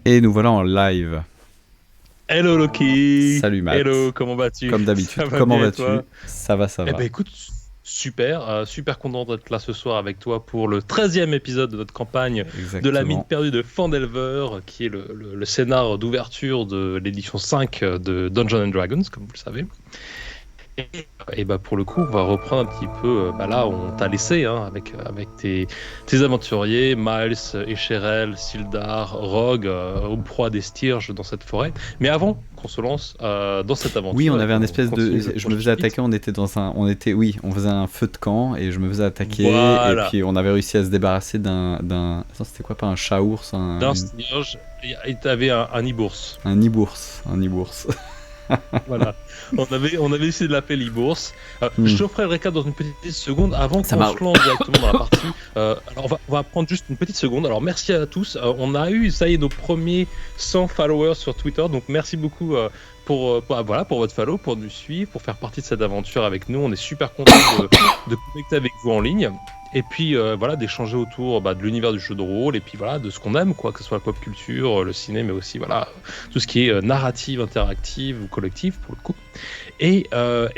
Et nous voilà en live. Hello Loki. Salut Matt. Hello, comment vas-tu? Comme d'habitude, Ça va comment bien et vas-tu? toi? Ça va, ça Eh va. ben écoute, super, super content d'être là ce soir avec toi pour le 13e épisode de notre campagne de la mine Exactement. perdue de Phandelver, qui est le scénar d'ouverture de l'édition 5 de Dungeons and Dragons, comme vous le savez. Et bah pour le coup, on va reprendre un petit peu là où on t'a laissé, hein, avec tes aventuriers, Miles, Escherel, Sildar, Rogue, aux proies des Styrges dans cette forêt. Mais avant qu'on se lance dans cette Oui, aventure on et avait un qu'on espèce de. continue le Je me prochain faisais chapitre, attaquer, on faisait un feu de camp et je me faisais attaquer. Et voilà, puis on avait réussi à se débarrasser d'un. Attends, c'était quoi, pas un chat-ours, d'un Styrge, et t'avais un Ibours. un ibours. Un ibours. Voilà, on avait essayé de l'appeler l'e-bourse. Je Hmm. te ferai le récap dans une petite seconde avant Ça qu'on m'a. se lance directement dans la partie. Alors on va prendre juste une petite seconde. Alors merci à tous. On a eu, ça y est, nos premiers 100 followers sur Twitter. Donc merci beaucoup voilà, pour votre follow, pour nous suivre, pour faire partie de cette aventure avec nous. On est super content de connecter avec vous en ligne. Et puis voilà, d'échanger autour de l'univers du jeu de rôle et puis voilà, de ce qu'on aime, quoi, que ce soit la pop culture, le ciné, mais aussi voilà, tout ce qui est narrative, interactive ou collective pour le coup. Et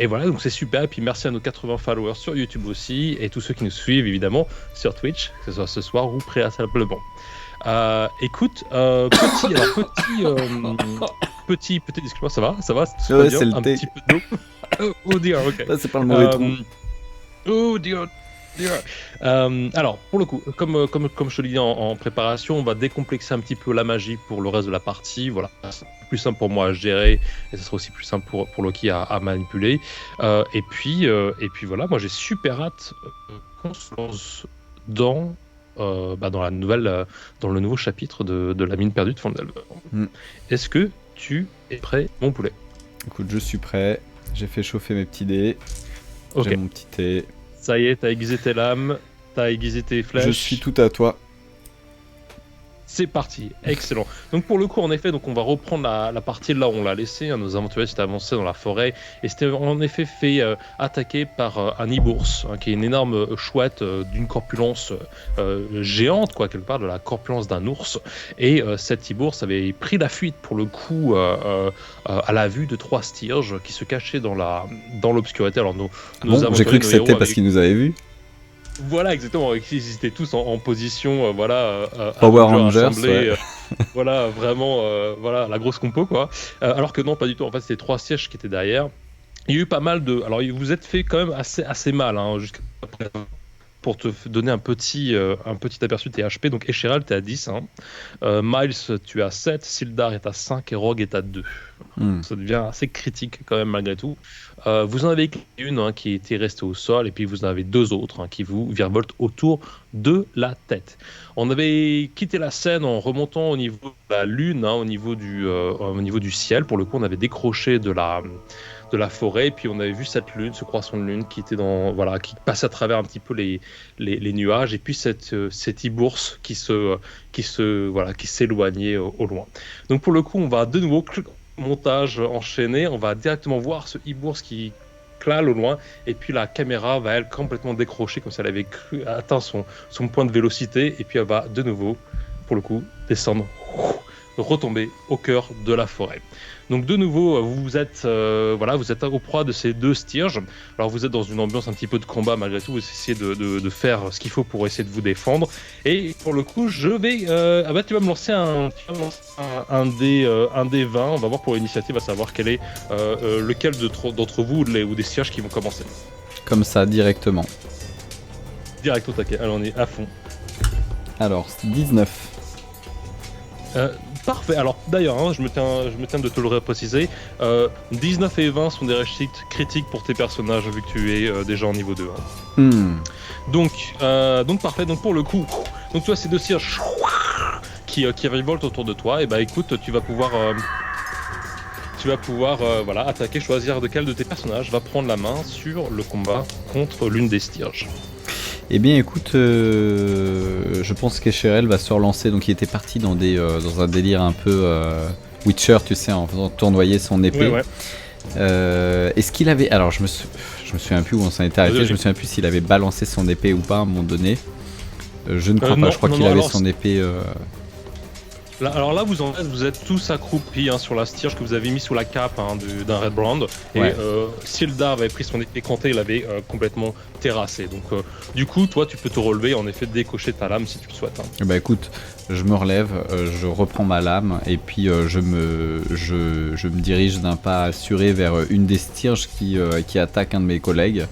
voilà, donc c'est super. Et puis merci à nos 80 followers sur YouTube aussi et tous ceux qui nous suivent évidemment sur Twitch, que ce soit ce soir ou préalablement. Écoute, petit, excuse-moi, ça va, tout se Ouais, passe bien, c'est le un thé. petit peu d'eau. Oh dear, ok. Là, c'est pas le mauvais trou. Oh dear. Alors, pour le coup, comme je te l'ai dit en préparation, on va décomplexer un petit peu la magie pour le reste de la partie. Voilà, c'est plus simple pour moi à gérer et ce sera aussi plus simple pour Loki à manipuler. Et puis voilà, moi j'ai super hâte qu'on se lance dans la nouvelle, dans le nouveau chapitre de la mine perdue de Phandelver. Mm. Est-ce que tu es prêt, mon poulet? Écoute, je suis prêt. J'ai fait chauffer mes petits dés. Ok, J'ai mon petit thé. ça y est, t'as aiguisé tes lames, t'as aiguisé tes flèches. Je suis tout à toi. C'est parti, excellent. Donc pour le coup, en effet, donc on va reprendre la partie là où on l'a laissé. Hein, nos aventuriers s'étaient avancés dans la forêt et s'étaient en effet fait attaquer par un ibours, hein, qui est une énorme chouette d'une corpulence géante, quoi, quelque part, de la corpulence d'un ours. Et cet ibours avait pris la fuite pour le coup à la vue de 3 Styrges qui se cachaient dans l'obscurité. Alors nos Bon, j'ai aventuriers, cru que nos héros c'était parce avaient- qu'ils nous avaient vus. Voilà, exactement. Ils étaient tous en position, Power Avengers Rangers, assemblés, ouais. voilà, vraiment, voilà, la grosse compo, quoi. Alors que non, pas du tout. En fait, c'était 3 sièges qui étaient derrière. Il y a eu pas mal de. Alors, vous êtes fait quand même assez mal, hein, jusqu'à présent. Pour te donner un petit aperçu de tes HP, donc Escherel, t'es à 10, hein. Miles, tu es à 7, Sildar est à 5 et Rogue est à 2. Hmm. Ça devient assez critique quand même malgré tout. Vous en avez une, hein, qui était restée au sol et puis vous en avez 2 autres, hein, qui vous virevoltent autour de la tête. On avait quitté la scène en remontant au niveau de la lune, hein, au niveau du ciel. Pour le coup, on avait décroché de la forêt et puis on avait vu cette lune, ce croissant de lune qui était qui passait à travers un petit peu les nuages et puis cette ibourse qui s'éloignait au loin. Donc pour le coup, on va de nouveau montage enchaîné, on va directement voir ce ibourse qui clale au loin et puis la caméra va elle complètement décrocher comme si elle avait atteint son point de vélocité et puis elle va de nouveau pour le coup descendre, retomber au cœur de la forêt. Donc de nouveau, vous êtes aux proies de ces 2 Styrges. Alors vous êtes dans une ambiance un petit peu de combat malgré tout, vous essayez de faire ce qu'il faut pour essayer de vous défendre. Et pour le coup, je vais... tu vas me lancer un dé 20, on va voir pour l'initiative, à savoir quel est lequel d'entre vous ou des Styrges qui vont commencer. Comme ça, directement. Direct au taquet, allez on est à fond. Alors, 19. Parfait. Alors d'ailleurs, hein, je me tiens de te le préciser. 19 et 20 sont des réussites critiques pour tes personnages vu que tu es déjà en niveau 2. Hein. Hmm. Donc parfait. Donc pour le coup, donc tu vois ces 2 cierges qui revoltent autour de toi. Et bah écoute, tu vas pouvoir attaquer, choisir de quel de tes personnages va prendre la main sur le combat contre l'une des Styrges. Eh bien écoute, je pense qu'Escherel va se relancer, donc il était parti dans un délire un peu Witcher, tu sais, en faisant tournoyer son épée. Ouais. Est-ce qu'il avait... Alors je me souviens plus où on s'en était arrêté, je me souviens plus s'il avait balancé son épée ou pas à un moment donné. Je ne crois pas, je crois qu'il avait son épée... Alors là, vous êtes tous accroupis sur la stierge que vous avez mis sous la cape d'un Red Brand. Et Ouais. Sildar avait pris son épée comptée, il l'avait complètement terrassé. Donc du coup, toi, tu peux te relever, en effet, décocher ta lame si tu le souhaites. Bah écoute, je me relève, je reprends ma lame et puis je me dirige d'un pas assuré vers une des stierges qui attaque un de mes collègues.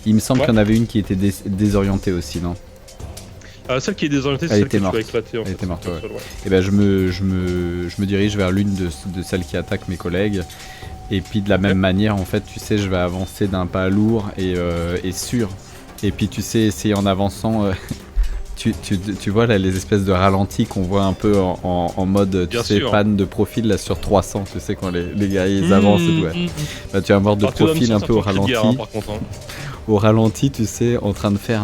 Il me semble Ouais. qu'il y en avait une qui était désorientée aussi, non? Celle qui est désorientée, c'est Elle celle était que morte. tu as éclatée. Elle était morte, ouais. Ouais. Et ben je me dirige vers l'une de celles qui attaquent mes collègues. Et puis de la même manière, en fait, tu sais, je vais avancer d'un pas lourd et sûr. Et puis tu sais, essayer en avançant, tu vois là les espèces de ralentis qu'on voit un peu en mode, tu Bien sais, sûr. panne de profil là sur 300, tu sais, quand les gars ils avancent et tout. Ouais. Bah, tu vas voir de Alors, tu dois me profil un sortir peu au ton cri de guerre, ralenti. par contre. Au ralenti, tu sais, en train de faire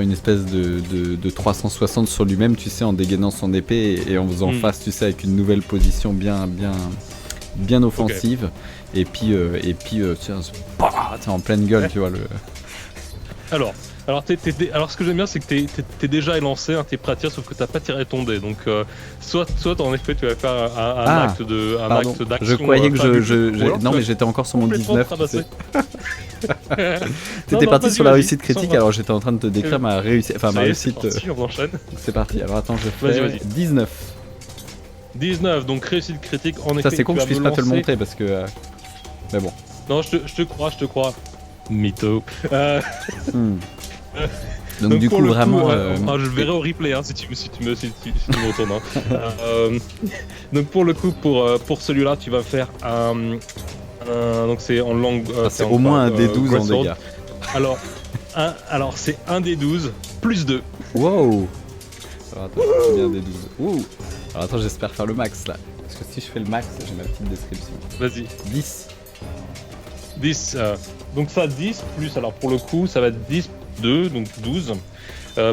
une espèce de 360 sur lui-même, tu sais, en dégainant son épée et en faisant face, tu sais, avec une nouvelle position bien offensive. Et puis, tiens, t'es en pleine gueule, tu vois. Alors, ce que j'aime bien, c'est que t'es déjà élancé, t'es prêt à tirer, sauf que t'as pas tiré ton dé. Donc, soit en effet, tu vas faire un acte d'action. Je croyais que ou alors, non, tu mais vas j'étais encore sur mon complètement 19. te Tu sais. ramasser. T'étais Non, parti vas-y, sur la vas-y. réussite critique, Non, non. alors j'étais en train de te décrire ma réussite. Enfin, ma C'est réussite. parti, on enchaîne. C'est parti. Alors attends, je fais Vas-y. 19. 19, donc réussite critique, en effet. Ça, c'est con tu que je vas puisse me pas te le lancer- montrer parce que. Mais bon. Non, je te crois. Mytho. Hmm. Donc, du pour coup, le vraiment. je verrai au replay si tu me retournes. Donc pour le coup, pour celui-là, tu vas faire donc c'est en langue. c'est au moins un D12 en Greatsword. dégâts. Alors c'est un D12 plus 2. Wow. Alors attends, combien des 12. Wow. Alors attends, j'espère faire le max là. Parce que si je fais le max, j'ai ma petite description. Vas-y. 10. 10. Donc ça 10 plus, alors pour le coup, ça va être 10, 2, donc 12.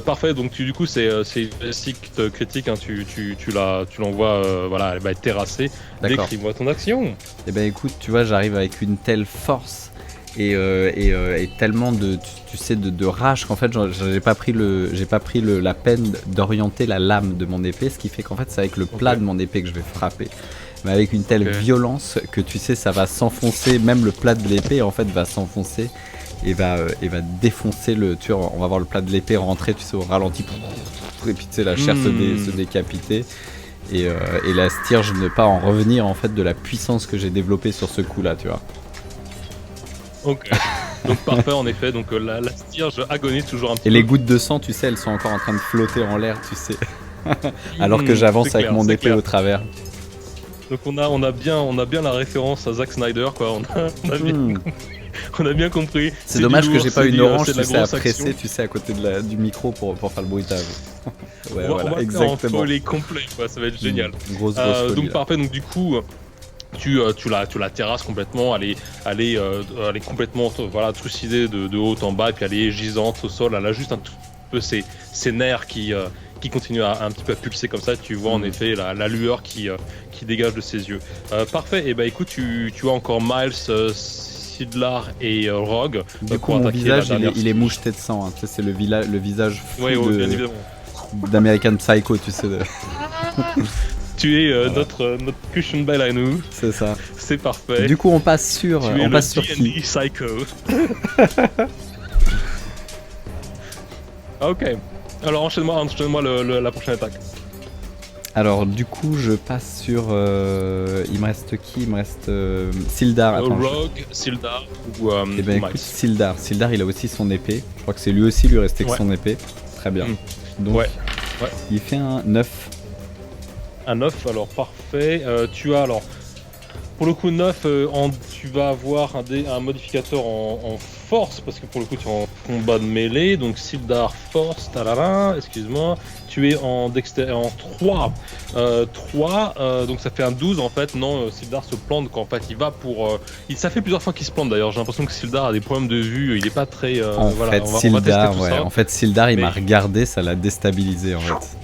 Parfait, donc du coup c'est une réussite critique, tu l'envoies, voilà, elle va être terrassée. D'accord. Décris-moi ton action. Eh ben écoute, tu vois, j'arrive avec une telle force et tellement tu sais, de rage qu'en fait, j'ai pas pris la peine d'orienter la lame de mon épée, ce qui fait qu'en fait, c'est avec le plat de mon épée que je vais frapper. Mais avec une telle violence que tu sais, ça va s'enfoncer, même le plat de l'épée en fait va s'enfoncer et va défoncer tu vois, on va voir le plat de l'épée rentrer, tu sais, au ralenti, et puis tu sais, la chair se décapiter. Et la stierge ne pas en revenir en fait de la puissance que j'ai développée sur ce coup là, tu vois. Ok. Donc parfait en effet, donc la stierge agonise toujours un petit peu. Et les gouttes de sang, tu sais, elles sont encore en train de flotter en l'air, tu sais. Alors que j'avance avec mon épée au travers. Donc on a bien la référence à Zack Snyder, quoi. On a bien compris. C'est dommage que j'ai pas une orange, tu sais, à presser, presser, tu sais, à côté du micro pour faire le bruitage. Ouais, on voilà, va exactement. faire un folie complet, quoi. Ça va être génial. Grosse folie, donc là. parfait. Donc du coup, tu la terrasses complètement. Elle est complètement, voilà, trucidée de haut en bas, et puis elle est gisante au sol. Elle a juste un tout peu ses nerfs qui continue un petit peu à pulser comme ça. Tu vois en effet la lueur qui dégage de ses yeux. Parfait. Et bah écoute, tu as encore Miles, Sildar et Rogue. Du coup, pour mon attaquer visage, la dernière il est stierge. moucheté de sang. Hein. Tu sais, c'est le visage fou Ouais, bien évidemment. d'American Psycho, tu sais. Tu es notre Cushion Bell à nous. C'est ça. C'est parfait. Du coup, on passe sur, tu es on le passe sur D&D qui? Psycho. Ok. Alors enchaîne-moi la prochaine attaque. Alors, du coup, je passe sur. Il me reste qui? Il me reste Sildar. Attends, Rogue, Sildar ou Eh ben ou écoute, Miles. Sildar, il a aussi son épée. Je crois que c'est lui aussi, lui restait que son épée. Très bien. Donc, Ouais. il fait un 9. Un 9, alors parfait. Tu as alors. Pour le coup 9, tu vas avoir un modificateur en force, parce que pour le coup tu es en combat de mêlée, donc Sildar force, talala, excuse-moi, tu es en 3, 3, donc ça fait un 12 en fait. Non, Sildar se plante qu'en fait il va pour... ça fait plusieurs fois qu'il se plante d'ailleurs, j'ai l'impression que Sildar a des problèmes de vue, il est pas très... En voilà, fait, on va Sildar, tester tout ouais. ça. En fait, Sildar, il Mais- m'a regardé, ça l'a déstabilisé en fait.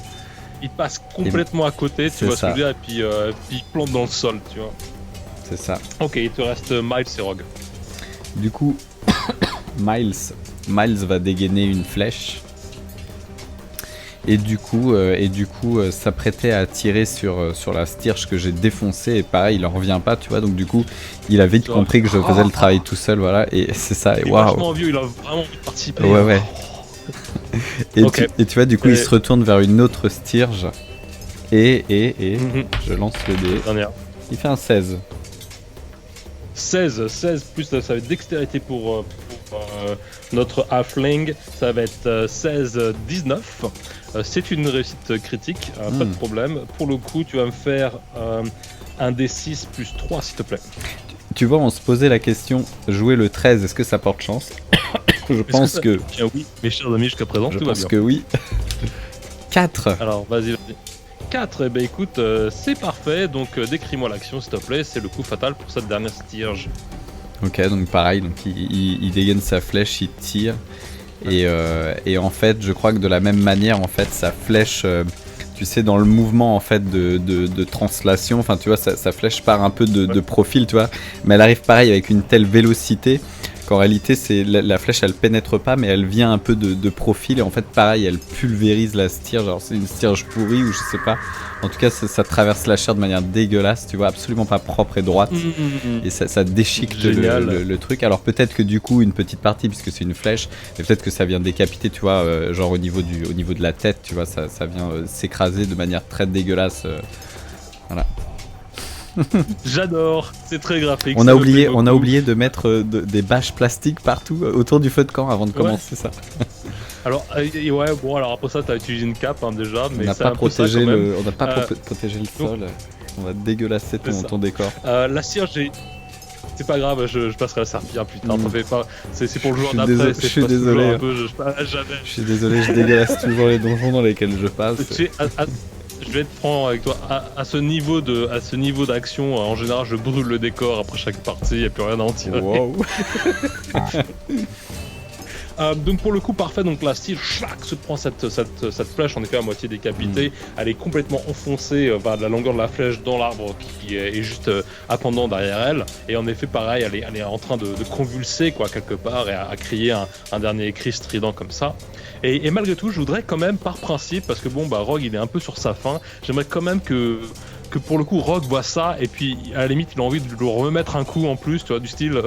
Il passe complètement à côté, C'est tu vois ce que ça. je veux dire, et puis il plante dans le sol, tu vois. C'est ça. Ok, il te reste Miles et Rogue. Du coup, Miles va dégainer une flèche. et du coup, s'apprêtait à tirer sur la Stirge que j'ai défoncée, et pareil, il en revient pas, tu vois, donc du coup, il a vite compris que je faisais le travail tout seul, voilà, et c'est ça, et Il est waouh! vachement vieux, il a vraiment envie de participer. Ouais, ouais. Et, Ok. tu vois, du coup, il Et- se retourne vers une autre Stirge, et Mhm. je lance le dé. Dernière. Il fait un 16. 16 plus ça va être dextérité pour notre halfling, ça va être 16, 19. C'est une réussite critique, pas de problème. Pour le coup, tu vas me faire un D6 plus 3 s'il te plaît. Tu vois, on se posait la question, jouer le 13, est-ce que ça porte chance? Je pense que... Bien oui, mes chers amis, jusqu'à présent, Je tout va pense bien. que oui. 4. Alors, vas-y. 4, eh ben écoute, c'est parfait. Donc, décris-moi l'action, s'il te plaît. C'est le coup fatal pour cette dernière Stirge. Ok, donc pareil, donc il dégaine sa flèche, il tire. Et en fait, je crois que de la même manière, en fait, sa flèche, tu sais, dans le mouvement en fait de translation, enfin tu vois, sa flèche part un peu de profil, tu vois, mais elle arrive pareil avec une telle vélocité qu'en réalité, c'est la flèche, elle pénètre pas, mais elle vient un peu de profil, et en fait, pareil, elle pulvérise la Stirge. Alors c'est une Stirge pourrie ou je sais pas. En tout cas, ça traverse la chair de manière dégueulasse, tu vois, absolument pas propre et droite. Et ça déchiquette le truc. Alors peut-être que du coup, une petite partie, puisque c'est une flèche, mais peut-être que ça vient décapiter, tu vois, genre au niveau de la tête, tu vois, ça vient s'écraser de manière très dégueulasse. Voilà. J'adore, c'est très graphique. On ça a me plaît beaucoup. oublié de mettre des bâches plastiques partout autour du feu de camp avant de commencer ça. Alors, ouais, bon, alors après ça, t'as utilisé une cape déjà, mais On n'a c'est pas un peu ça protégé quand même. on n'a pas protégé le sol. On va dégueulasser C'est ça. ton décor. La Stirge, c'est pas grave, je passerai à ça bien plus tard. T'en fais pas. C'est pour le joueur Je suis d'après. je suis désolé. Jamais. Je suis désolé, je dégueulasse toujours les donjons dans lesquels je passe. Je vais être franc avec toi. À ce niveau d'action, en général, je brûle le décor après chaque partie. Y a plus rien à en tirer. Wow. Donc pour le coup parfait, donc la Stirge se prend cette flèche en effet à moitié décapitée, elle est complètement enfoncée vers la longueur de la flèche dans l'arbre qui est juste à pendant derrière elle, et en effet pareil elle est en train de convulser quoi quelque part et à crier un dernier cri strident comme ça. Et malgré tout je voudrais quand même par principe, parce que bon bah Rogue il est un peu sur sa faim, j'aimerais quand même que pour le coup Rogue voit ça et puis à la limite il a envie de lui remettre un coup en plus, tu vois, du style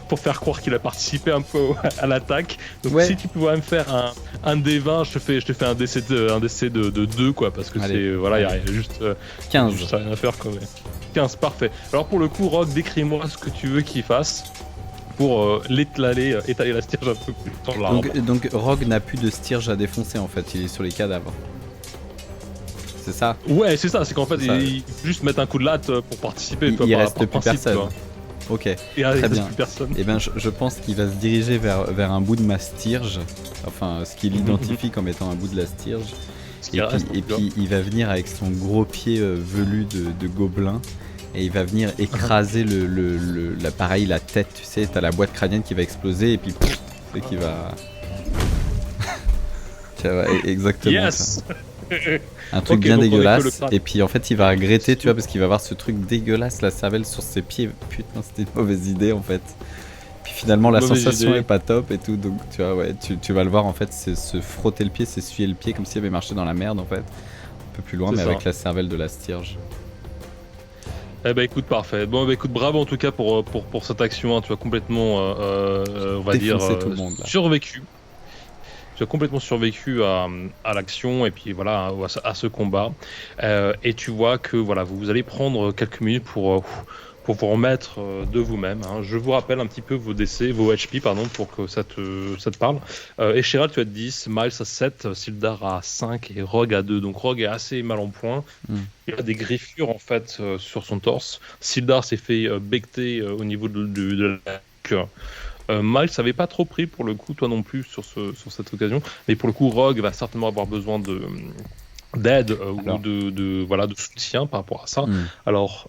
pour faire croire qu'il a participé un peu à l'attaque. Donc ouais. Si tu pouvais me faire un D20, je te fais un DC de 2 quoi, parce que c'est voilà, il y a juste 15. Juste rien à faire quand même. 15, parfait. Alors pour le coup, Rogue, décris-moi ce que tu veux qu'il fasse pour étaler la Stirge un peu plus dans l'arbre. Donc Rogue n'a plus de Stirge à défoncer en fait, il est sur les cadavres. C'est ça? Ouais, c'est ça, c'est qu'en fait, il juste mettre un coup de latte pour participer. Il reste plus personne. Toi. Ok, et très bien. Et ben, je pense qu'il va se diriger vers un bout de ma Stirge, enfin ce qu'il identifie comme étant un bout de la Stirge, et puis il va venir avec son gros pied velu de gobelin, et il va venir écraser l'appareil, la tête, tu sais, t'as la boîte crânienne qui va exploser, et puis et qui va... Exactement. Yes. Un truc bien dégueulasse, et puis en fait il va regretter, tu vois, parce qu'il va avoir ce truc dégueulasse, la cervelle sur ses pieds. Putain, c'était une mauvaise idée en fait. Puis finalement la sensation est pas top et tout, donc tu vois, ouais, tu vas le voir en fait, c'est se frotter le pied, s'essuyer le pied comme s'il avait marché dans la merde en fait. Un peu plus loin, mais avec la cervelle de la Stirge. Eh ben écoute, parfait. Bon, bah écoute, bravo en tout cas pour cette action, hein. Tu as complètement, on va dire, tout le monde, là. survécu. Tu as complètement survécu à l'action et puis voilà à ce combat, et tu vois que voilà vous allez prendre quelques minutes pour vous remettre de vous-même, hein. Je vous rappelle un petit peu vos DC, vos HP pardon, pour que ça te parle. Escherald, tu as 10, Miles à 7, Sildar à 5 et Rogue à 2. Donc Rogue est assez mal en point. Il a des griffures en fait sur son torse. Sildar s'est fait becter au niveau de la queue. Miles n'avait pas trop pris pour le coup, toi non plus sur cette occasion, mais pour le coup Rogue va certainement avoir besoin d'aide ou de soutien par rapport à ça. Alors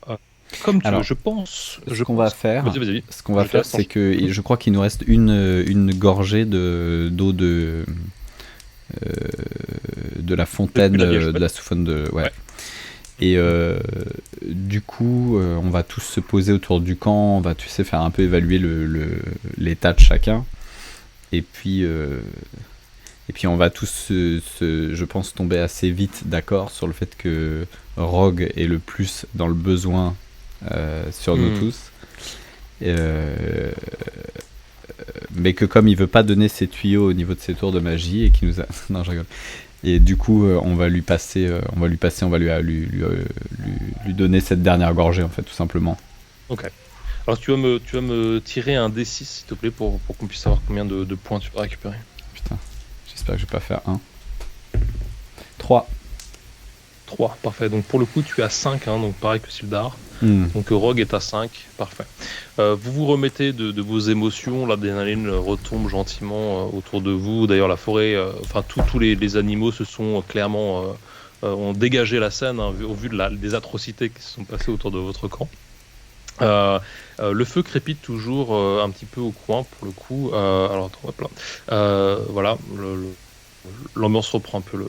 comme tu veux, je pense. Ce qu'on va faire, vas-y. Ce qu'on va faire, c'est que je crois qu'il nous reste une gorgée d'eau de la fontaine de la soufonne de Et du coup, on va tous se poser autour du camp, on va, tu sais, faire un peu évaluer l'état de chacun. Et puis Et puis on va tous, je pense, tomber assez vite d'accord sur le fait que Rogue est le plus dans le besoin sur nous tous. Mais que comme il veut pas donner ses tuyaux au niveau de ses tours de magie et qu'il nous a... non, je rigole. Et du coup, on va lui donner cette dernière gorgée, en fait, tout simplement. Ok. Alors tu vas me tirer un D6 s'il te plaît pour qu'on puisse savoir combien de points tu peux récupérer. Putain, j'espère que je vais pas faire 1. 3. 3, parfait. Donc pour le coup, tu es à 5, hein, donc pareil que Sildar. Donc Rogue est à 5, parfait. Vous vous remettez de vos émotions, l'adrénaline retombe gentiment autour de vous. D'ailleurs, la forêt, enfin tous les animaux se sont clairement ont dégagé la scène hein, au vu des atrocités qui se sont passées autour de votre camp. Le feu crépite toujours un petit peu au coin pour le coup. Alors attends, hop là. Voilà, l'ambiance reprend un peu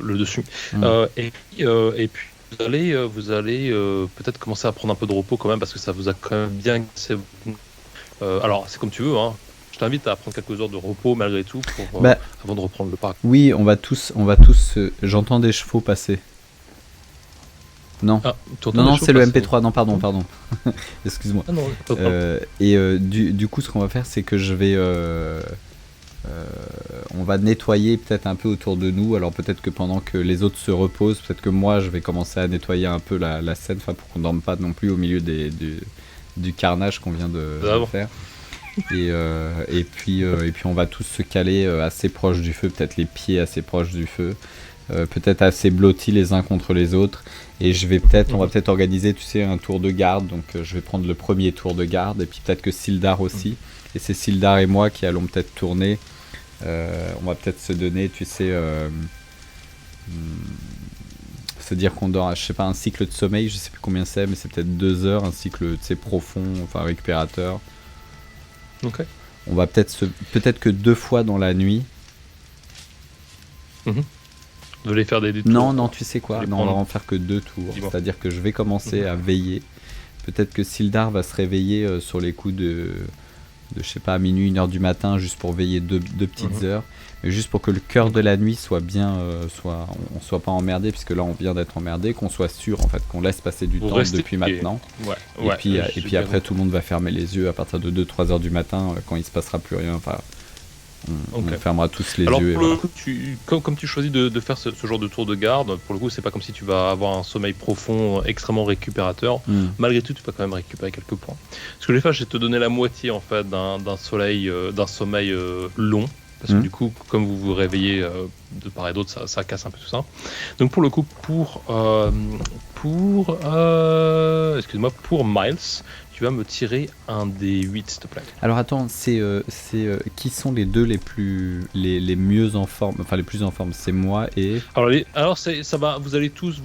le dessus. Et puis vous allez peut-être commencer à prendre un peu de repos quand même parce que ça vous a quand même bien cassé. Alors c'est comme tu veux, hein. Je t'invite à prendre quelques heures de repos malgré tout avant de reprendre le parc. Oui, on va tous. J'entends des chevaux passer. Non. Non, c'est le MP3. Non, pardon. Excuse-moi. Ah non, du coup, ce qu'on va faire, c'est que je vais. On va nettoyer peut-être un peu autour de nous. Alors peut-être que pendant que les autres se reposent, peut-être que moi, je vais commencer à nettoyer un peu la scène, pour qu'on dorme pas non plus au milieu du carnage qu'on vient de faire. Et puis on va tous se caler assez proche du feu, peut-être les pieds assez proches du feu. Peut-être assez blottis les uns contre les autres, et on va peut-être organiser, tu sais, un tour de garde. Donc je vais prendre le premier tour de garde, et puis peut-être que Sildar aussi, et c'est Sildar et moi qui allons peut-être tourner. On va peut-être se donner, tu sais, se dire qu'on dort, je sais pas, un cycle de sommeil, je sais plus combien c'est, mais c'est peut-être 2 heures, un cycle, tu sais, profond, enfin récupérateur. Ok. On va peut-être que 2 fois dans la nuit. Vous allez faire des tours. Non, tu sais quoi, on va en faire que 2 tours. C'est-à-dire que je vais commencer à veiller. Peut-être que Sildar va se réveiller sur les coups de je sais pas, à minuit, 1h du matin, juste pour veiller 2 petites heures. Mais juste pour que le cœur de la nuit soit bien, on soit pas emmerdé, puisque là on vient d'être emmerdé, qu'on soit sûr en fait, qu'on laisse passer du temps depuis maintenant. Et puis après tout le monde va fermer les yeux à partir de 2-3 heures du matin, quand il se passera plus rien. Enfin, on fermera tous les yeux. Alors, comme tu choisis de faire ce genre de tour de garde, pour le coup, c'est pas comme si tu vas avoir un sommeil profond extrêmement récupérateur. Malgré tout, tu peux quand même récupérer quelques points. Ce que je vais faire, je vais te donner la moitié en fait d'un sommeil long. Parce que du coup, comme vous vous réveillez de part et d'autre, ça casse un peu tout ça. Donc pour le coup, pour Miles, tu vas me tirer un des 8 s'il te plaît. Alors attends, c'est qui sont les deux les mieux en forme, enfin les plus en forme, c'est moi et... Alors ça va, vous allez tous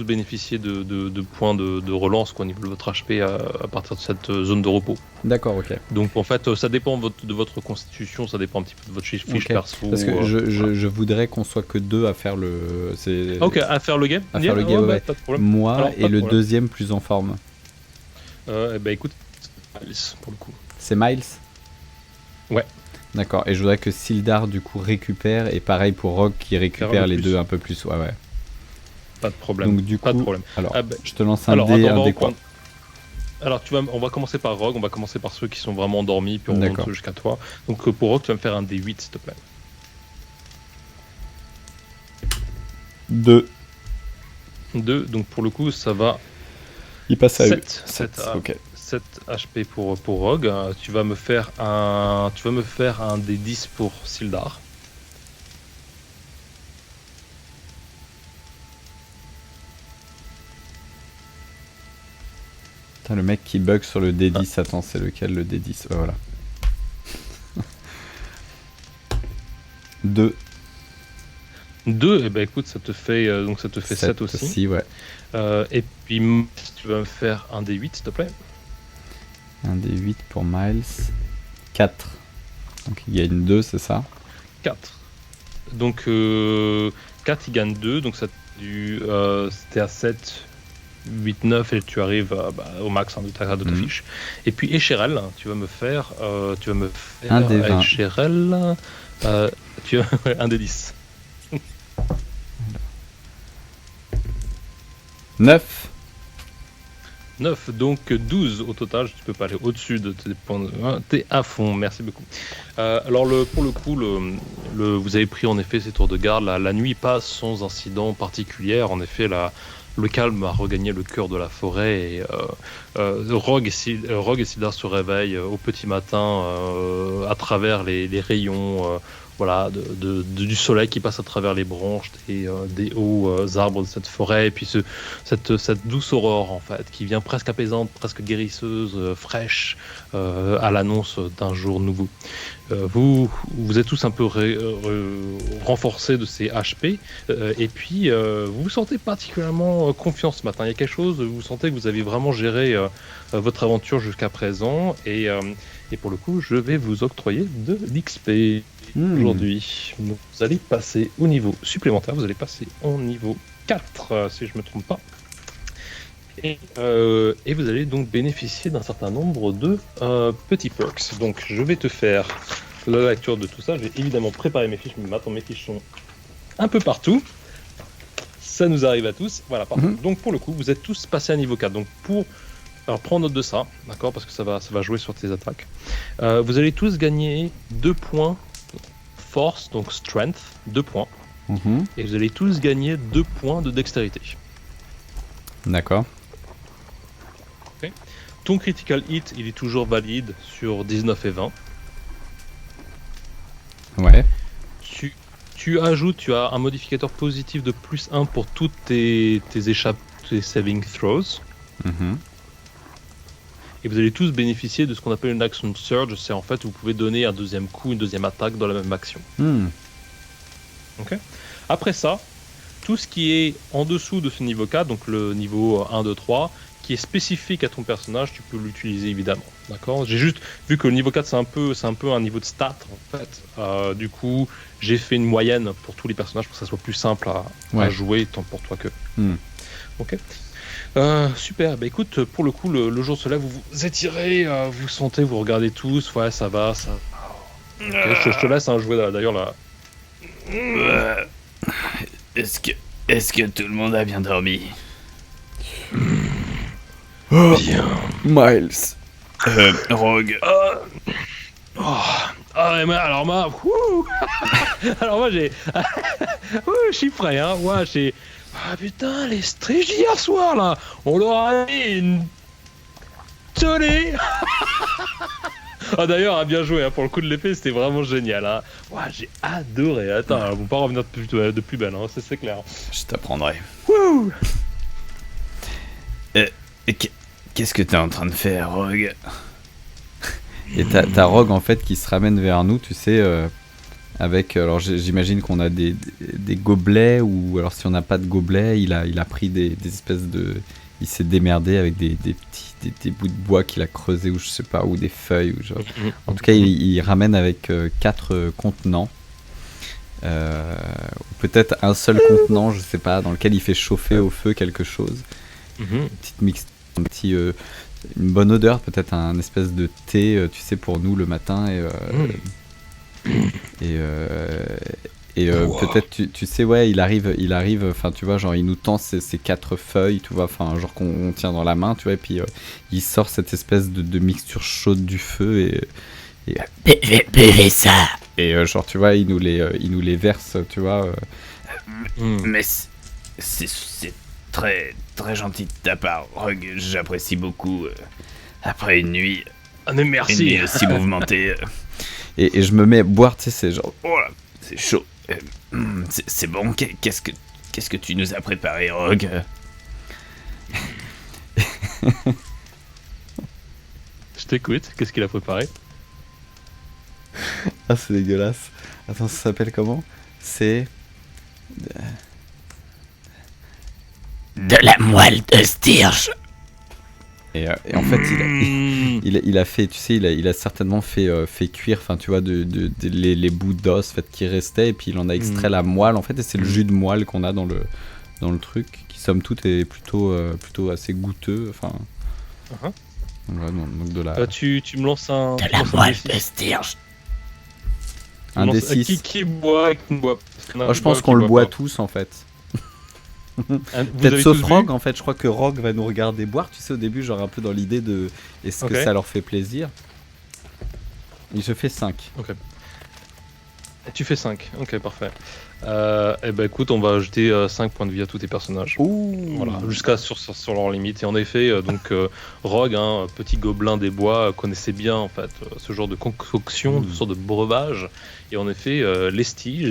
bénéficier de points de relance au niveau de votre HP à partir de cette zone de repos. D'accord, ok. Donc en fait, ça dépend de votre constitution, ça dépend un petit peu de votre fiche perso. Parce que je voudrais qu'on soit que 2 à faire le... Ok, à faire le game. À faire le game, ouais. Pas de problème. Moi Alors, et le deuxième plus en forme. Écoute, Miles pour le coup. C'est Miles ? Ouais. D'accord, et je voudrais que Sildar du coup récupère, et pareil pour Rogue qui récupère les deux un peu plus. Ouais. Pas de problème. Donc du coup, pas de problème. Alors, je te lance un dé quoi. Alors on va commencer par Rogue, on va commencer par ceux qui sont vraiment endormis, puis on monte jusqu'à toi. Donc pour Rogue, tu vas me faire un D8 s'il te plaît. 2. Donc pour le coup, ça va... Il passe à 7 HP pour Rogue. Tu vas me faire un des 10 pour Sildar. Putain, le mec qui bug sur le D10, attends, c'est lequel le D10 voilà. 2. 2, et ben écoute, ça te fait 7 aussi. Ouais. Et puis tu vas me faire un D8 s'il te plaît. Un D8 pour Miles. 4. Donc il gagne 2, c'est ça? 4. Donc 4 il gagne 2, donc ça c'était à 7. 8-9 et tu arrives au max de ta fiche. Et puis Echerel, tu vas me faire un des 20. Echerel, tu as un des 10. 9. 9, donc 12 au total, tu peux pas aller au-dessus de tes points de... T'es à fond, merci beaucoup. Alors pour le coup, vous avez pris en effet ces tours de garde, la nuit passe sans incident particulier, en effet le calme a regagné le cœur de la forêt et Rogue et Sildar se réveillent au petit matin à travers les rayons du soleil qui passe à travers les branches des hauts arbres de cette forêt, et puis cette douce aurore en fait qui vient presque apaisante, presque guérisseuse, fraîche à l'annonce d'un jour nouveau. Vous êtes tous un peu renforcés de ces HP et puis vous vous sentez particulièrement confiant ce matin. Il y a quelque chose, vous sentez que vous avez vraiment géré votre aventure jusqu'à présent et pour le coup je vais vous octroyer de l'XP. Aujourd'hui, vous allez passer au niveau supplémentaire, vous allez passer au niveau 4, si je ne me trompe pas. Et vous allez donc bénéficier d'un certain nombre de petits perks. Donc je vais te faire la lecture de tout ça. J'ai évidemment préparé mes fiches, mais maintenant mes fiches sont un peu partout. Ça nous arrive à tous. Voilà, parfait. Donc pour le coup, vous êtes tous passés à niveau 4. Donc alors prends note de ça, d'accord, parce que ça va jouer sur tes attaques. Vous allez tous gagner 2 points force, donc strength, 2 points. Et vous allez tous gagner 2 points de dextérité. D'accord. Okay. Ton critical hit, il est toujours valide sur 19 et 20. Ouais. Tu as un modificateur positif de +1 pour toutes tes échappes, tes saving throws. Et vous allez tous bénéficier de ce qu'on appelle une action surge. C'est en fait vous pouvez donner un deuxième coup, une deuxième attaque dans la même action. Okay. Après ça, tout ce qui est en dessous de ce niveau 4, donc le niveau 1, 2, 3, qui est spécifique à ton personnage, tu peux l'utiliser évidemment. D'accord ? J'ai juste vu que le niveau 4 c'est un peu un niveau de stat en fait. Du coup, j'ai fait une moyenne pour tous les personnages pour que ça soit plus simple à jouer tant pour toi que. Ok. Super, bah écoute, pour le coup, le jour se lève, vous vous étirez, vous sentez, vous regardez tous, ouais, ça va, ça. Okay, je te laisse jouer d'ailleurs là. Est-ce que tout le monde a bien dormi? Bien. Miles. Rogue. Alors moi j'ai. Je suis prêt, hein. Moi j'ai. Ah putain, les striges d'hier soir là, on leur a mis une tollée. D'ailleurs, bien joué, hein, pour le coup de l'épée, c'était vraiment génial. Hein. J'ai adoré. Attends, on va pas revenir de plus belle, hein, c'est clair. Je t'apprendrai. Wouh. Qu'est-ce que t'es en train de faire, Rogue? Et t'as Rogue en fait qui se ramène vers nous, tu sais, avec. Alors j'imagine qu'on a des gobelets, ou alors si on n'a pas de gobelets, il a pris des espèces de. Il s'est démerdé avec des bouts de bois qu'il a creusés, ou je sais pas, ou des feuilles. Ou genre. En tout cas, il ramène avec 4 contenants. Ou peut-être un seul contenant, je sais pas, dans lequel il fait chauffer au feu quelque chose. Une petite mixture, une bonne odeur, peut-être un espèce de thé, tu sais, pour nous le matin. Peut-être, tu sais, ouais, il arrive, enfin, tu vois, genre, il nous tend ces 4 feuilles, tu vois, enfin, genre qu'on tient dans la main, tu vois, et puis il sort cette espèce de mixture chaude du feu et Buvez ça. Et genre, tu vois, il nous les verse, tu vois. Mais c'est très, très gentil de ta part, Rogue, j'apprécie beaucoup. Après une nuit, mais merci. Une nuit aussi mouvementée. Et je me mets à boire, tu sais, c'est genre... Oh là, c'est chaud. C'est bon, qu'est-ce que tu nous as préparé, Rogue? Je t'écoute, qu'est-ce qu'il a préparé? Ah, c'est dégueulasse. Attends, ça s'appelle comment? C'est... De la moelle de Stirge. Et en fait, il a fait, tu sais, il a certainement fait cuire, enfin, tu vois, les bouts d'os qui restaient, et puis il en a extrait la moelle, en fait, et c'est le jus de moelle qu'on a dans le truc qui somme toute est plutôt assez goûteux. Enfin, Uh-huh. voilà, donc de la. Tu me lances un. De tu me la lances un moelle D6. de Stirge. Tu me Un lances- D6. Qui boit et qui ne boit pas. Oh, je pense Qui qu'on le boit pas. tous en fait. Vous Peut-être avez sauf tous Rogue bu en fait. Je crois que Rogue va nous regarder boire. Tu sais, au début, genre un peu dans l'idée de est-ce Ok. que ça leur fait plaisir. Il se fait 5. Tu fais 5. Ok, parfait. Eh ben écoute, on va ajouter 5 points de vie à tous tes personnages. Ouh. Voilà, jusqu'à sur leur limite. Et en effet, Rogue, petit gobelin des bois, connaissait bien en fait ce genre de concoction, ce genre de breuvage. Et en effet, les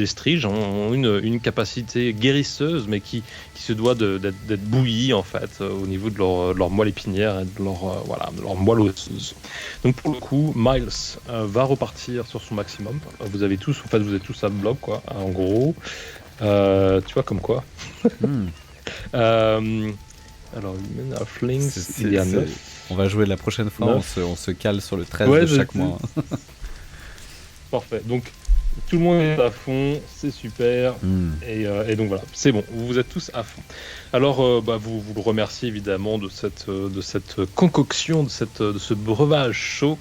striges ont une capacité guérisseuse, mais qui se doit d'être bouillie en fait au niveau de leur moelle épinière et de leur moelle osseuse. Donc pour le coup, Miles va repartir sur son maximum. Vous êtes tous à bloc quoi, en gros. Tu vois comme quoi. Hmm. Alors, Human Halflings, il y a 9. On va jouer la prochaine fois. On se cale sur le 13 Ouais, de je chaque sais. mois. Parfait. Donc, tout le monde est à fond, c'est super. Hmm. Et donc voilà, c'est bon, vous êtes tous à fond. Alors, vous le remerciez évidemment de cette concoction, de ce breuvage chaud.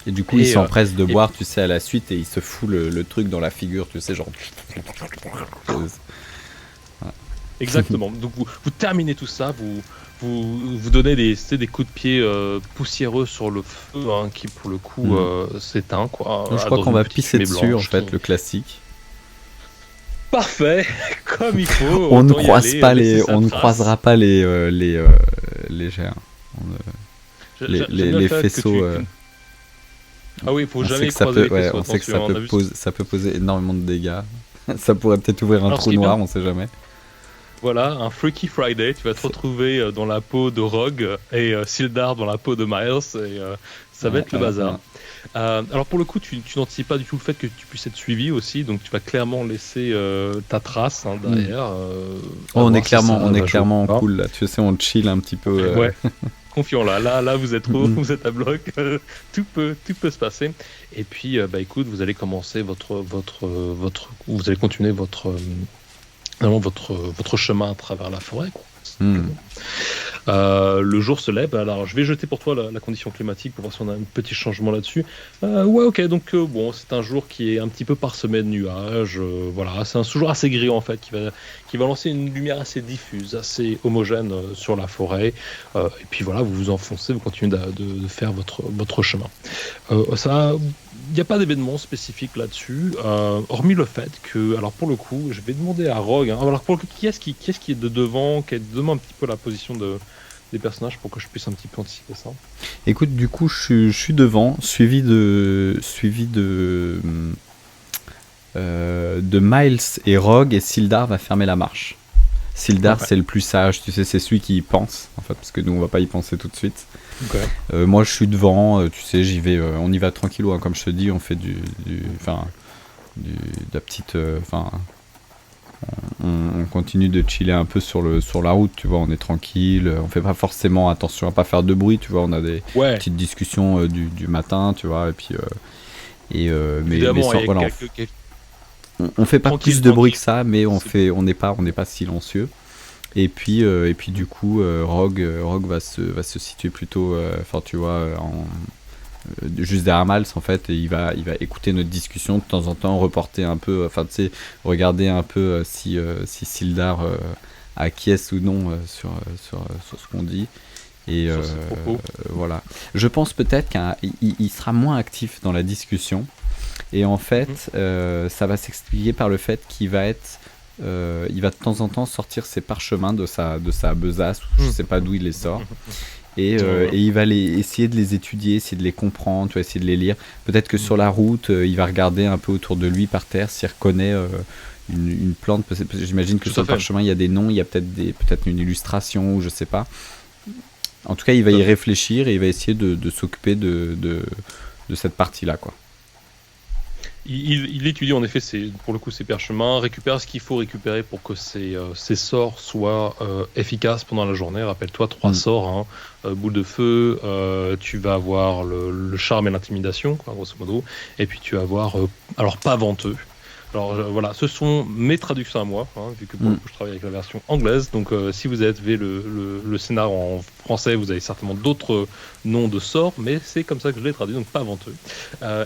Et du coup, il s'empresse de boire, tu sais, à la suite, et il se fout le truc dans la figure, tu sais, genre. Exactement. Donc, vous terminez tout ça, vous donnez des coups de pied poussiéreux sur le feu, qui pour le coup s'éteint, quoi. Je crois qu'on va pisser dessus, en fait, le classique. Parfait, comme il faut. On ne autant y croise aller, pas laisser sa on ne trace. croisera pas les gers. Les faisceaux. Ah oui, il faut On jamais sait que ça croiser peut, les faisceaux. on sait que ça attention, on a peut, vu ça peut poser énormément de dégâts. Ça pourrait peut-être ouvrir un Alors, trou ce qui est noir, bien- on sait jamais. Voilà, un Freaky Friday, tu vas te retrouver dans la peau de Rogue et Sildar dans la peau de Miles, et ça va être le bazar. Alors pour le coup, tu n'anticipes pas du tout le fait que tu puisses être suivi aussi, donc tu vas clairement laisser ta trace derrière. On est clairement clairement cool là, tu sais, on chill un petit peu. Ouais, confiant là vous êtes vous êtes à bloc, tout peut se passer. Et puis écoute, vous allez commencer vous allez continuer votre chemin à travers la forêt, quoi. Le jour se lève. Alors, je vais jeter pour toi la condition climatique pour voir si on a un petit changement là-dessus. Ouais, ok. Donc, bon, c'est un jour qui est un petit peu parsemé de nuages. Voilà, c'est un jour assez gris en fait, qui va lancer une lumière assez diffuse, assez homogène sur la forêt. Et puis voilà, vous vous enfoncez, vous continuez de faire votre chemin. Il n'y a pas d'événement spécifique là-dessus, hormis le fait que, alors pour le coup, je vais demander à Rogue, alors pour le coup, qui est-ce qui est de devant, donne-moi un petit peu la position des personnages pour que je puisse un petit peu anticiper ça. Écoute, du coup, je suis devant, suivi de Miles et Rogue, et Sildar va fermer la marche. Sildar, Okay. c'est le plus sage, tu sais, c'est celui qui y pense, en fait, parce que nous, on va pas y penser tout de suite. Okay. Moi, je suis devant, tu sais, j'y vais, on y va tranquillou, comme je te dis, on fait de la petite, on continue de chiller un peu sur la route, tu vois, on est tranquille, on fait pas forcément attention à pas faire de bruit, tu vois, on a des petites discussions du matin, tu vois, et puis voilà, on fait pas plus de bruit que ça, mais on n'est pas silencieux. Et puis du coup, Rogue va se situer plutôt, tu vois, juste derrière Miles en fait, et il va écouter notre discussion de temps en temps, reporter un peu, tu sais, regarder un peu si Sildar acquiesce ou non sur ce qu'on dit. Et voilà. Je pense peut-être qu'il sera moins actif dans la discussion. Et en fait, ça va s'expliquer par le fait qu'il va être il va de temps en temps sortir ses parchemins de sa besace, je sais pas d'où il les sort, et il va essayer de les étudier, essayer de les comprendre, tu vois, essayer de les lire. Peut-être que sur la route, il va regarder un peu autour de lui par terre s'il reconnaît une plante. J'imagine que sur le parchemin il y a des noms, il y a peut-être une illustration, ou je sais pas. En tout cas, il va y réfléchir et il va essayer de s'occuper de cette partie-là, quoi. Il étudie en effet pour le coup ses parchemins, récupère ce qu'il faut récupérer pour que ses sorts soient efficaces pendant la journée. Rappelle-toi, 3 sorts, boule de feu, tu vas avoir le charme et l'intimidation, quoi, grosso modo, et puis tu vas avoir, alors pas venteux, Alors voilà, ce sont mes traductions à moi, hein, vu que pour le coup je travaille avec la version anglaise. Donc si vous avez le scénar en français, vous avez certainement d'autres noms de sorts, mais c'est comme ça que je l'ai traduit, donc pas venteux.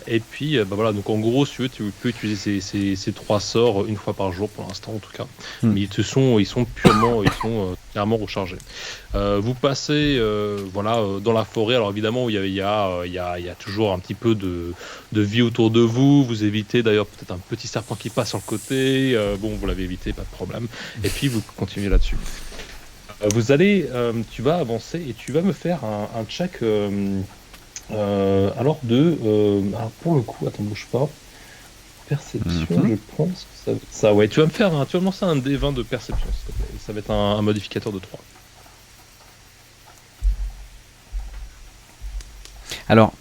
Et puis voilà, donc en gros, si tu peux utiliser ces 3 sorts une fois par jour pour l'instant en tout cas. Mais ils sont clairement rechargés. Vous passez dans la forêt. Alors évidemment, il y a toujours un petit peu de vie autour de vous. Vous évitez d'ailleurs peut-être un petit serpent qui passe sur le côté. Vous l'avez évité, pas de problème. Et puis vous continuez là-dessus. Tu vas avancer et tu vas me faire un check. Alors pour le coup, attends, bouge pas. Perception, je pense que ça va être ça. Ouais, tu vas me lancer un D20 de perception, s'il te plaît. Ça va être un modificateur de 3. Alors,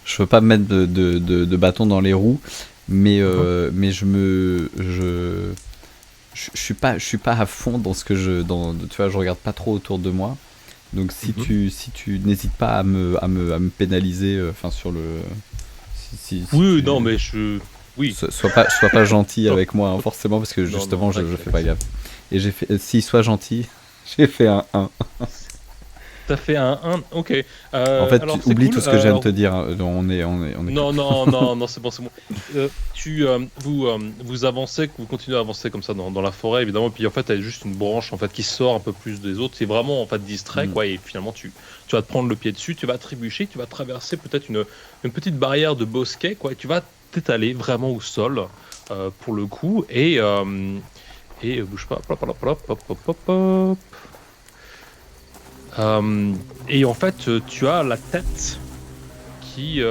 je veux pas me mettre de bâton dans les roues, mais je suis pas à fond dans ce que tu vois, je regarde pas trop autour de moi. Donc si tu n'hésites pas à me pénaliser, enfin sur le. Oui, non, mais oui. Sois pas gentil avec moi, hein, forcément, parce que justement, je fais pas gaffe. Et j'ai fait, s'il soit gentil, j'ai fait un 1. T'as fait un 1, ok. En fait, tu oublies tout ce que je viens de te dire. Hein. On est Non, c'est bon. Vous avancez, vous continuez à avancer comme ça dans la forêt, évidemment. Puis en fait, t'as juste une branche en fait qui sort un peu plus des autres. C'est vraiment en fait distrait, quoi. Et finalement, tu vas te prendre le pied dessus, tu vas trébucher, tu vas traverser peut-être une petite barrière de bosquet, quoi. Et tu vas t'étaler vraiment au sol pour le coup. Et bouge pas. Hop. Et en fait, tu as la tête qui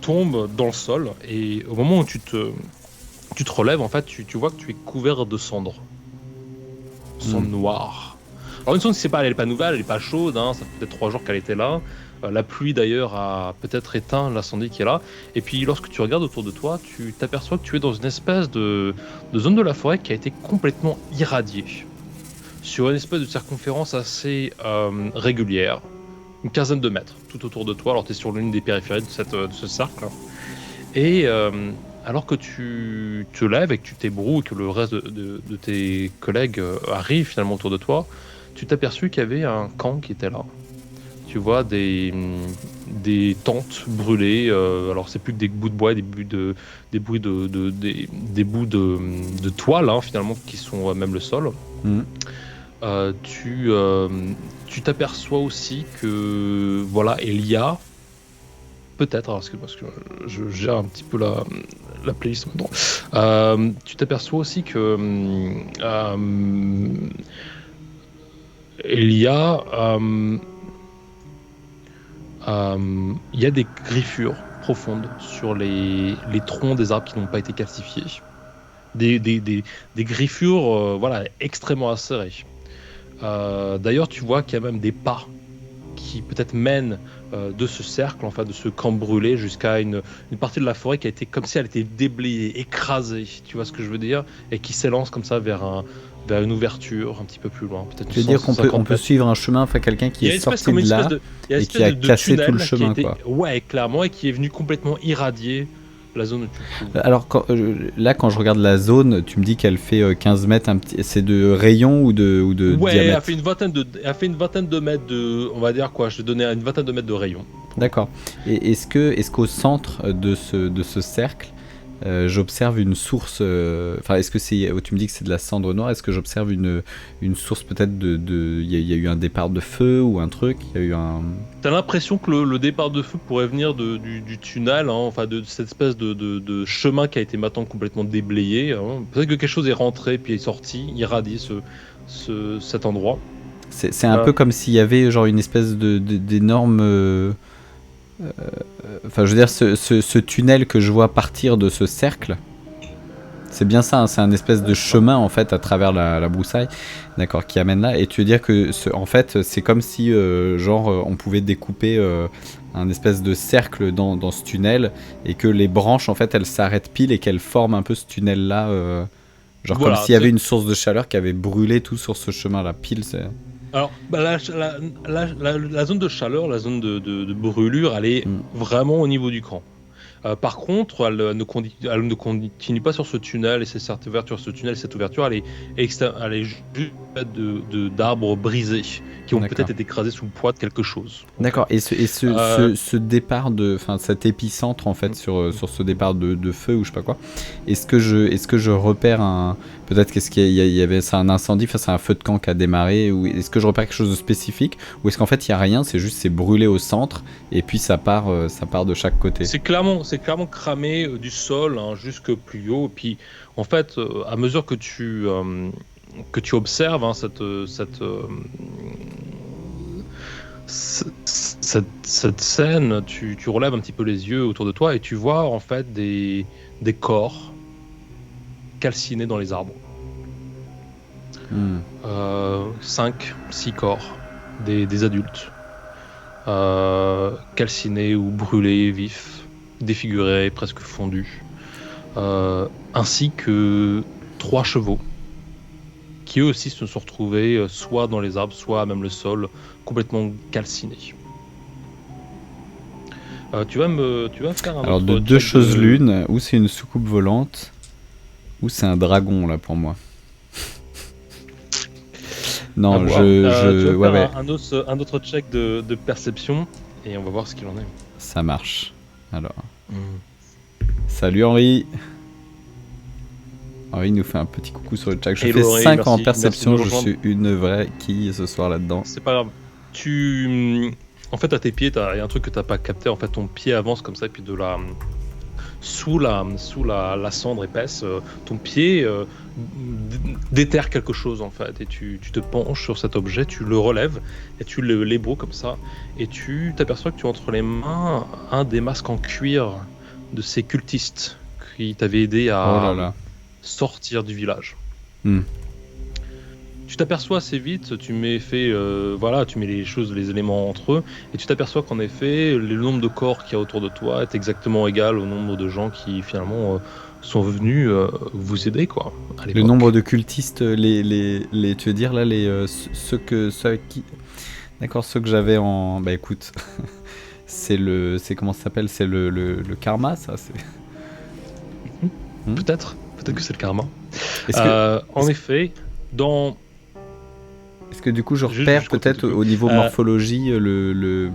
tombe dans le sol. Et au moment où tu te relèves, en fait, tu vois que tu es couvert de cendres. Cendres noires. Alors une cendre, elle n'est pas nouvelle, elle n'est pas chaude. Hein, ça fait peut-être 3 jours qu'elle était là. La pluie d'ailleurs a peut-être éteint l'incendie qui est là. Et puis lorsque tu regardes autour de toi, tu t'aperçois que tu es dans une espèce de zone de la forêt qui a été complètement irradiée. Sur une espèce de circonférence assez régulière, une quinzaine de mètres tout autour de toi. Alors tu es sur l'une des périphéries de ce cercle. Et alors que tu te lèves et que tu t'ébroues et que le reste de tes collègues arrivent finalement autour de toi, tu t'aperçus qu'il y avait un camp qui était là. Tu vois des tentes brûlées. Alors c'est plus que des bouts de bois, des bouts de toile hein, finalement qui sont même le sol. Tu t'aperçois aussi que voilà, il y a peut-être, alors parce que je gère un petit peu la playlist maintenant. Tu t'aperçois aussi que il y a des griffures profondes sur les troncs des arbres qui n'ont pas été calcifiés. Des griffures extrêmement acérées. D'ailleurs, tu vois qu'il y a même des pas qui peut-être mènent de ce cercle, enfin de ce camp brûlé, jusqu'à une partie de la forêt qui a été comme si elle était déblayée, écrasée. Tu vois ce que je veux dire? Et qui s'élance comme ça vers une ouverture un petit peu plus loin. Tu veux dire qu'on peut suivre un chemin, enfin quelqu'un qui est sorti de là et qui a cassé tout le chemin, quoi. Ouais, clairement, et qui est venu complètement irradier la zone où tu te trouves. Alors quand je regarde la zone, tu me dis qu'elle fait 15 mètres, c'est de rayon ou de ouais, diamètre? Elle fait une vingtaine de mètres de, on va dire quoi, je te donnais une vingtaine de mètres de rayon. D'accord. Et est-ce qu'au centre de ce cercle, j'observe une source, enfin est-ce que tu me dis que c'est de la cendre noire, est-ce que j'observe une source peut-être il y a eu un départ de feu ou un truc, il y a eu un... T'as l'impression que le départ de feu pourrait venir du tunnel, hein, enfin de cette espèce de chemin qui a été maintenant complètement déblayé, hein. Peut-être que quelque chose est rentré puis est sorti, irradié cet endroit. C'est un peu comme s'il y avait genre une espèce d'énorme... Enfin, je veux dire, ce tunnel que je vois partir de ce cercle, c'est bien ça, hein, c'est un espèce de chemin en fait à travers la broussaille, d'accord, qui amène là. Et tu veux dire que en fait, c'est comme si on pouvait découper un espèce de cercle dans ce tunnel et que les branches en fait elles s'arrêtent pile et qu'elles forment un peu ce tunnel là, genre voilà, comme s'il y avait une source de chaleur qui avait brûlé tout sur ce chemin là, pile. Alors, la zone de chaleur, la zone de brûlure, elle est vraiment au niveau du camp. Par contre, elle ne continue pas sur ce tunnel, et cette ouverture, elle est juste faite d'arbres brisés qui ont D'accord. peut-être été écrasés sous le poids de quelque chose. D'accord. Et ce départ enfin cet épicentre en fait Mm. sur ce départ de feu ou je sais pas quoi. Est-ce que je repère peut-être qu'est-ce qu'il y avait c'est un incendie, enfin c'est un feu de camp qui a démarré ou est-ce que je repère quelque chose de spécifique ou est-ce qu'en fait il y a rien, c'est brûlé au centre et puis ça part de chaque côté. C'est clairement cramé du sol hein, jusque plus haut. Et puis, en fait, à mesure que tu observes hein, cette scène, tu relèves un petit peu les yeux autour de toi et tu vois en fait des corps calcinés dans les arbres. 5, 6 corps, des adultes. Calcinés ou brûlés vifs, défigurés, presque fondus, ainsi que 3 chevaux qui eux aussi se sont retrouvés soit dans les arbres, soit même le sol, complètement calcinés. Tu vas me faire un Alors autre de deux check choses l'une, ou c'est une soucoupe volante, ou c'est un dragon là pour moi. Non, tu vas ouais, faire ouais. un autre check de perception et on va voir ce qu'il en est. Ça marche. Alors. Salut Henri. Henri nous fait un petit coucou sur le chat. Je fais Henri, 5 en merci perception, de je nous suis une vraie quille ce soir là-dedans. C'est pas grave. En fait, à tes pieds, il y a un truc que t'as pas capté. En fait, ton pied avance comme ça, et puis sous la cendre épaisse, ton pied déterre quelque chose en fait, et tu te penches sur cet objet, tu le relèves et tu l'ébroues comme ça, et tu t'aperçois que tu as entre les mains un des masques en cuir de ces cultistes qui t'avaient aidé à sortir du village. Tu t'aperçois assez vite, tu mets les éléments entre eux, et tu t'aperçois qu'en effet, le nombre de corps qu'il y a autour de toi est exactement égal au nombre de gens qui finalement sont venus vous aider quoi. Le nombre de cultistes, tu veux dire là ceux qui, d'accord, ceux que j'avais en, bah écoute, c'est comment ça s'appelle, c'est le karma ça, c'est. Peut-être que c'est le karma. En effet, Est-ce que du coup je repère peut-être au niveau morphologie le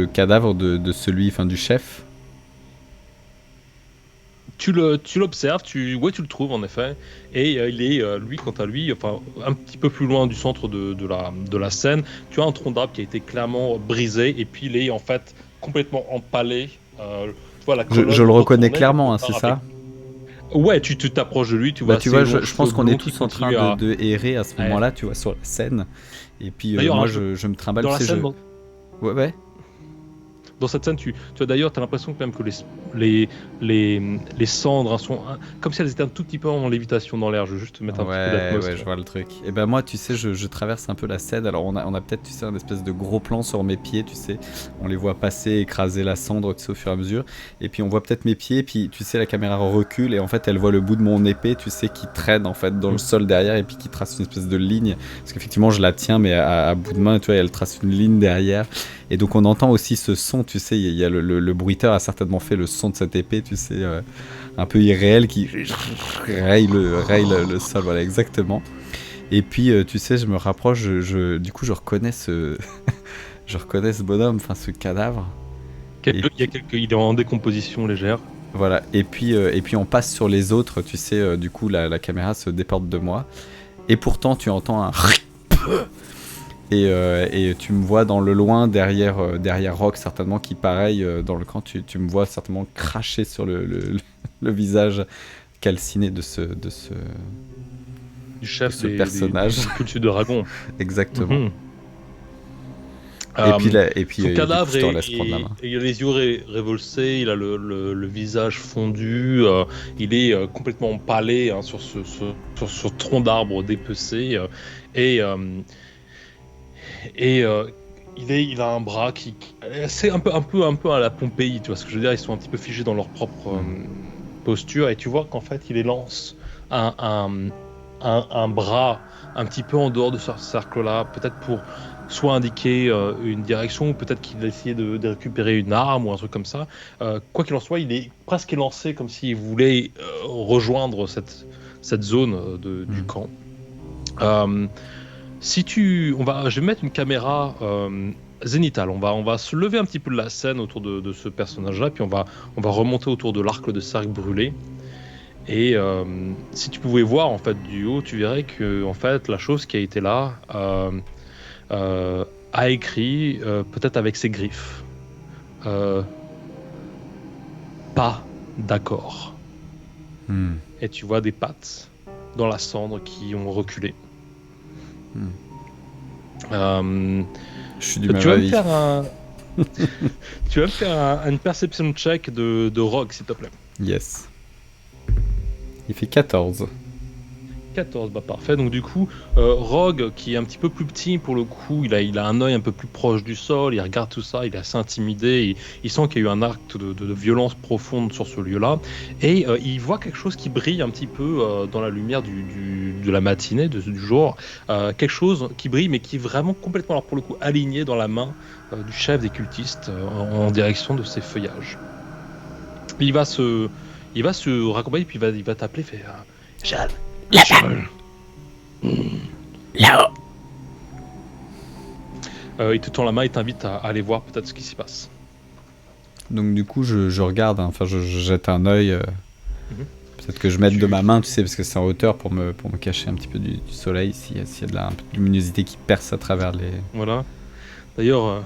cadavre de celui, enfin du chef? Tu l'observes, tu le trouves en effet, et il est lui quant à lui, enfin un petit peu plus loin du centre de la scène. Tu as un tronc d'arbre qui a été clairement brisé, et puis il est en fait complètement empalé. Tu vois, je le reconnais clairement, hein, c'est ça? Ouais, tu t'approches de lui, tu vois. Tu vois, je pense qu'on est tous en train de errer à ce moment-là, tu vois, sur la scène. Et puis moi, je me trimballe. Dans la scène, ouais. Dans cette scène, tu as d'ailleurs, t'as l'impression que même que les cendres hein, sont comme si elles étaient un tout petit peu en lévitation dans l'air. Je veux juste te mettre un petit peu d'atmosphère. Ouais, je vois le truc. Et ben moi, tu sais, je traverse un peu la scène. Alors on a peut-être, tu sais, un espèce de gros plan sur mes pieds, tu sais. On les voit passer, écraser la cendre, tu sais, au fur et à mesure. Et puis on voit peut-être mes pieds, puis tu sais, la caméra recule et en fait, elle voit le bout de mon épée, tu sais, qui traîne en fait dans le sol derrière et puis qui trace une espèce de ligne. Parce qu'effectivement, je la tiens, mais à bout de main, tu vois, elle trace une ligne derrière. Et donc on entend aussi ce son, tu sais, il y a le bruiteur a certainement fait le son de cette épée, tu sais, un peu irréel qui raye le sol, voilà, exactement. Et puis tu sais, je me rapproche, du coup je reconnais ce bonhomme, enfin ce cadavre. Il est en décomposition légère. Voilà, et puis on passe sur les autres, tu sais, du coup la caméra se déporte de moi. Et pourtant tu entends un... Et tu me vois dans le loin derrière Rock certainement qui pareil dans le camp tu me vois certainement cracher sur le visage calciné de ce du chef de ce personnage des cultes de dragon. Exactement. Et puis son cadavre il a les yeux révulsés, il a le visage fondu, il est complètement empalé hein, sur ce tronc d'arbre dépecé il a un bras qui c'est un peu à la Pompéi, tu vois ce que je veux dire, ils sont un petit peu figés dans leur propre posture, et tu vois qu'en fait il lance un bras un petit peu en dehors de ce cercle-là, peut-être pour soit indiquer une direction, ou peut-être qu'il a essayé de récupérer une arme ou un truc comme ça. Quoi qu'il en soit, il est presque élancé comme s'il voulait rejoindre cette zone du camp. Je vais mettre une caméra zénitale. On va se lever un petit peu de la scène autour de ce personnage-là, puis on va remonter autour de l'arc de cercle brûlé. Et si tu pouvais voir en fait du haut, tu verrais que en fait la chose qui a été là a écrit peut-être avec ses griffes. Pas d'accord. Et tu vois des pattes dans la cendre qui ont reculé. Je suis du même Tu vas me avis. faire une perception check de Rogue, s'il te plaît. Yes. Il fait 14. 14, bah parfait. Donc du coup, Rogue, qui est un petit peu plus petit pour le coup, il a un œil un peu plus proche du sol, il regarde tout ça, il est assez intimidé, il sent qu'il y a eu un acte de violence profonde sur ce lieu-là, et il voit quelque chose qui brille un petit peu dans la lumière de la matinée, du jour, quelque chose qui brille, mais qui est vraiment complètement, alors pour le coup, aligné dans la main du chef des cultistes en direction de ces feuillages. Il va se raccompagner, puis il va t'appeler, fait Jeanne. Là-haut. Il te tend la main et t'invite à aller voir peut-être ce qui s'y passe. Donc du coup, je regarde, enfin je jette un œil. Peut-être que je mette de ma main, tu sais, parce que c'est en hauteur pour me cacher un petit peu du soleil, s'il y a un peu de luminosité qui perce à travers les... Voilà. D'ailleurs,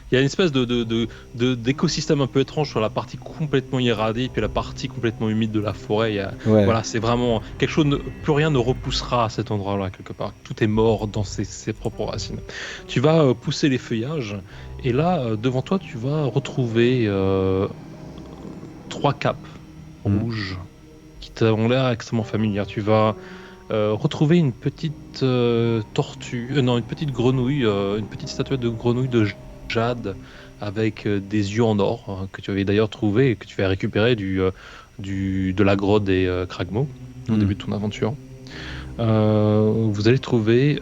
il y a une espèce d'écosystème un peu étrange sur la partie complètement irradiée, puis la partie complètement humide de la forêt. Voilà, c'est vraiment quelque chose. Plus rien ne repoussera à cet endroit-là quelque part. Tout est mort dans ses propres racines. Tu vas pousser les feuillages, et là, devant toi, tu vas retrouver 3 capes rouges qui t'ont l'air extrêmement familières. Tu vas retrouver une petite tortue, une petite grenouille, une petite statuette de grenouille de jade avec des yeux en or que tu avais d'ailleurs trouvé et que tu vas récupérer de la grotte des Kragmo au début de ton aventure. Vous allez trouver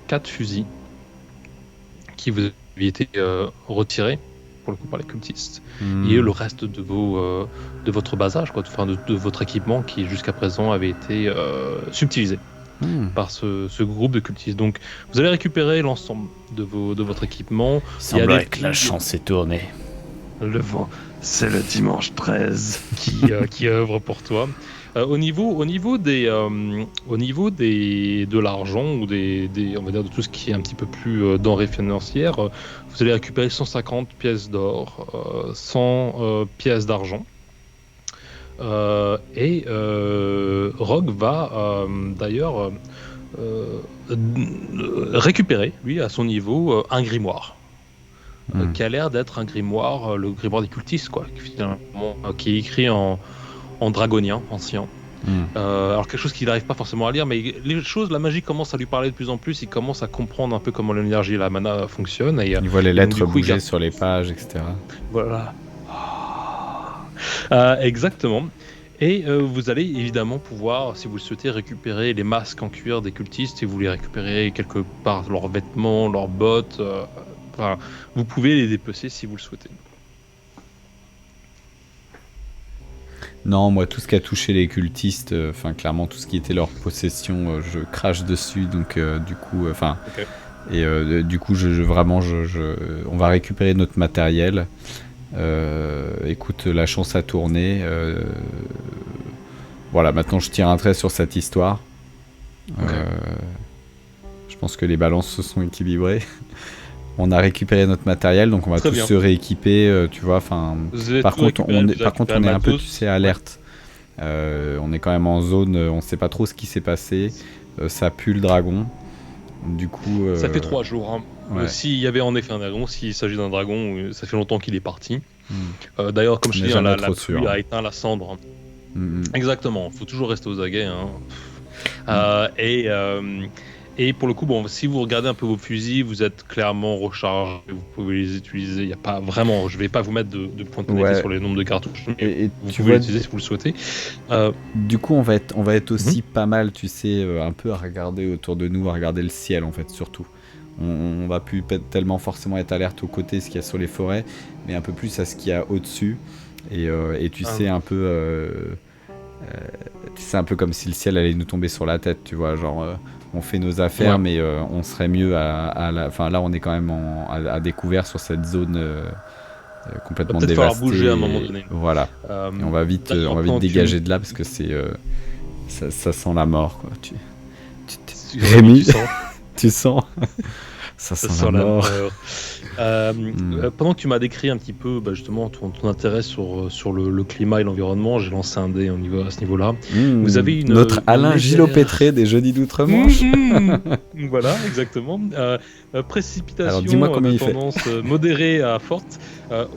4 fusils qui vous avaient été retirés pour le coup par les cultistes et le reste de votre basage, de votre équipement qui jusqu'à présent avait été subtilisé par ce groupe de cultistes. Donc vous allez récupérer l'ensemble de votre équipement. Il semblerait que la chance est tournée. Le vent, c'est le dimanche 13 qui œuvre pour toi. Au niveau de l'argent ou on va dire de tout ce qui est un petit peu plus denrées financières, vous allez récupérer 150 pièces d'or, 100 pièces d'argent. Et Rogue va d'ailleurs récupérer, lui, à son niveau, un grimoire. Qui a l'air d'être un grimoire, le grimoire des cultistes, quoi, qui est écrit en dragonien, ancien. Alors quelque chose qu'il n'arrive pas forcément à lire, mais la magie commence à lui parler de plus en plus, il commence à comprendre un peu comment l'énergie et la mana fonctionnent. Il voit les lettres bouger sur les pages, etc. Voilà. Exactement. Et vous allez évidemment pouvoir, si vous le souhaitez, récupérer les masques en cuir des cultistes, et vous les récupérez quelque part, leurs vêtements, leurs bottes. Vous pouvez les dépecer si vous le souhaitez. Non, moi, tout ce qui a touché les cultistes, clairement, tout ce qui était leur possession, je crache dessus, donc du coup, okay. Et du coup, on va récupérer notre matériel. Écoute, la chance a tourné. Voilà, maintenant, je tire un trait sur cette histoire. Okay. Je pense que les balances se sont équilibrées. On a récupéré notre matériel, donc on va tous se rééquiper, tu vois. Par contre, on est un peu, tu sais, alerte. On est quand même en zone, on sait pas trop ce qui s'est passé. Ça pue le dragon. Du coup. Ça fait 3 jours. Hein. Ouais. S'il y avait en effet un dragon, s'il s'agit d'un dragon, ça fait longtemps qu'il est parti. D'ailleurs, comme je te dis, la pluie a éteint la cendre. Exactement. Il faut toujours rester aux aguets. Hein. Et pour le coup, si vous regardez un peu vos fusils, vous êtes clairement rechargés, vous pouvez les utiliser. Il y a pas vraiment, je vais pas vous mettre de points de pénalité sur les nombres de cartouches. Et vous pouvez l'utiliser si vous le souhaitez. Du coup, on va être aussi pas mal, tu sais, un peu à regarder autour de nous, à regarder le ciel en fait, surtout. on va plus tellement forcément être alerte aux côtés, ce qu'il y a sur les forêts, mais un peu plus à ce qu'il y a au-dessus. Et tu sais un peu, tu sais un peu comme si le ciel allait nous tomber sur la tête, tu vois, genre on fait nos affaires, mais on serait mieux enfin là on est quand même à découvert sur cette zone complètement peut-être dévastée. falloir bouger à un moment donné. Voilà. Et on va vite dégager de là parce que ça sent la mort, quoi. Rémi, tu sens ça sent la mort. Pendant que tu m'as décrit un petit peu justement ton intérêt sur le climat et l'environnement, j'ai lancé un dé à ce niveau-là. Vous avez notre Alain Gillot-Pétré des Jeudis d'Outre-Manche. Voilà, exactement. Précipitation. Alors, dis-moi combien de il fait. tendance modérée à forte.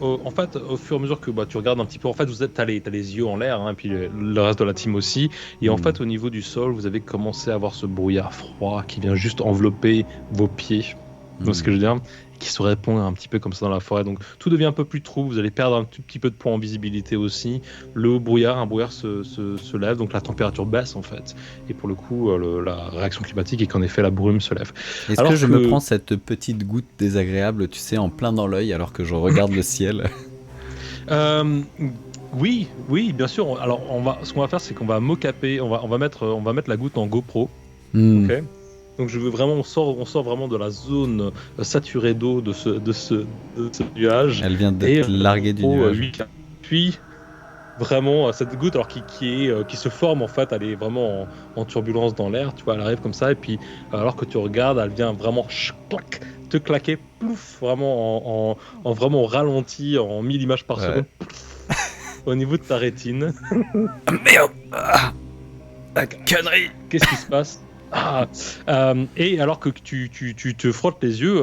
En fait, au fur et à mesure que tu regardes un petit peu, en fait, t'as les yeux en l'air, hein, puis le reste de la team aussi. Et en fait, au niveau du sol, vous avez commencé à avoir ce brouillard froid qui vient juste envelopper vos pieds. Donc, ce que je veux dire, qui se répand un petit peu comme ça dans la forêt. Donc, tout devient un peu plus trouble. Vous allez perdre un tout petit peu de points en visibilité aussi. Un brouillard se lève, donc la température baisse en fait. Et pour le coup, la réaction climatique est qu'en effet, la brume se lève. Est-ce que je me prends cette petite goutte désagréable, tu sais, en plein dans l'œil alors que je regarde le ciel? Oui, bien sûr. Alors, ce qu'on va faire, c'est qu'on va mockuper, on va mettre la goutte en GoPro. Ok. Donc je veux vraiment, on sort vraiment de la zone saturée d'eau de ce nuage. Elle vient d'être larguée du nuage. Puis vraiment cette goutte, alors qui se forme en fait, elle est vraiment en turbulence dans l'air. Tu vois, elle arrive comme ça et puis alors que tu regardes, elle vient vraiment te claquer, plouf, vraiment en vraiment ralenti, en 1000 images par seconde, au niveau de ta rétine. Merde, la connerie. Qu'est-ce qui se passe? Et alors que tu te frottes les yeux,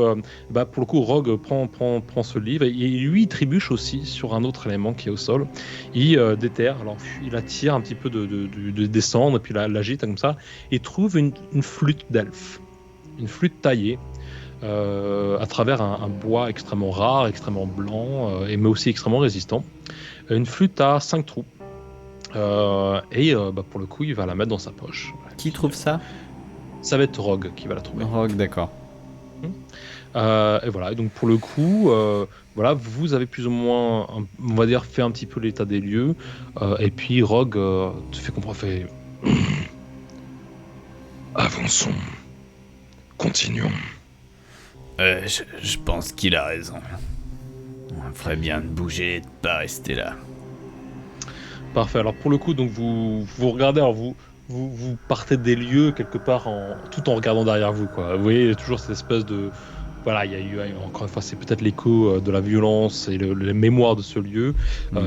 pour le coup, Rogue prend ce livre et lui il trébuche aussi sur un autre élément qui est au sol. Il déterre, alors il attire un petit peu de descendre et puis l'agite comme ça et trouve une flûte d'elfe, une flûte taillée à travers un bois extrêmement rare, extrêmement blanc, mais aussi extrêmement résistant. Une flûte à 5 trous. Pour le coup, il va la mettre dans sa poche. Qui trouve ça? Ça va être Rogue qui va la trouver. Rogue, d'accord. Et voilà, et donc pour le coup, vous avez plus ou moins, on va dire, fait un petit peu l'état des lieux. Et puis Rogue te fait comprendre, avançons, continuons. Je pense qu'il a raison. On ferait bien de bouger et de pas rester là. Parfait, alors pour le coup, donc vous regardez, alors vous partez des lieux quelque part tout en regardant derrière vous, quoi. Vous voyez, il y a toujours cette espèce de... Voilà, il y a eu, encore une fois, c'est peut-être l'écho de la violence et les mémoires de ce lieu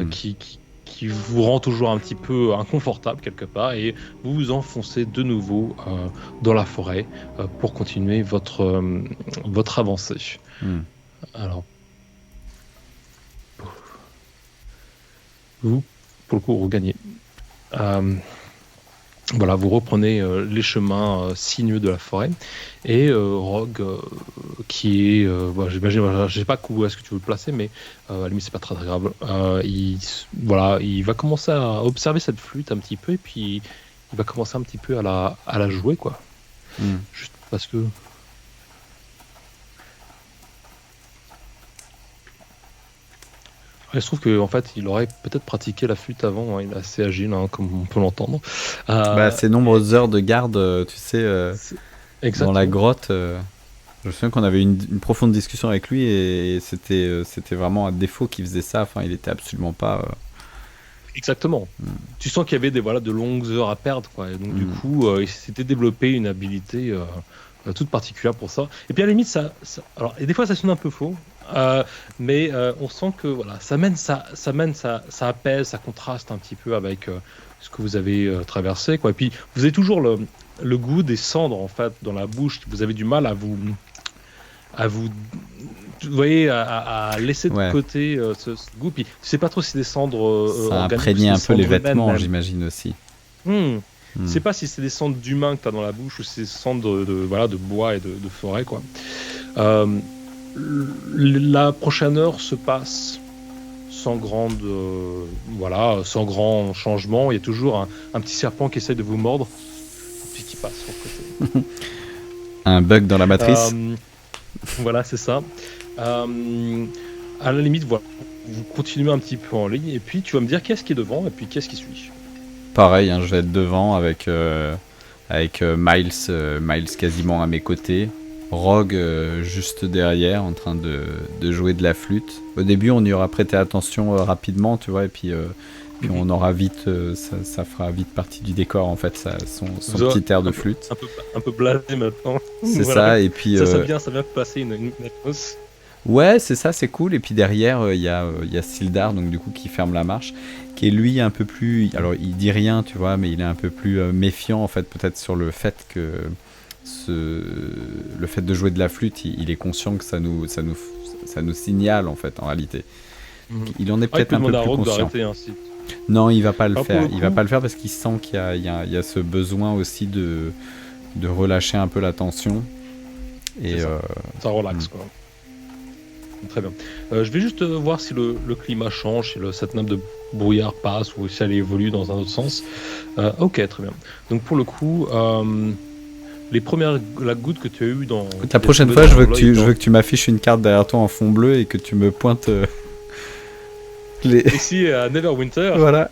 qui vous rend toujours un petit peu inconfortable quelque part, et vous vous enfoncez de nouveau dans la forêt pour continuer votre avancée. Alors, vous, pour le coup, regagnez. Voilà, vous reprenez les chemins sinueux de la forêt et Rogue, qui est, j'imagine, je sais pas où est-ce que tu veux le placer, mais à la limite c'est pas très grave. Il va commencer à observer cette flûte un petit peu et puis il va commencer un petit peu à la jouer, quoi. Juste parce que. Il se trouve qu'en fait, il aurait peut-être pratiqué la flûte avant, hein. Il est assez agile, hein, comme on peut l'entendre. Ces nombreuses heures de garde, tu sais, dans la grotte. Je me souviens qu'on avait une profonde discussion avec lui et c'était vraiment un défaut qu'il faisait ça. Enfin, il était absolument pas... Exactement. Tu sens qu'il y avait de longues heures à perdre, quoi. Et donc, du coup, il s'était développé une habileté toute particulière pour ça. Et puis, à la limite, alors, et des fois, ça sonne un peu faux. Mais on sent que ça apaise, ça contraste un petit peu avec ce que vous avez traversé, quoi. Et puis vous avez toujours le goût des cendres en fait dans la bouche. Vous avez du mal à vous voyez, à laisser de côté ce goût. Puis tu sais pas trop si des cendres ça imprègne un peu les vêtements, j'imagine aussi. Je sais pas si c'est des cendres d'humains que tu as dans la bouche ou si c'est des cendres de bois et de forêt, quoi. La prochaine heure se passe sans grand changement. Il y a toujours un petit serpent qui essaie de vous mordre, puis qui passe sur le côté. Un bug dans la matrice. Voilà, c'est ça. À la limite, voilà, vous continuez un petit peu en ligne, et puis tu vas me dire qu'est-ce qui est devant, et puis qu'est-ce qui suit. Pareil, hein, je vais être devant avec Miles quasiment à mes côtés. Rogue juste derrière en train de jouer de la flûte. Au début, on y aura prêté attention rapidement, tu vois, et puis on aura vite, ça fera vite partie du décor en fait, son petit air de flûte. Un peu blasé maintenant. C'est Voilà. ça, et puis. Ça vient passer une atmos. Ouais, c'est ça, c'est cool. Et puis derrière, il y a Sildar, donc du coup, qui ferme la marche, qui est lui un peu plus. Alors, il dit rien, tu vois, mais il est un peu plus méfiant en fait, peut-être sur le fait que le fait de jouer de la flûte, il est conscient que ça nous signale en fait, en réalité. Il en est peut-être un peu plus conscient. Non, il va pas le faire. Il va pas le faire parce qu'il sent qu'il y a ce besoin aussi de relâcher un peu la tension. Et ça relaxe quoi. Très bien. Je vais juste voir si le climat change, si cette nappe de brouillard passe ou si elle évolue dans un autre sens. Ok, très bien. Donc pour le coup, la goutte que tu as eue dans... La prochaine fois, je veux que tu m'affiches une carte derrière toi en fond bleu et que tu me pointes Ici à Neverwinter. Voilà.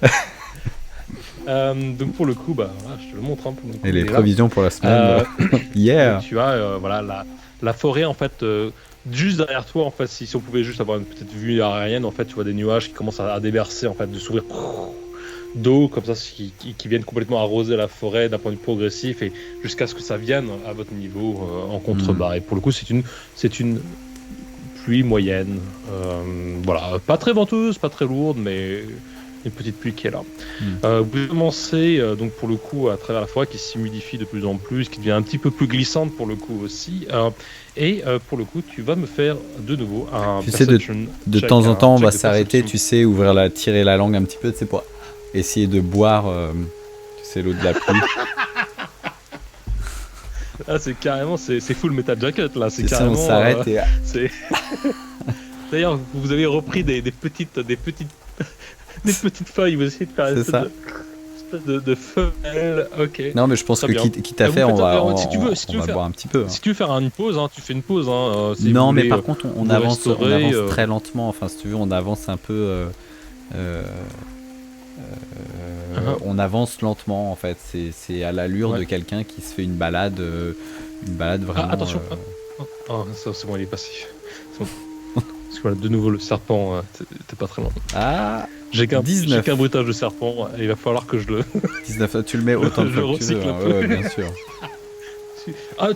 Donc pour le coup, voilà, je te le montre. Pour le coup, et les prévisions pour la semaine. Yeah. Tu as la forêt en fait... juste derrière toi, en fait, si on pouvait juste avoir une petite vue aérienne, en fait, tu vois des nuages qui commencent à déverser, en fait, de s'ouvrir d'eau, comme ça, qui viennent complètement arroser la forêt d'un point de vue progressif, et jusqu'à ce que ça vienne à votre niveau en contrebas. Et pour le coup, c'est une pluie moyenne. Voilà, pas très venteuse, pas très lourde, mais une petite pluie qui est là. Vous commencez donc pour le coup à travers la forêt qui s'humidifie de plus en plus, qui devient un petit peu plus glissante pour le coup aussi. Et pour le coup, tu vas me faire de nouveau un perception check. De temps en temps, on va s'arrêter, tu sais, tirer la langue un petit peu, tu sais, pour essayer de boire, tu sais, l'eau de la pluie. Ah, c'est carrément, c'est Full Metal Jacket là. C'est carrément. Ça, on s'arrête et. D'ailleurs, vous avez repris des petites feuilles, vous essayez de faire une espèce de femelle. Ok. Non, mais je pense que quitte à faire, on va boire un petit peu. Si tu veux faire une pause, tu fais une pause. Si non, mais par contre, on avance très lentement. Enfin, si tu veux, on avance un peu. On avance lentement en fait. C'est à l'allure de quelqu'un qui se fait une balade vraiment. Ah, attention. Ça, c'est bon, il est passé. Bon. Parce que voilà, de nouveau le serpent, t'es pas très loin. Ah. J'ai qu'un bruitage de serpent, et il va falloir que je le... 19, tu le mets autant de fois que tu veux. Ouais, bien sûr. Ah,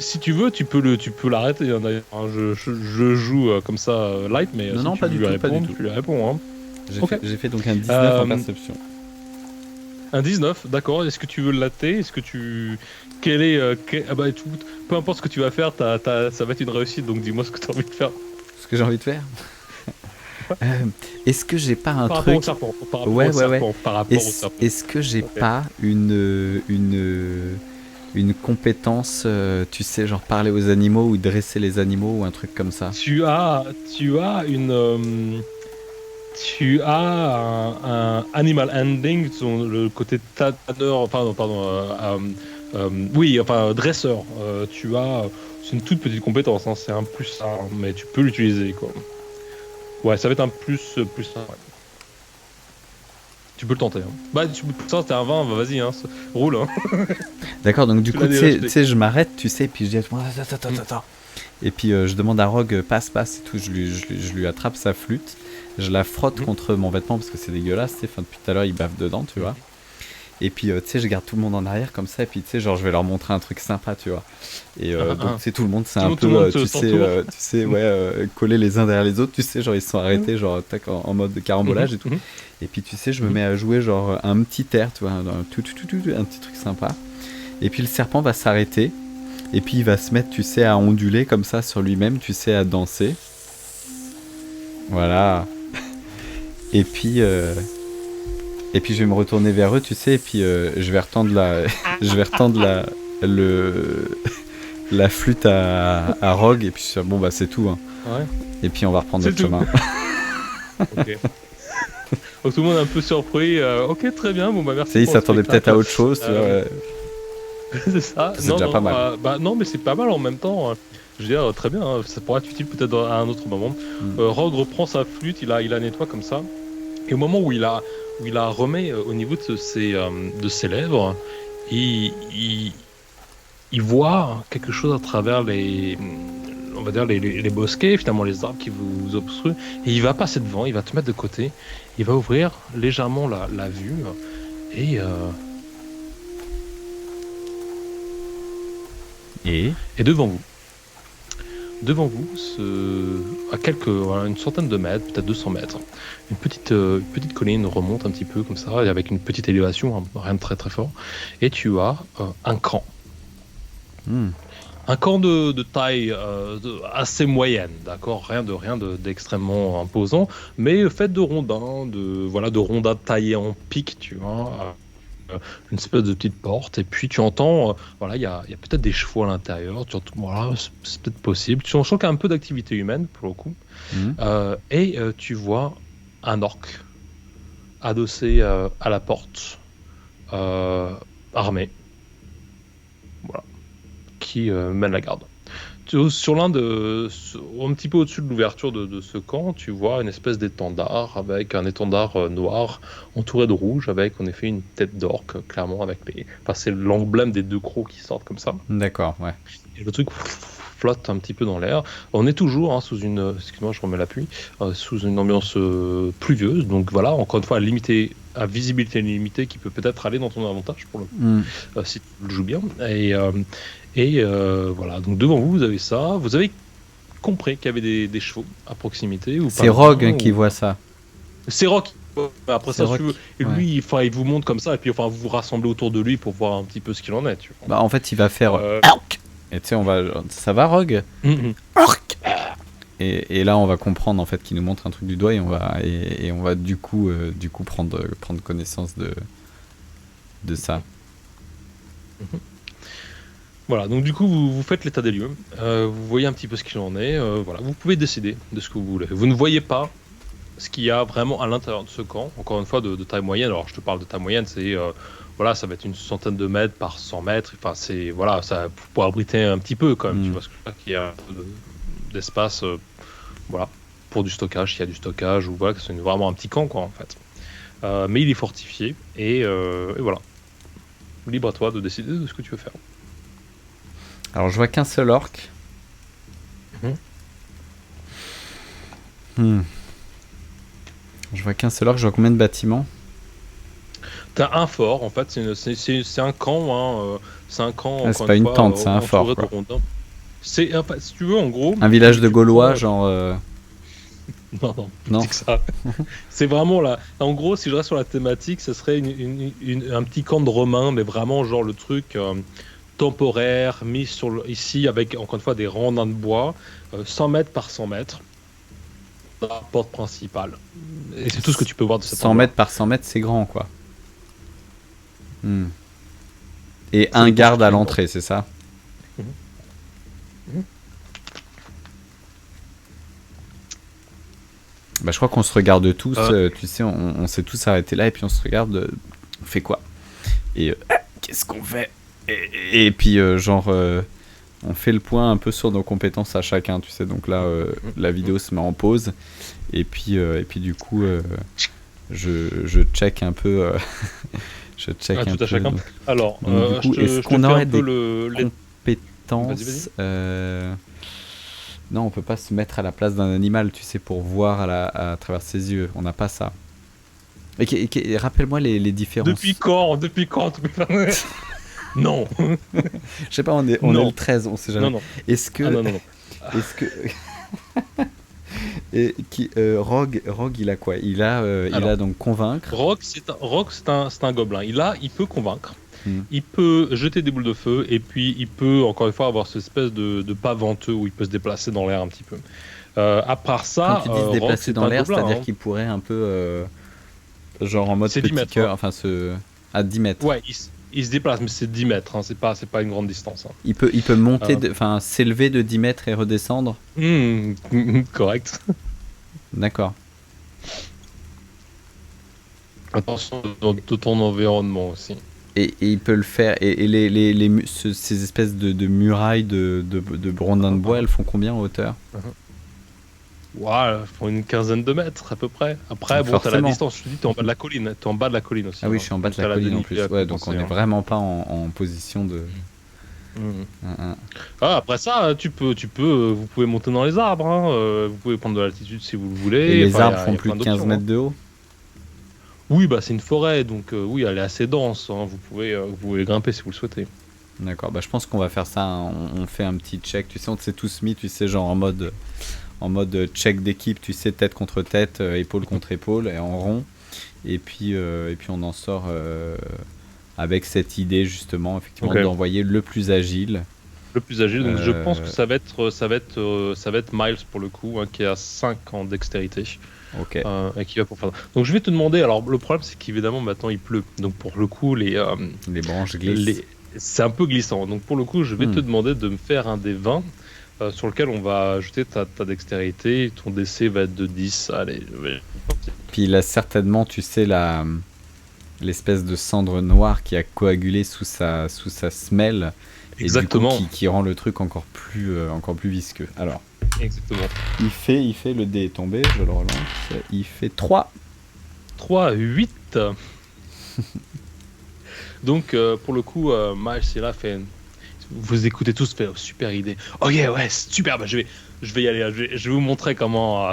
si tu veux, tu peux l'arrêter. Hein, d'ailleurs. Je joue comme ça light, mais non, si pas tu du veux tout, répondre, pas du tout. tu lui réponds. Hein. J'ai fait donc un 19 en perception. Un 19, d'accord. Est-ce que tu veux le latter? Est-ce que tu... peu importe ce que tu vas faire, ça va être une réussite, donc dis-moi ce que tu as envie de faire. Ce que j'ai envie de faire est-ce que j'ai pas un truc... Par rapport au serpent. Est-ce que j'ai pas une compétence, tu sais, genre parler aux animaux ou dresser les animaux ou un truc comme ça? Tu as un animal handling, le côté tanneur, dresseur. C'est une toute petite compétence, hein, c'est un plus 1, mais tu peux l'utiliser quoi. Ouais, ça va être un plus 1. Ouais. Tu peux le tenter. Hein. Ça c'était un 20, vas-y, hein, roule. Hein. D'accord, donc du coup, tu sais, je m'arrête, tu sais, puis je dis attends. Et puis je demande à Rogue, passe et tout, je lui attrape sa flûte, je la frotte contre mon vêtement parce que c'est dégueulasse, tu sais, depuis tout à l'heure il baffe dedans, tu vois. Et puis tu sais, je garde tout le monde en arrière comme ça, et puis tu sais, genre je vais leur montrer un truc sympa, tu vois. Et donc c'est tout le monde, c'est un peu, tu sais, coller les uns derrière les autres, tu sais, genre ils se sont arrêtés, genre tac, en mode carambolage et tout. Et puis tu sais, je me mets à jouer genre un petit air, tu vois, un petit truc sympa. Et puis le serpent va s'arrêter. Et puis il va se mettre, tu sais, à onduler comme ça sur lui-même, tu sais, à danser. Voilà. Et puis je vais me retourner vers eux, tu sais, et puis je vais retendre la flûte à Rogue, et puis bon bah c'est tout. Hein. Ouais. Et puis on va reprendre notre chemin. Ok. Donc tout le monde est un peu surpris. Ok, très bien. Bon bah merci. Tu sais, il s'attendait peut-être à autre chose. Tu vois, c'est ça. C'est déjà pas mal. Non, mais c'est pas mal en même temps. Je veux dire, très bien, hein, ça pourrait être utile peut-être à un autre moment. Rogue reprend sa flûte, il la nettoie comme ça. Et au moment où il la remet au niveau de ses lèvres, il voit quelque chose à travers on va dire les bosquets, finalement les arbres qui vous obstruent. Et il va passer devant, il va te mettre de côté, il va ouvrir légèrement la vue et devant vous, à une centaine de mètres, peut-être 200 mètres, une petite colline remonte un petit peu comme ça, avec une petite élévation, hein, rien de très très fort, et tu as un camp. Un camp de taille assez moyenne, d'accord, rien d'extrêmement imposant, mais fait de rondins, de rondins taillés en pic, tu vois. Une espèce de petite porte, et puis tu entends, il y a peut-être des chevaux à l'intérieur, voilà, c'est peut-être possible. Tu sens qu'il y a un peu d'activité humaine pour le coup, et tu vois un orc adossé à la porte, armé, voilà, qui mène la garde. Sur un petit peu au-dessus de l'ouverture de ce camp, tu vois une espèce d'étendard avec un étendard noir entouré de rouge, avec en effet une tête d'orque, clairement, c'est l'emblème des deux crocs qui sortent comme ça. D'accord, ouais. Et le truc flotte un petit peu dans l'air. On est toujours excuse-moi, je remets l'appui, sous une ambiance pluvieuse, donc voilà, encore une fois, à visibilité limitée, qui peut peut-être aller dans ton avantage pour si tu le joues bien. Et voilà, donc devant vous, vous avez ça. Vous avez compris qu'il y avait des chevaux à proximité. C'est Rogue qui voit ça. C'est Rogue. Après ça, Rogue, lui, il vous montre comme ça, et puis vous vous rassemblez autour de lui pour voir un petit peu ce qu'il en est. Tu vois. Bah, en fait, il va faire et tu sais, ça va, Rogue? Et là, on va comprendre en fait qu'il nous montre un truc du doigt, et on va du coup prendre connaissance de ça. Voilà, donc du coup, vous faites l'état des lieux, vous voyez un petit peu ce qu'il en est, voilà, vous pouvez décider de ce que vous voulez. Vous ne voyez pas ce qu'il y a vraiment à l'intérieur de ce camp, encore une fois de taille moyenne. Alors je te parle de taille moyenne, c'est ça va être une centaine de mètres par 100 mètres, enfin c'est, ça pour abriter un petit peu quand même, tu vois, ce que je veux dire, qu'il y a un peu d'espace, pour du stockage, s'il y a du stockage, ou voilà, c'est vraiment un petit camp, quoi, en fait. Mais il est fortifié, et voilà. Libre à toi de décider de ce que tu veux faire. Alors je vois qu'un seul orc. Je vois qu'un seul orc, je vois combien de bâtiments? T'as un fort, en fait, c'est un camp, c'est un camp. C'est pas une tente, c'est un fort, quoi. C'est, si tu veux, en gros. Un village de Gaulois, genre. Non. Que ça. C'est vraiment là. En gros, si je reste sur la thématique, ce serait un petit camp de Romains, mais vraiment genre le truc temporaire, mis ici avec encore une fois des rondins de bois, 100 mètres par 100 mètres, dans la porte principale. Et c'est tout ce que tu peux voir de cette 100 mètres par 100 mètres, c'est grand, quoi. Et un garde à l'entrée, c'est ça? Bah, je crois qu'on se regarde tous, tu sais, on s'est tous arrêtés là, et puis on se regarde, on fait quoi? Et qu'est-ce qu'on fait? Et puis on fait le point un peu sur nos compétences à chacun, tu sais. Donc là, la vidéo se met en pause, et puis du coup, je check un peu. Je check un peu. Chacun. Donc, alors, du coup, est-ce qu'on aurait des compétences? Vas-y. Non, on peut pas se mettre à la place d'un animal, tu sais, pour voir à travers ses yeux. On n'a pas ça. Et rappelle-moi les différences. Depuis quand Non. Je sais pas, on est le 13, on sait jamais. Non. Est-ce que... non. Est-ce que... Rogue, il a quoi? Il a donc convaincre. Rogue, c'est un gobelin. Il peut convaincre. Il peut jeter des boules de feu, et puis il peut encore une fois avoir cette espèce de pas venteux où il peut se déplacer dans l'air un petit peu. À part ça, quand tu dis se déplacer dans l'air, gobelin, c'est-à-dire qu'il pourrait un peu genre en mode petit cœur, enfin à 10 mètres. Ouais, il se déplace, mais c'est 10 mètres, hein, c'est pas une grande distance. Hein. Il peut monter, enfin s'élever de 10 mètres et redescendre. Correct. D'accord. Attention de ton environnement aussi. Et il peut le faire. Et ces espèces de murailles de rondins de bois, elles font combien en hauteur? Ouais, ils font une quinzaine de mètres à peu près. Après, bon, t'as la Forcément. distance, je te dis, t'es en bas de la colline. T'es en bas de la colline aussi. Ah oui, hein. je suis en bas de Donc, la t'as colline en dénivelé plus. à Ouais, donc on compenser, est hein. vraiment pas en position de. Mhm. un- un- Ah, après ça, vous pouvez monter dans les arbres. Hein. Vous pouvez prendre de l'altitude si vous le Et voulez. les Enfin, arbres il font y a plus plein de 15 d'options. mètres Hein. de haut? Oui, bah c'est une forêt, donc oui, elle est assez dense. Hein. Vous pouvez grimper si vous le souhaitez. D'accord, bah je pense qu'on va faire ça. Hein. On fait un petit check. Tu sais, on s'est tous mis, tu sais, genre en mode check d'équipe, tu sais, tête contre tête, épaule contre épaule, et en rond. Et puis on en sort avec cette idée, justement, effectivement, Ok. d'envoyer le plus agile. Le plus agile, donc je pense Euh, que ça va être Miles pour le coup, hein, qui a 5 en dextérité. Ok. Et qui va pour faire ça. Donc je vais te demander, alors le problème c'est qu'évidemment maintenant il pleut, donc pour le coup Les branches glissent. c'est un peu glissant, donc pour le coup je vais te Hmm. demander de me faire un des 20 sur lequel on va ajouter ta dextérité, ton DC va être de 10, allez, Puis il a certainement, tu sais, l'espèce de cendre noire qui a coagulé sous sa semelle. Et exactement, du coup, qui rend le truc encore plus visqueux. Alors, exactement. il fait le dé est tombé, je le relance. Il fait 3. 3, 8. Donc pour le coup, Miles est là, fait... Vous écoutez tous, fait super idée. Ok, ouais, super, bah, je vais y aller. Hein. Je vais vous montrer comment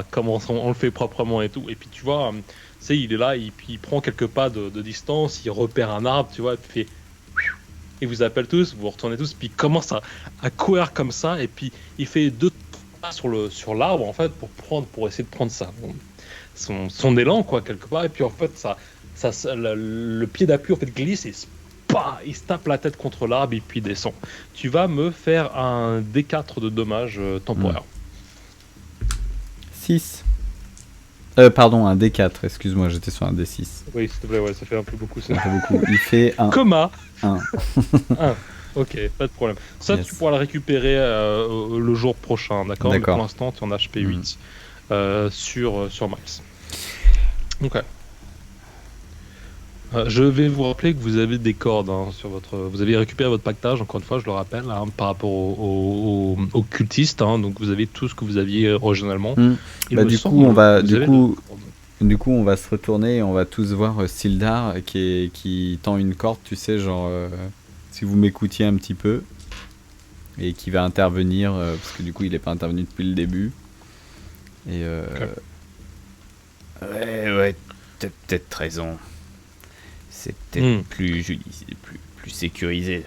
on le fait proprement et tout. Et puis tu vois, tu sais, il est là, puis il prend quelques pas de distance, il repère un arbre, tu vois, et puis il fait... Il vous appelle tous, vous retournez tous, puis il commence à courir comme ça, et puis il fait 2 pas sur l'arbre en fait pour essayer de prendre son élan quoi quelque part, et puis en fait le pied d'appui en fait glisse et il se tape la tête contre l'arbre et puis il descend. Tu vas me faire un D4 de dommages temporaires. 6. Pardon, un D4, excuse-moi, j'étais sur un D6. Oui, s'il te plaît, ouais, ça fait un peu beaucoup ça. Ça fait beaucoup. Il fait 1. Coma. 1. 1. Ok, pas de problème. Ça, Yes. tu pourras le récupérer le jour prochain, d'accord? Mais D'accord. pour l'instant, tu es en HP 8 sur Max. Ok. Je vais vous rappeler que vous avez des cordes hein, sur votre. Vous avez récupéré votre pactage, encore une fois, je le rappelle, hein, par rapport aux cultistes. Hein, donc vous avez tout ce que vous aviez originalement. Il Bah, me du semble coup, on va, que vous du avez coup, le- Du coup, on va se retourner et on va tous voir Sildar qui tend une corde, tu sais, genre, si vous m'écoutiez un petit peu, et qui va intervenir, parce que du coup, il n'est pas intervenu depuis le début. Et Ouais, t'as peut-être raison. C'est peut-être plus sécurisé.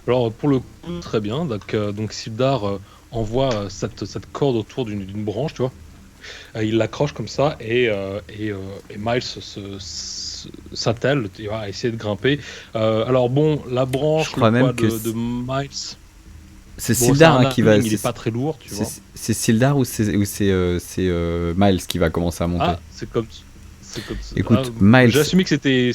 Alors pour le coup, très bien. Donc Sildar envoie cette corde autour d'une branche, tu vois. Il l'accroche comme ça et Miles s'attelle, tu vois, à essayer de grimper. Alors bon, la branche Je crois le même poids que de Miles, c'est bon, Sildar c'est un hein, qui va. arming, il est pas très lourd, tu vois. C'est Sildar ou c'est Miles qui va commencer à monter. Ah, c'est comme ça. Écoute, Miles. J'ai assumé que c'était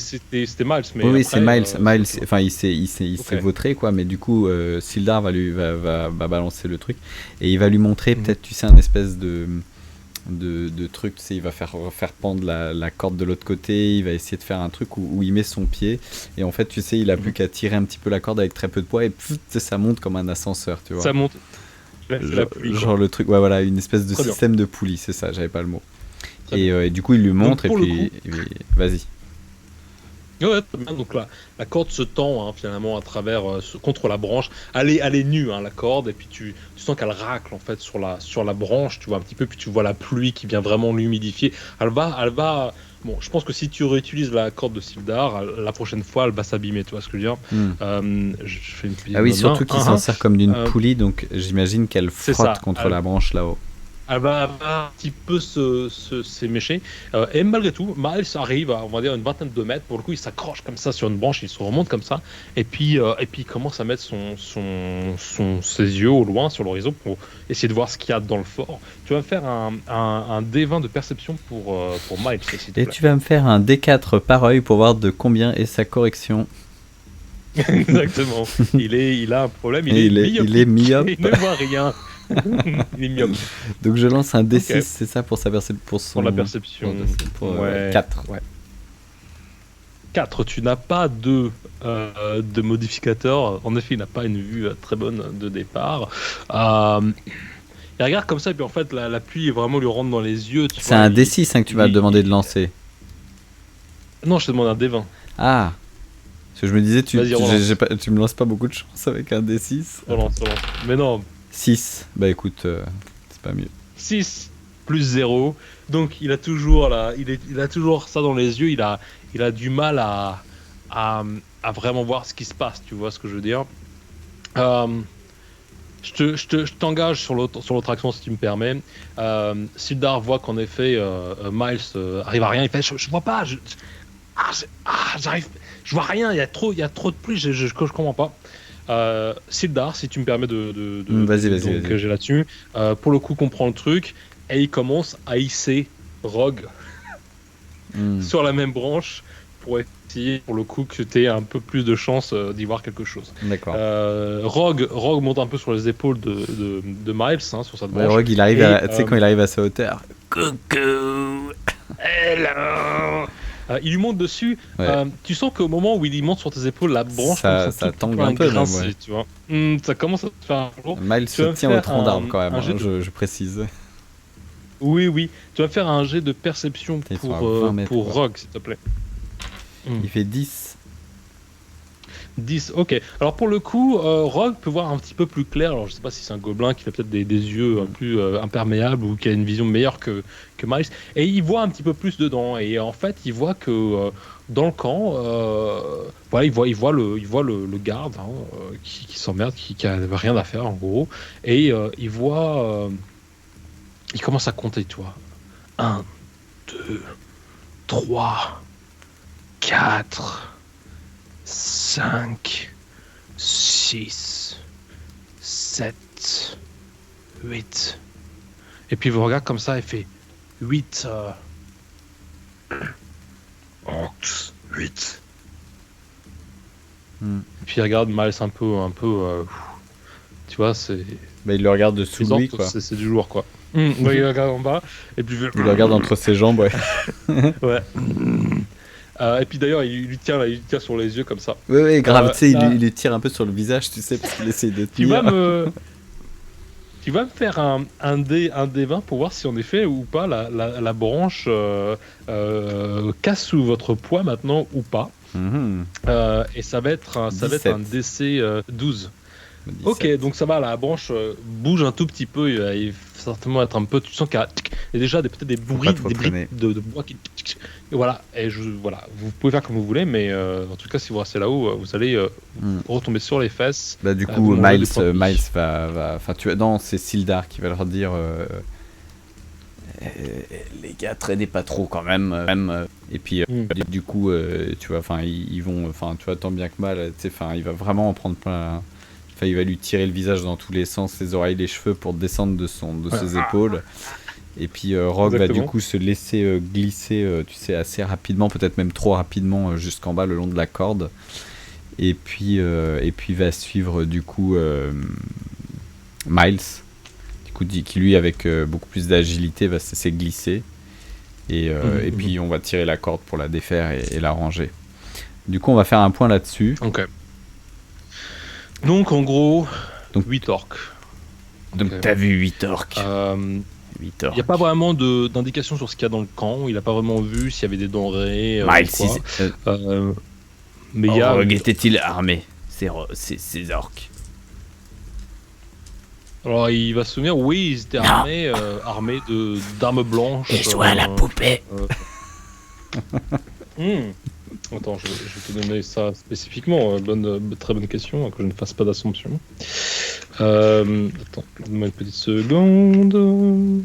Miles, mais Oui, après, c'est Miles. Miles, c'est- enfin, il s'est Ok. vautré, quoi, mais du coup, Sildar va balancer le truc et il va lui montrer, Mhm. peut-être, tu sais, un espèce de truc, tu sais, il va faire pendre la corde de l'autre côté, il va essayer de faire un truc où il met son pied, et en fait, tu sais, il a plus qu'à tirer un petit peu la corde avec très peu de poids, et pff, tu sais, ça monte comme un ascenseur, tu vois. Ça monte. Ouais, c'est la pluie, quoi. Genre le truc, ouais, voilà, une espèce de Très bien. système de poulie, c'est ça, j'avais pas le mot. Très Et du coup, il lui montre, et pour le puis, vas-y. Ouais, très bien. Donc la corde se tend hein, finalement à travers contre la branche. Elle est nue hein, la corde et puis tu sens qu'elle racle en fait sur la branche, tu vois un petit peu, puis tu vois la pluie qui vient vraiment l'humidifier. Elle va. Bon, je pense que si tu réutilises la corde de Sildar, la prochaine fois, elle va s'abîmer. Tu vois ce que je veux dire Je fais une petite Ah oui, main. surtout qu'il s'en sert comme d'une Euh, poulie, donc j'imagine qu'elle c'est frotte ça. contre la branche là-haut. Elle va un petit peu s'émécher. Et malgré tout, Miles arrive à, on va dire, une vingtaine de mètres. Pour le coup, il s'accroche comme ça sur une branche, il se remonte comme ça. Et puis il commence à mettre ses yeux au loin sur l'horizon pour essayer de voir ce qu'il y a dans le fort. Tu vas me faire un D20 de perception pour Miles, s'il te Et plaît. tu vas me faire un D4 par œil pour voir de combien est sa correction. Exactement. Il a un problème. Et il est myope. Il ne voit rien. Il est myope. Donc je lance un D6, Ok. c'est ça pour sa perception, pour son Pour la perception. pour, Ouais. 4. Ouais. 4, tu n'as pas de modificateur. En effet, il n'a pas une vue très bonne de départ. Il regarde comme ça, et puis en fait, la pluie vraiment lui rentre dans les yeux. C'est un D6 que tu m'as demandé de lancer. Non, je te demande un D20. Ah, parce que je me disais, tu me lances pas beaucoup de chance avec un D6. Relance. Mais non. 6, bah écoute, c'est pas mieux. 6 plus 0. Donc il a toujours il a toujours ça dans les yeux. Il a du mal à vraiment voir ce qui se passe. Tu vois ce que je veux dire? Je t'engage sur l'autre action si tu me permets. Sildar voit qu'en effet Miles arrive à rien. Il fait je vois pas. J'arrive. Je vois rien. Il y a trop de pluie. Je comprends pas. Sildar, si tu me permets vas-y. J'ai là-dessus. Pour le coup, comprend le truc et il commence à hisser Rogue sur la même branche pour essayer, pour le coup, que tu aies un peu plus de chance d'y voir quelque chose. D'accord. Rogue monte un peu sur les épaules de Miles, sur cette branche. Rogue, il arrive tu sais, quand il arrive à sa hauteur. Coucou. Hello. Il lui monte dessus. Ouais. Tu sens qu'au moment où il y monte sur tes épaules, la branche ça tangue un peu, même, ouais. tu vois. Ça commence à te faire un jour. Miles se tient au tronc d'arbre quand même, je précise. Oui. Tu vas faire un jet de perception pour Rogue, s'il te plaît. Il fait 10. 10, ok. Alors pour le coup, Rogue peut voir un petit peu plus clair. Alors je sais pas si c'est un gobelin qui a peut-être des yeux plus imperméables ou qui a une vision meilleure que Miles. Et il voit un petit peu plus dedans. Et en fait, il voit que dans le camp, voilà, il voit le garde qui s'emmerde, qui a rien à faire en gros. Et il voit, il commence à compter, tu vois. 1, 2, 3, 4, 5, 6, 7, 8. Et puis il vous regarde comme ça et fait 8. 8. Et puis il regarde Miles un peu tu vois, c'est. Bah, il le regarde de sous lui, quoi. C'est du lourd, quoi. Ouais, il le regarde en bas et puis il le regarde entre ses jambes, ouais. Ouais. Et puis d'ailleurs, il lui tient sur les yeux comme ça. Ouais, grave, tu sais, il lui tire un peu sur le visage, tu sais, parce qu'il essaie de tenir. Tu vas me faire un D20 pour voir si en effet ou pas la branche casse sous votre poids maintenant ou pas. Et ça va être un DC 12. 17. Ok, donc ça va, la branche bouge un tout petit peu, il va certainement être un peu, tu sens qu'il y a déjà peut-être des bruits de bois qui... Et voilà, vous pouvez faire comme vous voulez, mais en tout cas si vous restez là-haut, vous allez retomber sur les fesses. Bah du coup, Miles va... Enfin, non, c'est Sildar qui va leur dire... les gars, traînez pas trop quand même. Et puis du coup, tu vois, enfin ils vont, enfin tu vois, tant bien que mal, tu sais, enfin il va vraiment en prendre plein. Enfin, il va lui tirer le visage dans tous les sens, les oreilles, les cheveux pour descendre de ses épaules. Et puis Rogue va du coup se laisser glisser, tu sais, assez rapidement, peut-être même trop rapidement, jusqu'en bas le long de la corde. Et puis va suivre du coup Miles, du coup qui lui avec beaucoup plus d'agilité va se laisser glisser. Et puis on va tirer la corde pour la défaire et la ranger. Du coup on va faire un point là-dessus. Ok. Donc en gros, 8 orques. Donc t'as vu 8 orques. 8 orques. Il n'y a pas vraiment d'indication sur ce qu'il y a dans le camp. Il n'a pas vraiment vu s'il y avait des denrées. Mais il y a... Rogue était-il armé, ces orques? Alors il va se souvenir, oui, ils étaient armés d'armes blanches. Et jouaient à la poupée. Attends, je vais te donner ça spécifiquement. Très bonne question, que je ne fasse pas d'assomption. Attends, donne-moi une petite seconde.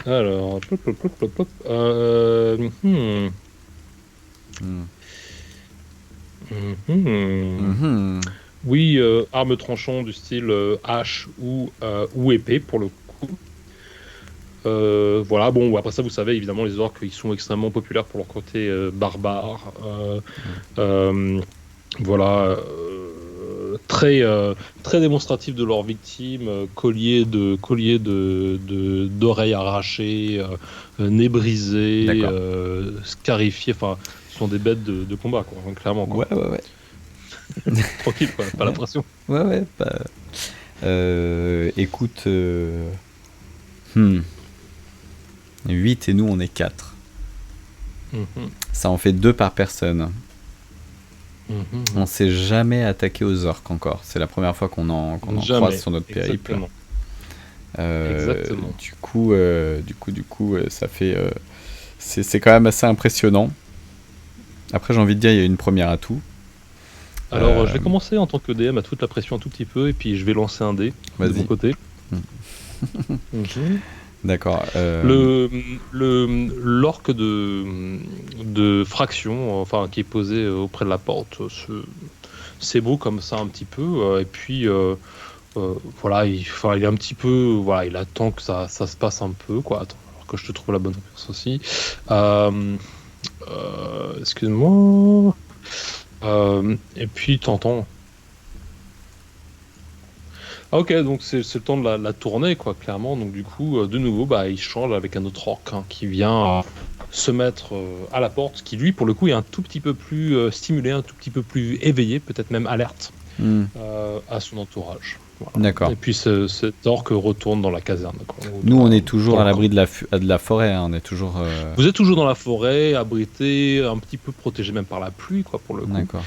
Alors, Oui, arme tranchant du style hache ou épée pour le coup. Voilà, bon, après ça, vous savez, évidemment, les orques, ils sont extrêmement populaires pour leur côté barbare. Voilà, très démonstratifs de leurs victimes, colliers d'oreilles arrachées, nez brisé, D'accord. scarifiés. Enfin, ce sont des bêtes de combat, quoi, hein, clairement. Quoi. Ouais. Tranquille, quoi, pas la pression. Ouais. Écoute, 8 et nous on est 4. Mhm, Ça en fait 2 par personne. mhm. On s'est jamais attaqué aux orques encore. C'est la première fois qu'on en Jamais. croise sur notre périple. Exactement. Exactement. Du coup, ça fait. C'est quand même assez impressionnant. Après, j'ai envie de dire, il y a une première atout. Alors, je vais commencer en tant que DM à toute la pression un tout petit peu, et puis je vais lancer un dé de Vas-y. mon côté. Mhm. D'accord. L'orque de fraction, enfin qui est posé auprès de la porte, c'est beau comme ça un petit peu, et puis voilà, il est un petit peu, voilà, il attend que ça se passe un peu, quoi. Attends, alors que je te trouve la bonne réponse aussi. Excuse-moi. Et puis t'entends. Ah ok, donc c'est le temps de la tournée, quoi, clairement. Donc du coup, de nouveau, bah, il change avec un autre orc hein, qui vient se mettre à la porte, qui lui, pour le coup, est un tout petit peu plus stimulé, un tout petit peu plus éveillé, peut-être même alerte à son entourage. Voilà. D'accord. Et puis cet orc retourne dans la caserne. Quoi, Nous, on est toujours dans à le l'abri de la forêt. Hein. On est toujours. Vous êtes toujours dans la forêt, abrité, un petit peu protégé même par la pluie, quoi, pour le coup. D'accord.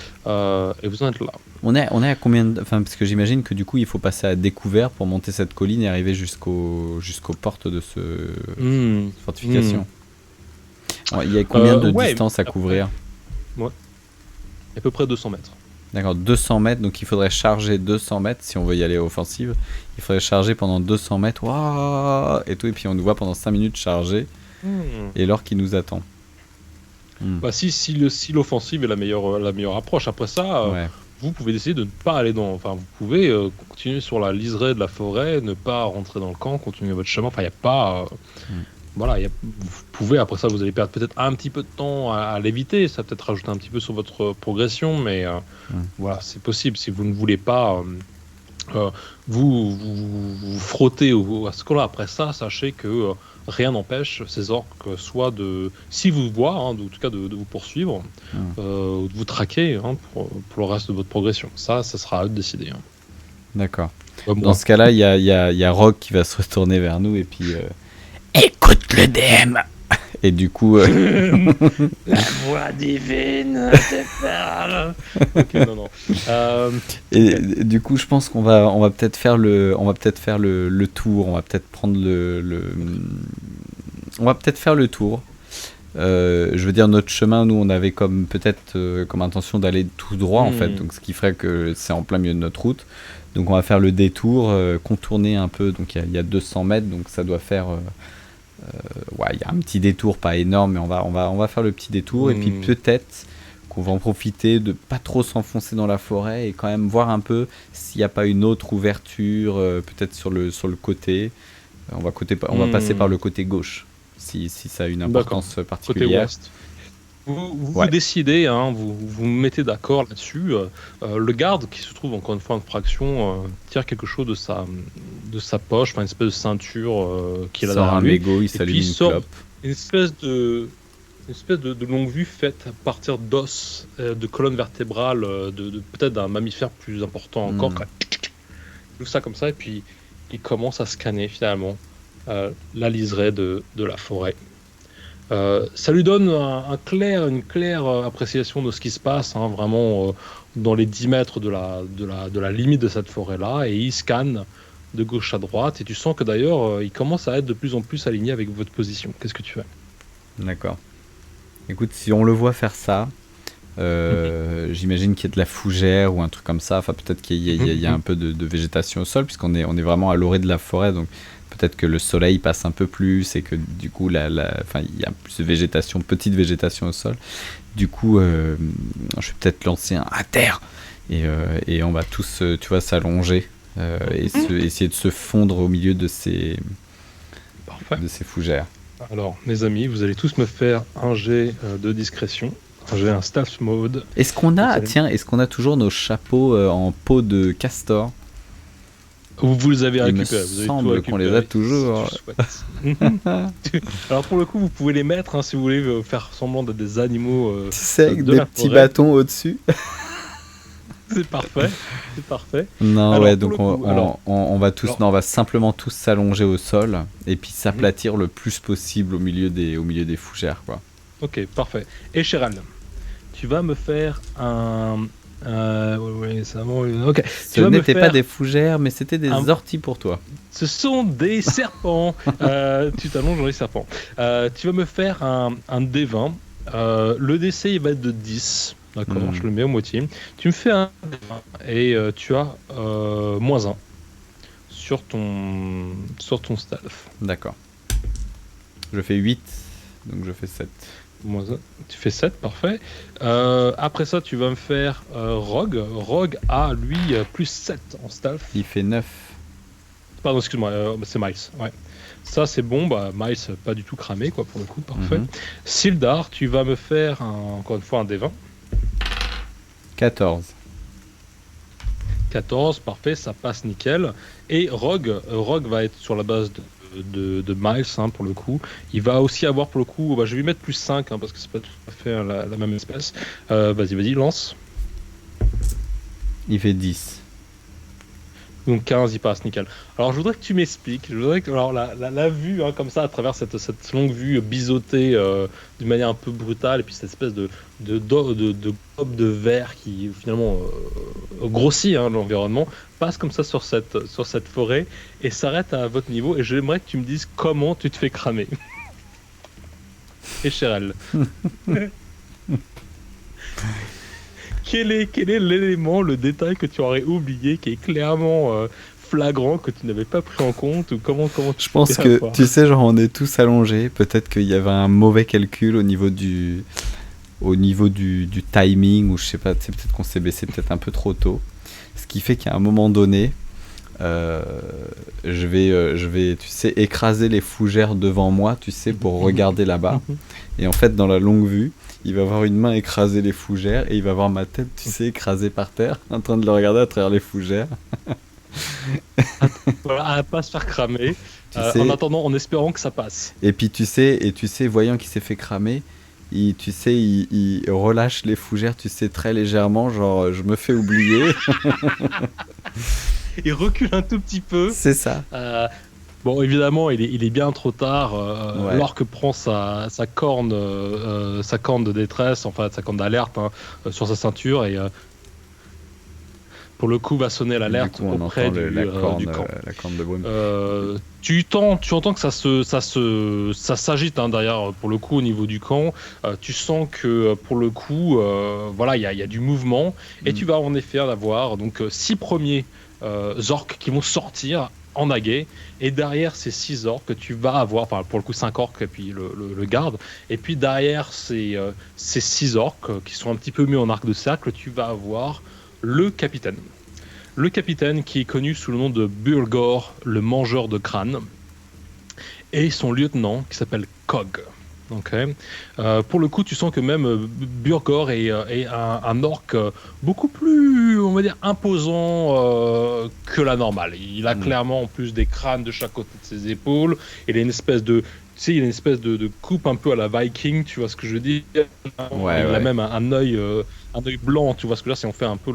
Et vous en êtes là. On est à combien Enfin, parce que j'imagine que du coup, il faut passer à découvert pour monter cette colline et arriver jusqu'aux portes de cette fortification. Alors, il y a combien de ouais, distance à couvrir? À peu près 200 mètres. D'accord, 200 mètres, donc il faudrait charger 200 mètres si on veut y aller offensive. Il faudrait charger pendant 200 mètres, waouh, et tout, et puis on nous voit pendant 5 minutes charger, et l'orque qui nous attend. Bah, si l'offensive est la meilleure approche, après ça, Ouais. vous pouvez décider de ne pas aller dans. Enfin, vous pouvez continuer sur la liseré de la forêt, ne pas rentrer dans le camp, continuer votre chemin. Enfin, il n'y a pas. Voilà, vous pouvez, après ça, vous allez perdre peut-être un petit peu de temps à l'éviter. Ça va peut-être rajouter un petit peu sur votre progression, mais voilà, c'est possible. Si vous ne voulez pas vous frotter à ce coup-là, après ça, sachez que rien n'empêche ces orques soit si vous voient, hein, en tout cas de vous poursuivre, ou de vous traquer hein, pour le reste de votre progression. Ça sera à eux de décider. Hein. D'accord. Comme Dans moi. ce cas-là, il y a Rogue qui va se retourner vers nous, et puis... Écoute le DM. Et du coup... La voix divine te parle. Ok, non. Et du coup, je pense qu'on va peut-être faire le tour. On va peut-être prendre on va peut-être faire le tour. Je veux dire, notre chemin, nous, on avait comme intention d'aller tout droit en fait. Donc, ce qui ferait que c'est en plein milieu de notre route. Donc, on va faire le détour, contourner un peu. Donc, il y a 200 mètres, donc ça doit faire. Il y a un petit détour, pas énorme, mais on va faire le petit détour. Et puis peut-être qu'on va en profiter de pas trop s'enfoncer dans la forêt et quand même voir un peu s'il n'y a pas une autre ouverture, peut-être sur le côté. On va passer par le côté gauche, si ça a une importance Côté particulière. ouest. Vous décidez, hein, vous mettez d'accord là-dessus. Le garde, qui se trouve encore une fois en fraction, tire quelque chose de sa poche, une espèce de ceinture qu'il a Sort derrière un lui. mégot, il Et s'allume puis il une sort clope. une espèce de longue vue faite à partir d'os, de colonne vertébrale, peut-être d'un mammifère plus important encore. Il ouvre ça comme ça et puis il commence à scanner finalement la liseré de la forêt. Ça lui donne une claire appréciation de ce qui se passe, hein, vraiment dans les 10 mètres de la limite de cette forêt-là, et il scanne de gauche à droite, et tu sens que d'ailleurs, il commence à être de plus en plus aligné avec votre position. Qu'est-ce que tu fais ? D'accord. Écoute, si on le voit faire ça, j'imagine qu'il y a de la fougère ou un truc comme ça. Enfin, peut-être qu'il y a un peu de végétation au sol, puisqu'on est vraiment à l'orée de la forêt, donc peut-être que le soleil passe un peu plus et que du coup, il y a plus de végétation, petite végétation au sol. Du coup, je vais peut-être lancer un à terre et on va tous, tu vois, s'allonger et essayer de se fondre au milieu de ces fougères. Alors, mes amis, vous allez tous me faire un jet de discrétion. J'ai un stealth mode. Est-ce qu'on a, Salut. tiens, est-ce qu'on a toujours nos chapeaux en peau de castor? Vous les avez Il me récupérés. Vous avez tout semble qu'on les a récupéré, toujours. si tu souhaites. Alors pour le coup, vous pouvez les mettre hein, si vous voulez faire semblant d'être des animaux. Tu sais, avec de des la petits forêt. bâtons au-dessus. C'est parfait. C'est parfait. Non, Alors, ouais, pour donc le coup, on va tous, alors- non, on va simplement tous s'allonger au sol et puis s'aplatir le plus possible au milieu des fougères, quoi. Ok, parfait. Et Chéral, tu vas me faire un. Ouais, c'est bon. Ok. Ce Tu vas me n'était pas faire des fougères, mais c'était des un- orties pour toi. Ce sont des serpents. Tu t'allonges dans les serpents. Tu vas me faire un D20. Le DC il va être de 10. D'accord, je le mets à moitié. Tu me fais un D20 et tu as -1 sur ton stealth. D'accord. Je fais 8, donc je fais 7. -1. Tu fais 7, parfait. Après ça, tu vas me faire Rogue. Rogue a, lui, +7 en stealth. Il fait 9. Pardon, excuse-moi, c'est Miles. Ouais. Ça, c'est bon. Bah, Miles, pas du tout cramé, quoi, pour le coup, parfait. Mhm. Sildar, tu vas me faire, encore une fois, un D20. 14. 14, parfait, ça passe nickel. Et Rogue va être sur la base de Miles, hein, pour le coup. Il va aussi avoir, pour le coup, bah, je vais lui mettre +5, hein, parce que c'est pas tout à fait la même espèce. Vas-y, lance. Il fait 10. Donc 15, il passe, nickel. Alors je voudrais que tu m'expliques, alors la vue, hein, comme ça, à travers cette longue vue biseautée d'une manière un peu brutale, et puis cette espèce de globe de verre qui finalement grossit hein, l'environnement, passe comme ça sur cette forêt et s'arrête à votre niveau, et j'aimerais que tu me dises comment tu te fais cramer. Et Cheryl. Quel est l'élément, le détail que tu aurais oublié, qui est clairement flagrant, que tu n'avais pas pris en compte, ou comment tu Je pense fais que, avoir tu sais, genre on est tous allongés. Peut-être qu'il y avait un mauvais calcul au niveau du timing, ou je sais pas, peut-être qu'on s'est baissé peut-être un peu trop tôt. Ce qui fait qu'à un moment donné, je vais, tu sais, écraser les fougères devant moi, tu sais, pour regarder là-bas. Et en fait, dans la longue vue, il va avoir une main écraser les fougères et il va avoir ma tête, tu sais, écrasée par terre, en train de le regarder à travers les fougères. Voilà, à pas se faire cramer, Tu sais, en attendant, en espérant que ça passe. et puis tu sais, voyant qu'il s'est fait cramer, il relâche les fougères, tu sais, très légèrement, genre je me fais oublier. Il recule un tout petit peu. C'est ça. Bon, évidemment, il est bien trop tard. Ouais. L'orque prend sa corne de détresse, enfin sa corne d'alerte hein, sur sa ceinture et pour le coup va sonner l'alerte Du coup, on auprès entend du camp. la corne de brume. Tu entends que ça s'agite hein, derrière, pour le coup, au niveau du camp. Tu sens que, pour le coup, voilà, il y a du mouvement. Et tu vas en effet en avoir donc 6 premiers orques qui vont sortir en aguet. Et derrière ces 6 orques, tu vas avoir, enfin, pour le coup, 5 orques et puis le garde. Et puis derrière ces 6 orques qui sont un petit peu mis en arc de cercle, tu vas avoir le capitaine. Le capitaine qui est connu sous le nom de Burgor, le mangeur de crâne, et son lieutenant qui s'appelle Cog. Okay. Pour le coup, tu sens que même Burgor est un orc beaucoup plus, on va dire, imposant que la normale. Il a clairement en plus des crânes de chaque côté de ses épaules. Il a une espèce de, tu sais, il a une espèce de coupe un peu à la Viking, tu vois ce que je veux dire. Ouais, il a ouais. même un œil blanc, tu vois ce que je veux dire. Si on fait un peu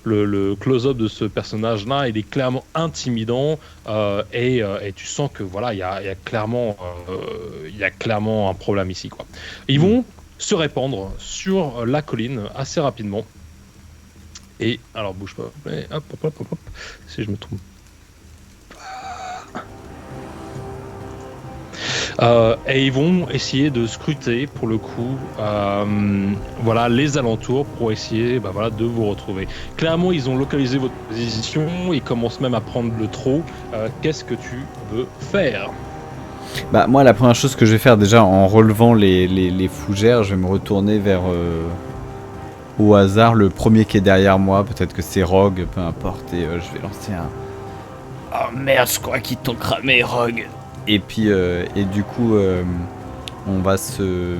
le close-up de ce personnage-là, il est clairement intimidant et tu sens que voilà, il y a clairement un problème ici, quoi. Ils vont se répandre sur la colline assez rapidement. Et alors bouge pas, mais hop, si je me trompe. Et ils vont essayer de scruter pour le coup voilà, les alentours pour essayer voilà, de vous retrouver. Clairement, ils ont localisé votre position, ils commencent même à prendre le trot. Qu'est-ce que tu veux faire ? Bah moi, la première chose que je vais faire déjà en relevant les fougères, je vais me retourner vers au hasard le premier qui est derrière moi. Peut-être que c'est Rogue, peu importe, et je vais lancer un. Oh merde, je crois qu'ils t'ont cramé, Rogue. Et puis, et du coup, on va se.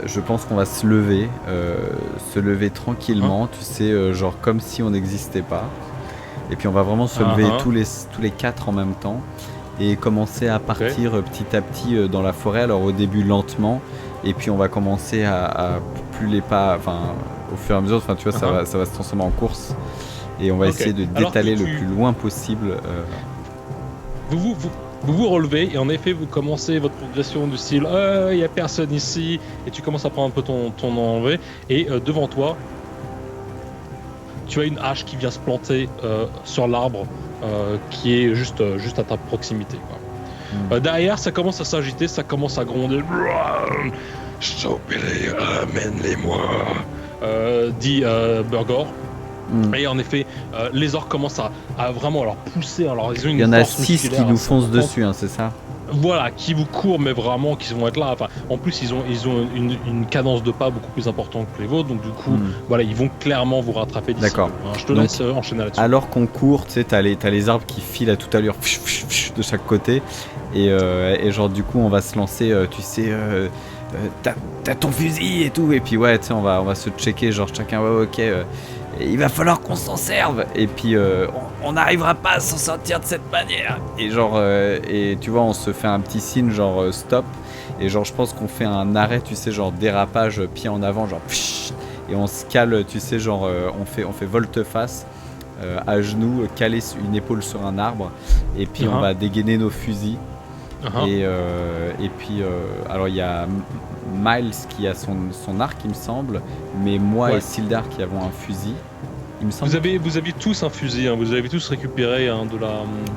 je pense qu'on va se lever tranquillement, tu sais, genre comme si on n'existait pas. Et puis on va vraiment se lever tous les 4 en même temps et commencer à partir petit à petit dans la forêt. Alors au début lentement, et puis on va commencer à plus les pas, enfin au fur et à mesure, enfin tu vois, ça va se transformer en course et on va essayer de d'étaler le plus loin possible. Vous relevez et en effet vous commencez votre progression du style il n'y a personne ici et tu commences à prendre un peu ton enlevé et devant toi tu as une hache qui vient se planter sur l'arbre qui est juste à ta proximité quoi. Derrière ça commence à s'agiter, ça commence à gronder. Stopez-les, amène-les-moi, dit Burgor. Et en effet, les orques commencent à vraiment leur pousser. Alors, ils ont une Il y en a force 6 qui nous foncent dessus, hein, c'est ça? Voilà, qui vous courent, mais vraiment qui vont être là. Enfin, en plus, ils ont une cadence de pas beaucoup plus importante que les vôtres, donc du coup, voilà, ils vont clairement vous rattraper d'ici. D'accord. Je te laisse enchaîner là-dessus. Alors qu'on court, tu sais, t'as les arbres qui filent à toute allure de chaque côté, et genre du coup, on va se lancer, tu sais. T'as ton fusil et tout, et puis ouais, tu sais, on va se checker, genre chacun, ouais, ok. Il va falloir qu'on s'en serve, et puis on n'arrivera pas à s'en sortir de cette manière. Et genre, et tu vois, on se fait un petit signe genre stop, et genre je pense qu'on fait un arrêt, tu sais, genre dérapage, pied en avant, genre et on se cale, tu sais, genre on fait volte-face, à genoux, caler une épaule sur un arbre, et puis on va dégainer nos fusils. Et puis alors il y a Miles qui a son arc, il me semble, mais moi et Sildar qui avons un fusil, il me semble. Vous aviez tous un fusil, hein, vous avez tous récupéré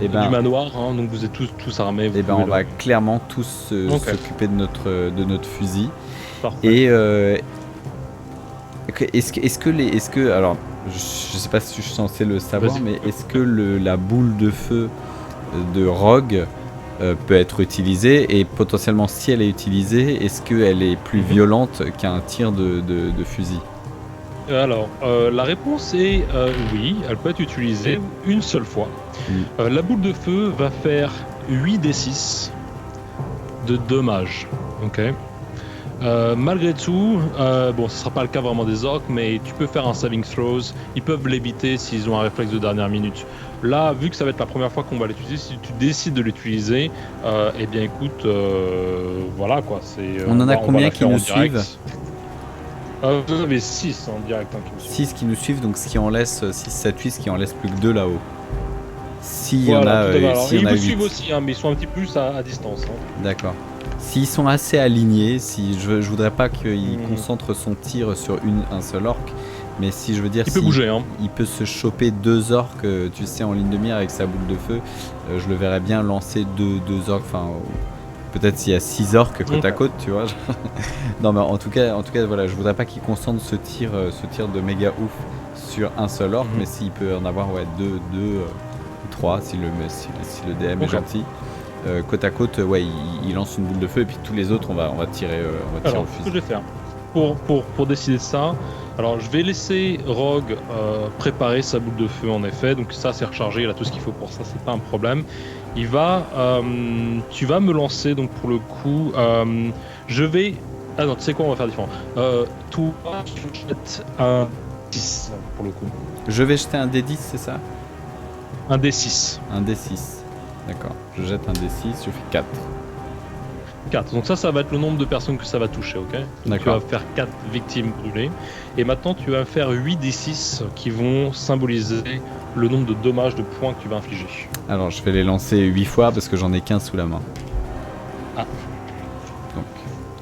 du manoir, hein, donc vous êtes tous armés. Et on va clairement tous s'occuper de notre fusil. Parfait. Et est-ce que alors je sais pas si je suis censé le savoir, mais est-ce que la boule de feu de Rogue peut être utilisée, et potentiellement si elle est utilisée, est-ce qu'elle est plus violente qu'un tir de fusil? Alors, la réponse est oui, elle peut être utilisée une seule fois. La boule de feu va faire 8d6 de dommages. Ok. Malgré tout, bon, ce sera pas le cas vraiment des orques, mais tu peux faire un saving throws. Ils peuvent l'éviter s'ils ont un réflexe de dernière minute. Là, vu que ça va être la première fois qu'on va l'utiliser, si tu décides de l'utiliser, eh bien écoute, voilà quoi. On en a combien qui nous suivent? Vous avez 6 en direct. 6 qui nous suivent, donc ce qui en laisse 6, 7, 8, ce qui en laisse plus que 2 là-haut. Si voilà, il y en a, ils vous suivent aussi, hein, mais ils sont un petit peu plus à distance. Hein. D'accord. S'ils sont assez alignés, si je voudrais pas qu'il concentre son tir sur un seul orc, mais si je veux dire, il peut bouger, hein. Il peut se choper 2 orques, tu sais, en ligne de mire avec sa boule de feu, je le verrais bien lancer 2 orques, enfin peut-être s'il y a 6 orques côte à côte, tu vois. Non mais en tout cas voilà, je voudrais pas qu'il concentre ce tir de méga ouf sur un seul orc, mais s'il peut en avoir 2 3 si le DM est gentil. Côte à côte, ouais, il lance une boule de feu, et puis tous les autres on va tirer alors, au fusil. Ce que je vais faire pour décider de ça, alors je vais laisser Rogue préparer sa boule de feu, en effet, donc ça c'est rechargé, il a tout ce qu'il faut pour ça, c'est pas un problème. Tu vas me lancer, donc pour le coup, je vais... Ah non, tu sais quoi, on va faire différent. Toi, tu jettes un 10 pour le coup. Je vais jeter un D10, c'est ça? Un D6. Un D6, d'accord. Je jette un D6, je fais 4. 4, donc ça va être le nombre de personnes que ça va toucher, ok? Donc tu vas faire 4 victimes brûlées. Et maintenant tu vas faire 8 D6 qui vont symboliser le nombre de dommages, de points que tu vas infliger. Alors je vais les lancer 8 fois parce que j'en ai 15 sous la main. Ah. Donc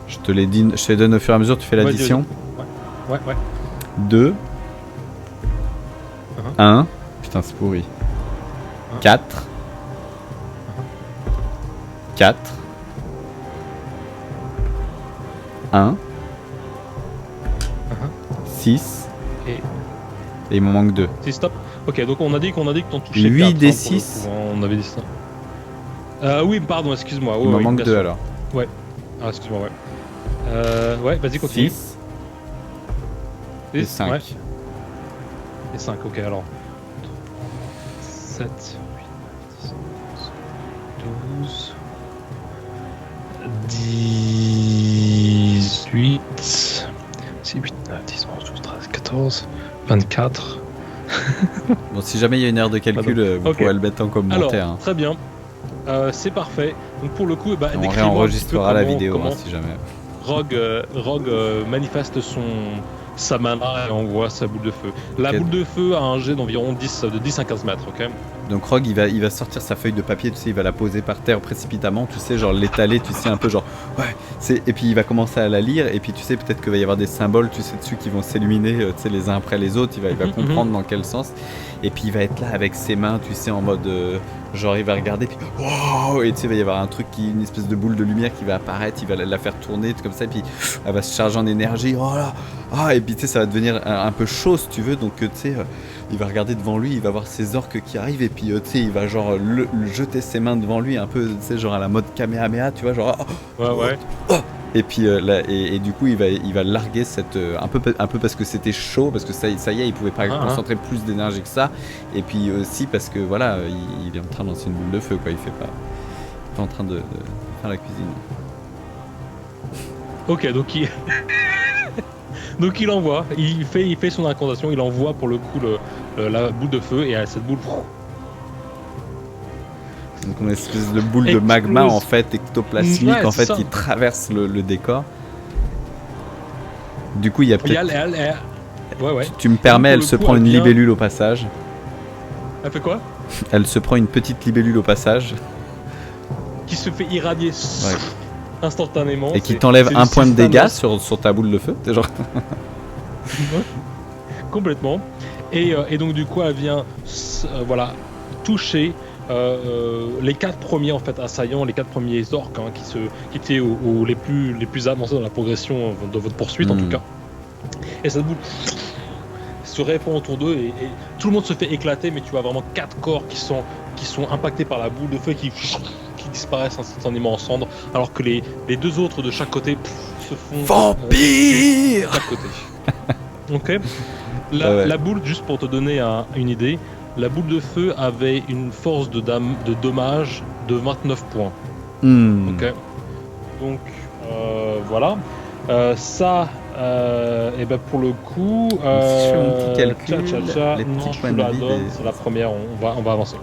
je te les donne au fur et à mesure, tu fais l'addition. Ouais. 2. 1. Putain, c'est pourri. 4. 4. 1. 6. Et il m'en manque 2. C'est stop. Ok, donc on a dit que t'en touchais 8 4, des hein, 6. On avait dit ça. Oui, pardon, excuse-moi. Il m'en manque 2 alors. Ouais. Ah, excuse-moi, ouais. Ouais, vas-y, continue. 6. Et 5. Ouais. Et 5, ok, alors. 7, 8, 10, 12, 18, 14, 24. Bon, si jamais il y a une erreur de calcul, vous Ok. pourrez le mettre en commentaire. Alors, très bien. C'est parfait. Donc pour le coup, On décris-moi réenregistrera un la petit peu vidéo comment si jamais. Rogue manifeste sa mana et envoie sa boule de feu. La Ok. boule de feu a un jet d'environ 10 à 15 mètres, ok. Donc Rogue il va sortir sa feuille de papier, tu sais, il va la poser par terre précipitamment, tu sais, genre l'étaler, tu sais, un peu genre et puis il va commencer à la lire et puis tu sais peut-être qu'il va y avoir des symboles, tu sais, dessus qui vont s'illuminer, tu sais, les uns après les autres, il va comprendre dans quel sens et puis il va être là avec ses mains, tu sais, en mode genre il va regarder puis wow, et tu sais il va y avoir un truc une espèce de boule de lumière qui va apparaître, il va la faire tourner comme ça et puis elle va se charger en énergie, oh là, et puis tu sais ça va devenir un peu chaud si tu veux, donc tu sais il va regarder devant lui, il va voir ses orques qui arrivent et puis tu sais il va genre le jeter ses mains devant lui un peu, tu sais, genre à la mode Kamehameha, tu vois, genre Ouais. et puis là, et du coup il va larguer cette un peu parce que c'était chaud, parce que ça y est, il pouvait pas concentrer plus d'énergie que ça, et puis aussi parce que voilà, il est en train de lancer une boule de feu, quoi, il fait pas en train de faire la cuisine. Ok, donc donc il envoie, il fait son incantation, il envoie pour le coup la boule de feu et cette boule. Donc on a une espèce de boule de magma en fait, ectoplasmique, en fait, qui traverse le décor. Du coup il y a peut-être... Ouais. Tu me permets, elle se prend une libellule au passage. Elle fait quoi? Elle se prend une petite libellule au passage. Qui se fait irradier instantanément. Et qui t'enlève un point de dégâts sur ta boule de feu, genre. Complètement. Et donc du coup elle vient toucher les 4 premiers en fait assaillants, les 4 premiers orques qui étaient les plus avancés dans la progression de votre poursuite en tout cas. Et cette boule se répand autour d'eux et tout le monde se fait éclater, mais tu as vraiment 4 corps qui sont impactés par la boule de feu qui disparaissent instantanément en cendres, alors que les 2 autres de chaque côté se font vampire de chaque côté. Ok. La boule, juste pour te donner une idée, la boule de feu avait une force de dommage de 29 points. Ok. Donc voilà. Ça, et ben pour le coup, si je fais un petit calcul, les non, petits je points te de la vie donne, c'est la première, on va avancer.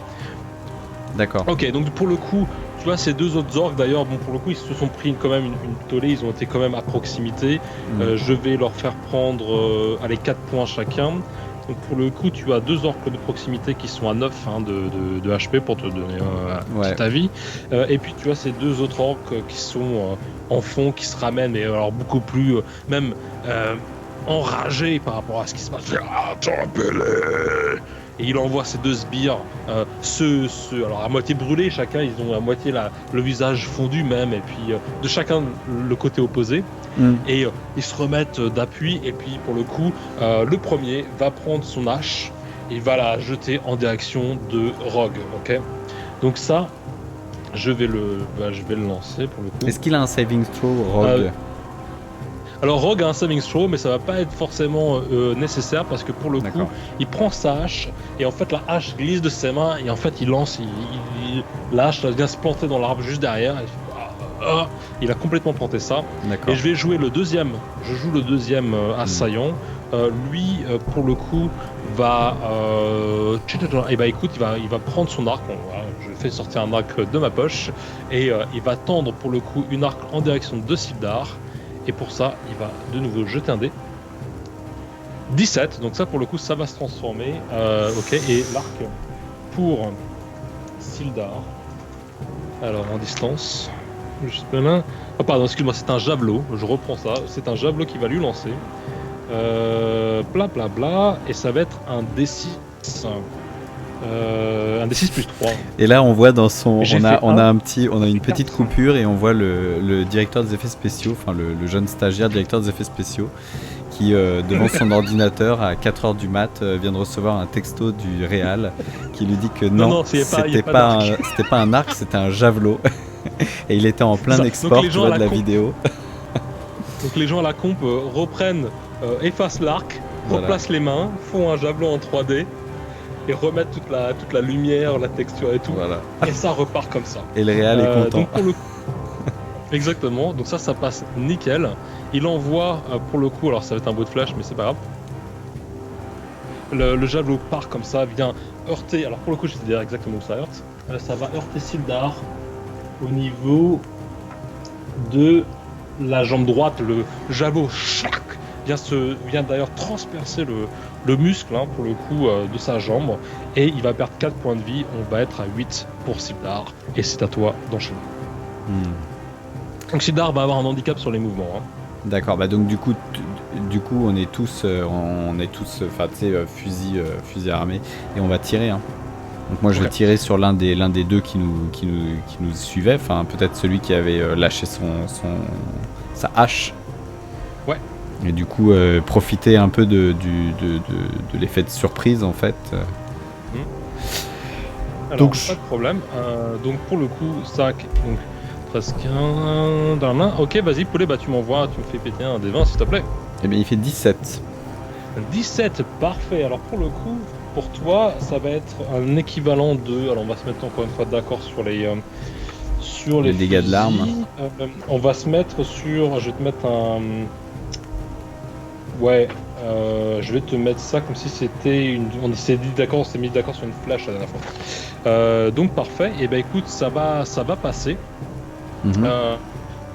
D'accord. Ok, donc pour le coup, tu vois, ces 2 autres orques d'ailleurs, bon, pour le coup, ils se sont pris quand même une tollée, ils ont été quand même à proximité. Je vais leur faire prendre 4 points chacun. Donc pour le coup, tu as 2 orques de proximité qui sont à 9 de HP pour te donner un petit avis. Et puis tu as ces 2 autres orques qui sont en fond, qui se ramènent, mais alors beaucoup plus même enragés par rapport à ce qui se passe. Et il envoie ces 2 sbires, alors à moitié brûlés, chacun, ils ont à moitié le visage fondu même, et puis de chacun le côté opposé. Et ils se remettent d'appui, et puis pour le coup, le premier va prendre son hache, et il va la jeter en direction de Rogue, ok. Donc ça, je vais le lancer pour le coup. Est-ce qu'il a un saving throw, Rogue? Alors Rogue a un saving throw, mais ça va pas être forcément nécessaire parce que pour le coup, il prend sa hache et en fait la hache glisse de ses mains et en fait il lance, la hache vient se planter dans l'arbre juste derrière. Il a complètement planté ça. Et je vais jouer le deuxième. Je joue le deuxième assaillant. Lui, pour le coup, va. Et bah écoute, il va prendre son arc. Je fais sortir un arc de ma poche et il va tendre pour le coup une arc en direction de Sildar. Et pour ça, il va de nouveau jeter un dé. 17, donc ça pour le coup, ça va se transformer. Ok, et l'arc pour Sildar. Alors en distance. Juste là. Oh pardon, excuse-moi, c'est un javelot. Je reprends ça. C'est un javelot qui va lui lancer. Bla bla bla. Et ça va être un D6. Un D6 plus 3. Et là on voit dans son... On a une petite coupure et on voit le directeur des effets spéciaux, enfin le jeune stagiaire directeur des effets spéciaux qui devant son ordinateur à 4h du mat vient de recevoir un texto du réal qui lui dit que non c'était pas un arc, c'était un javelot. Et il était en plein export de la vidéo. Donc les gens à la comp reprennent, effacent l'arc, replacent les mains, font un javelot en 3D et remettent toute la lumière, la texture et tout. Voilà. Et ça repart comme ça. Et le réal est content. Donc pour le... Exactement, donc ça passe nickel. Il envoie pour le coup, alors ça va être un bout de flash mais c'est pas grave. le javelot part comme ça, vient heurter. Alors pour le coup, je sais dire exactement où ça heurte. Ça va heurter Sildar au niveau de la jambe droite. Le javelot vient d'ailleurs transpercer le muscle pour le coup de sa jambe et il va perdre 4 points de vie. On va être à 8 pour Sildar et c'est à toi d'enchaîner. Donc Sildar va avoir un handicap sur les mouvements. D'accord, bah donc du coup on est tous fusil armé et on va tirer. Donc moi je vais tirer sur l'un des deux qui nous suivait, enfin peut-être celui qui avait lâché sa hache. Ouais. Et du coup profiter un peu de l'effet de surprise en fait. Alors, donc pas de problème. Donc pour le coup 5 donc presque un dans la main. Ok, vas-y poulet, tu m'envoies, tu me fais péter un des 20 s'il te plaît. Eh bien il fait 17. 17, parfait. Alors pour le coup, pour toi, ça va être un équivalent de... Alors on va se mettre encore une fois d'accord sur les dégâts de l'arme. On va se mettre sur... Je vais te mettre un... Ouais, je vais te mettre ça comme si c'était une... On s'est mis d'accord sur une flèche la dernière fois. Donc parfait. Et ben écoute, ça va passer.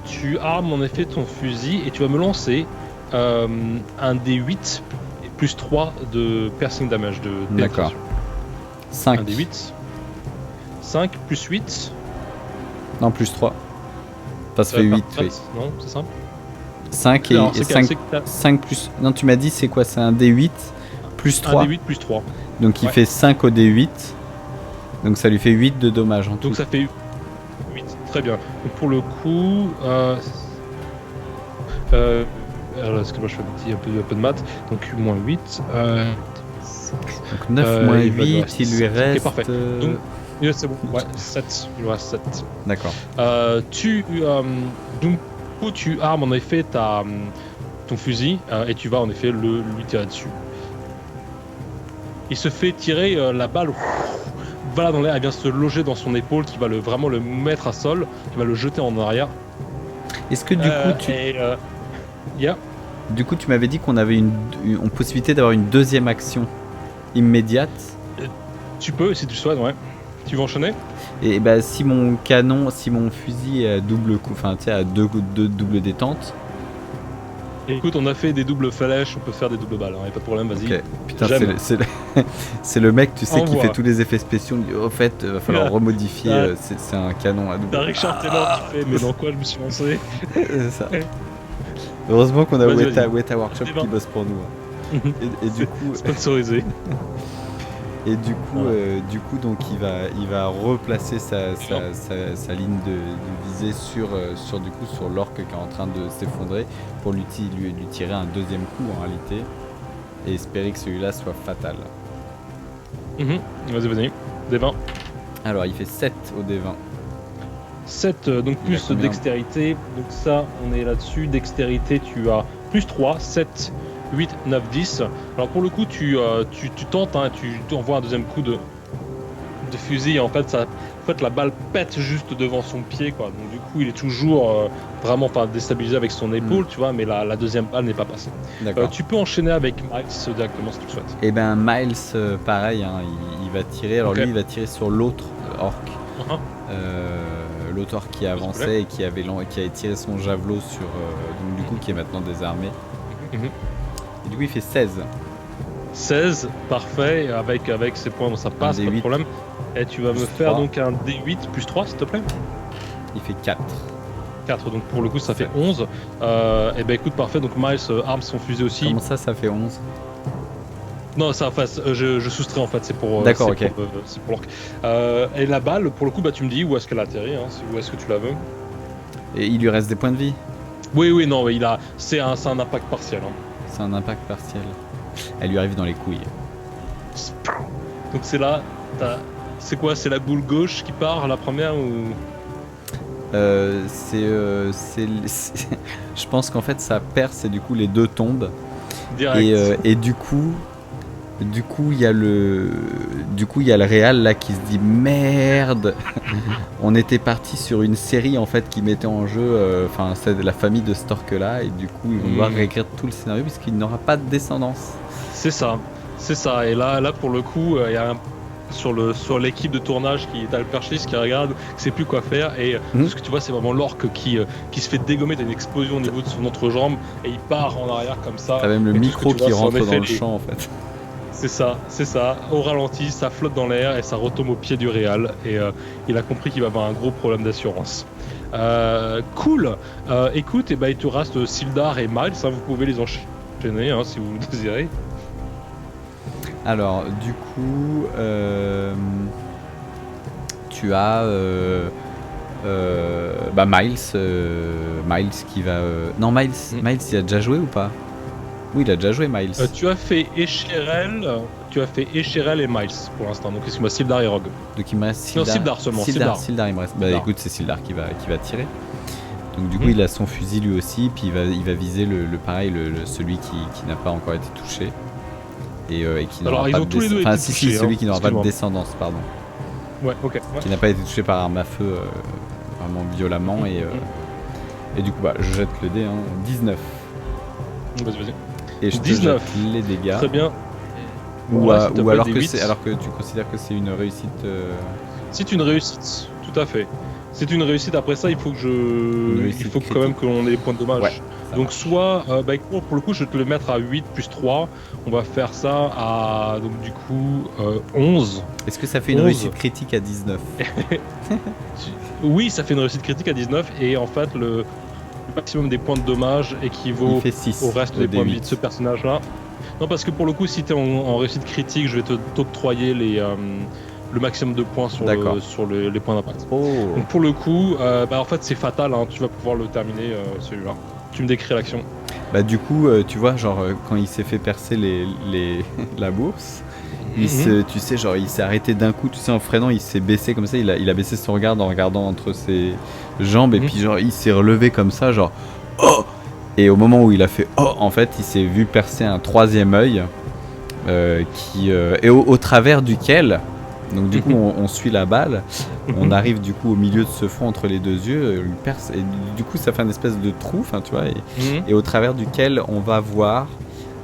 Tu armes en effet ton fusil et tu vas me lancer un D8 et plus 3 de piercing damage de D'accord. 5. Un D8. 5 plus 8. Non, plus 3. Ça fait 8. Oui. Non, c'est simple. 5 et 5 plus... Non, tu m'as dit c'est quoi? C'est un D8 plus 3. Un D8 plus 3. Donc il fait 5 au D8. Donc ça lui fait 8 de dommages en tout. Donc ça fait 8. Très bien. Donc pour le coup... alors, est-ce que moi je fais un peu de maths? Donc moins 8. Donc 9 moins 8, il lui reste... Ok, parfait. Donc, c'est bon. Ouais, 7. Il lui reste 7. D'accord. Donc, tu armes en effet ton fusil et tu vas en effet lui tirer dessus. Il se fait tirer la balle. Va dans l'air, elle vient se loger dans son épaule, qui va vraiment le mettre à sol, qui va le jeter en arrière. Est-ce que du coup tu... Du coup, tu m'avais dit qu'on avait une possibilité d'avoir une deuxième action immédiate. Tu peux, si tu souhaites, ouais. Tu veux enchaîner? Et bah, si mon fusil est à double coup, enfin, tu sais, à deux double détente. Écoute, on a fait des doubles flèches, on peut faire des doubles balles, y a pas de problème, vas-y. Okay. Putain, c'est le mec, tu sais, qui fait tous les effets spéciaux. Il dit, au fait, va falloir remodifier. C'est un canon à double. T'as Richard Taylor qui fait, mais dans quoi je me suis lancé? C'est ça. Heureusement qu'on a Weta Workshop qui bosse pour nous. Et du coup, sponsorisé. Et du coup, donc il va replacer sa ligne de visée sur l'orque qui est en train de s'effondrer pour lui tirer un deuxième coup en réalité et espérer que celui-là soit fatal. Vas-y. D20. Alors il fait 7 au D20. 7, donc plus dextérité, donc ça on est là-dessus. Dextérité, tu as plus 3, 7, 8, 9, 10. Alors pour le coup, tu tentes, tu envoies un deuxième coup de fusil et en fait, la balle pète juste devant son pied, quoi. Donc du coup, il est toujours vraiment déstabilisé avec son épaule, tu vois, mais la deuxième balle n'est pas passée. Tu peux enchaîner avec Miles directement si tu le souhaites. Et ben Miles, pareil, il va tirer. Alors lui, il va tirer sur l'autre orc. L'autre orc qui avançait et qui avait tiré son javelot sur, donc du coup, qui est maintenant désarmé. Et du coup, il fait 16. 16, parfait. Avec ses points, ça passe, pas de problème. Et tu vas me faire donc un D8 plus 3, s'il te plaît. Il fait 4. 4, donc pour le coup, ça fait 11. Et ben écoute, parfait. Donc Miles arme son fusil aussi. Comment ça fait 11? Non, ça, je soustrais en fait, c'est pour. D'accord, ok. C'est pour l'orc. Et la balle, pour le coup, tu me dis où est-ce qu'elle atterrit, où est-ce que tu la veux. Et il lui reste des points de vie? Oui, non, c'est un impact partiel. C'est un impact partiel. Elle lui arrive dans les couilles. Donc c'est là, c'est quoi? C'est la boule gauche qui part, la première ou? Je pense qu'en fait ça perce et du coup les deux tombent. Direct. Et du coup il y a le réal là qui se dit merde. On était parti sur une série en fait qui mettait en jeu c'est la famille de cet orc là et du coup ils vont devoir réécrire tout le scénario puisqu'il n'aura pas de descendance. C'est ça. C'est ça, et là pour le coup, il y a sur l'équipe de tournage qui est à le perchiste qui regarde, qui sait plus quoi faire, et tout ce que tu vois, c'est vraiment l'orque qui se fait dégommer, t'as une explosion au niveau de son entrejambe, et il part en arrière comme ça. T'as même le et micro qui rentre dans le champ. champ en fait. C'est ça, au ralenti, ça flotte dans l'air et ça retombe au pied du réal, et il a compris qu'il va avoir un gros problème d'assurance. Cool. Écoute, il te reste Sildar et Miles, hein, vous pouvez les enchaîner si vous le désirez. Alors, du coup, tu as Miles qui va. Non, Miles, il a déjà joué ou pas? Oui, il a déjà joué, Miles. Tu as fait Escherel et Miles pour l'instant. Donc, excuse-moi, Sildar et Rogue. Donc, il me reste Sildar. Non, Sildar seulement. Sildar, il me reste. Bah, écoute, c'est Sildar qui va tirer. Donc, du coup, il a son fusil lui aussi, puis il va viser celui qui n'a pas encore été touché. Et qui n'aura pas de descendance. Enfin, si, celui qui n'aura pas de descendance, pardon. Ouais, ok. Ouais. Qui n'a pas été touché par arme à feu vraiment violemment. Et du coup, je jette le dé, 19. Vas-y. Et je te jette les dégâts. Très bien. Ou alors que tu considères que c'est une réussite. C'est une réussite, tout à fait. C'est une réussite. Après ça, il faut quand même qu'on ait les points de dommage. Ouais, donc soit, pour le coup, je vais te le mettre à 8 plus 3. On va faire ça à, donc du coup, 11. Est-ce que ça fait une réussite critique à 19? Oui, ça fait une réussite critique à 19. Et en fait, le maximum des points de dommage équivaut au reste des points de vie de ce personnage-là. Non, parce que pour le coup, si tu es en réussite critique, je vais t'octroyer le maximum de points sur les points d'impact. Donc pour le coup, en fait c'est fatal, tu vas pouvoir le terminer celui-là. Tu me décris l'action. Du coup, tu vois, genre quand il s'est fait percer la bourse, il s'est arrêté d'un coup, tu sais, en freinant, il s'est baissé comme ça, il a baissé son regard en regardant entre ses jambes, et puis genre il s'est relevé comme ça, genre oh. Et au moment où il a fait oh, en fait, il s'est vu percer un troisième œil et au travers duquel. Donc du coup on suit la balle, on arrive du coup au milieu de ce front entre les deux yeux, il perce, et du coup ça fait une espèce de trou, tu vois, et au travers duquel on va voir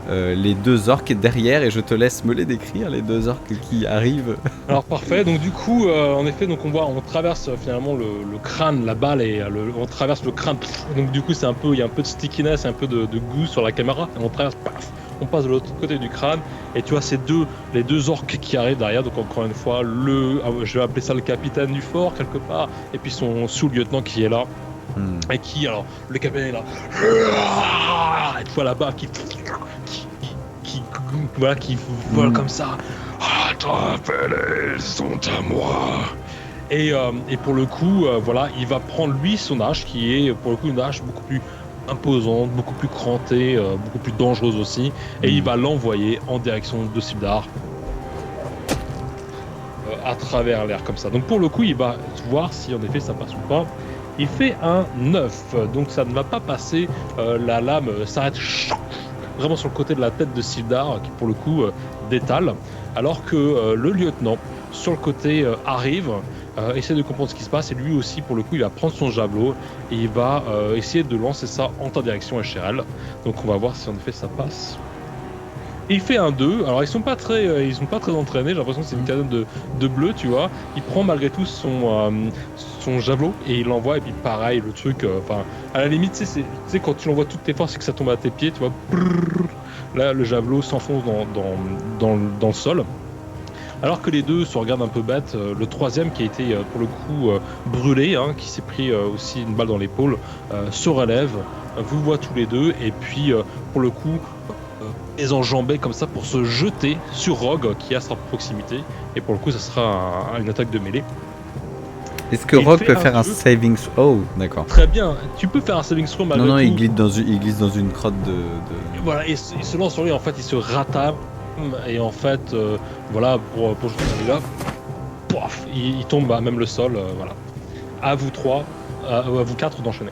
les deux orques derrière, et je te laisse me les décrire, les deux orques qui arrivent. Alors parfait, donc du coup en effet donc on traverse finalement le crâne, la balle, et on traverse le crâne, donc du coup il y a un peu de stickiness, un peu de goût sur la caméra, et on traverse, paf, on passe de l'autre côté du crâne, et tu vois les deux orques qui arrivent derrière, donc encore une fois je vais appeler ça le capitaine du fort quelque part, et puis son sous-lieutenant qui est là, et qui, alors le capitaine est là, et tu vois la barre qui vole comme ça, les sont à moi. Et pour le coup, il va prendre lui son hache, qui est pour le coup une hache beaucoup plus imposante, beaucoup plus crantée, beaucoup plus dangereuse aussi, et il va l'envoyer en direction de Sildar à travers l'air comme ça. Donc pour le coup, il va voir si en effet ça passe ou pas. Il fait un 9, donc ça ne va pas passer. La lame s'arrête vraiment sur le côté de la tête de Sildar, qui pour le coup détale, alors que le lieutenant sur le côté arrive, essaie de comprendre ce qui se passe, et lui aussi pour le coup il va prendre son javelot et il va essayer de lancer ça en ta direction, Escherel. Donc on va voir si en effet ça passe. Et il fait un 2, alors ils sont pas très entraînés, j'ai l'impression que c'est une canonne de bleu, tu vois. Il prend malgré tout son javelot et il l'envoie, et puis pareil, le truc, à la limite, tu sais quand tu l'envoies toutes tes forces et que ça tombe à tes pieds, tu vois, là le javelot s'enfonce dans le sol. Alors que les deux se regardent un peu bêtes, le troisième qui a été pour le coup brûlé, qui s'est pris aussi une balle dans l'épaule, se relève, vous voit tous les deux, et puis pour le coup les enjambés comme ça pour se jeter sur Rogue qui est à sa proximité, et pour le coup ça sera une attaque de mêlée. Est-ce que Rogue peut faire un saving throw? Oh, d'accord. Très bien, tu peux faire un saving throw malgré tout. Non, il glisse dans une crotte de... Voilà, et il se lance sur lui, en fait il se ratame, et en fait pour jeter celui-là, pof, il tombe à même le sol, voilà. À vous trois, à vous quatre d'enchaîner.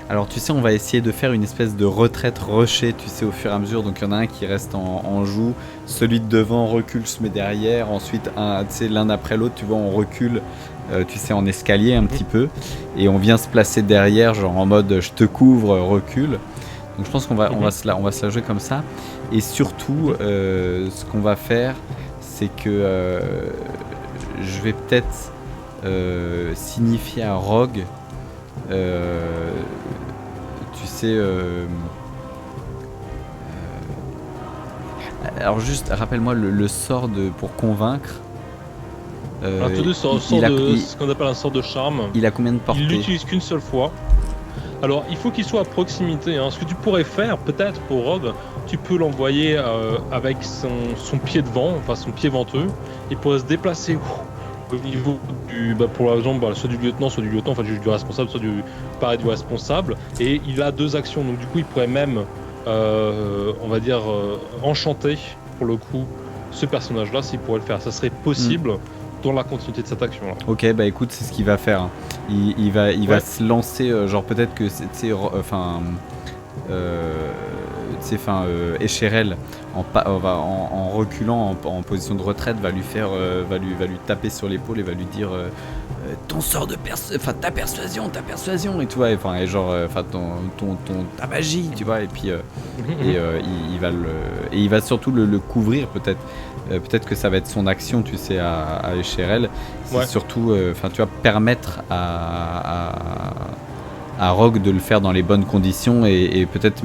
Alors tu sais, on va essayer de faire une espèce de retraite rushée, tu sais, au fur et à mesure. Donc il y en a un qui reste en joue, celui de devant recule, se met derrière, ensuite l'un après l'autre, tu vois, on recule, tu sais, en escalier un petit peu, et on vient se placer derrière, genre en mode je te couvre, recule. Donc je pense qu'on va, on va se la jouer comme ça. Et surtout, ce qu'on va faire, c'est que je vais peut-être signifier à Rogue, tu sais... alors juste, rappelle-moi le sort pour convaincre. Alors tous deux ce qu'on appelle un sort de charme. Il a combien de portée? Il l'utilise qu'une seule fois. Alors il faut qu'il soit à proximité. Hein. Ce que tu pourrais faire, peut-être pour Rogue, tu peux l'envoyer avec son pied devant, enfin son pied venteux. Il pourrait se déplacer au niveau du, pour exemple, soit du lieutenant, enfin du responsable, soit du responsable. Et il a 2 actions, donc du coup il pourrait même, on va dire, enchanter pour le coup ce personnage-là s'il pourrait le faire. Ça serait possible. Dans la continuité de cette action là. Ok, bah écoute, c'est ce qu'il va faire. Il va se lancer, genre peut-être que c'est Echerel en reculant en position de retraite va lui taper sur l'épaule et va lui dire ton sort de ta persuasion et tu vois, et genre ta magie, tu vois, et puis il va surtout le couvrir peut-être. Peut-être que ça va être son action, tu sais, à Echerel. C'est surtout, tu vois, permettre à Rogue de le faire dans les bonnes conditions et peut-être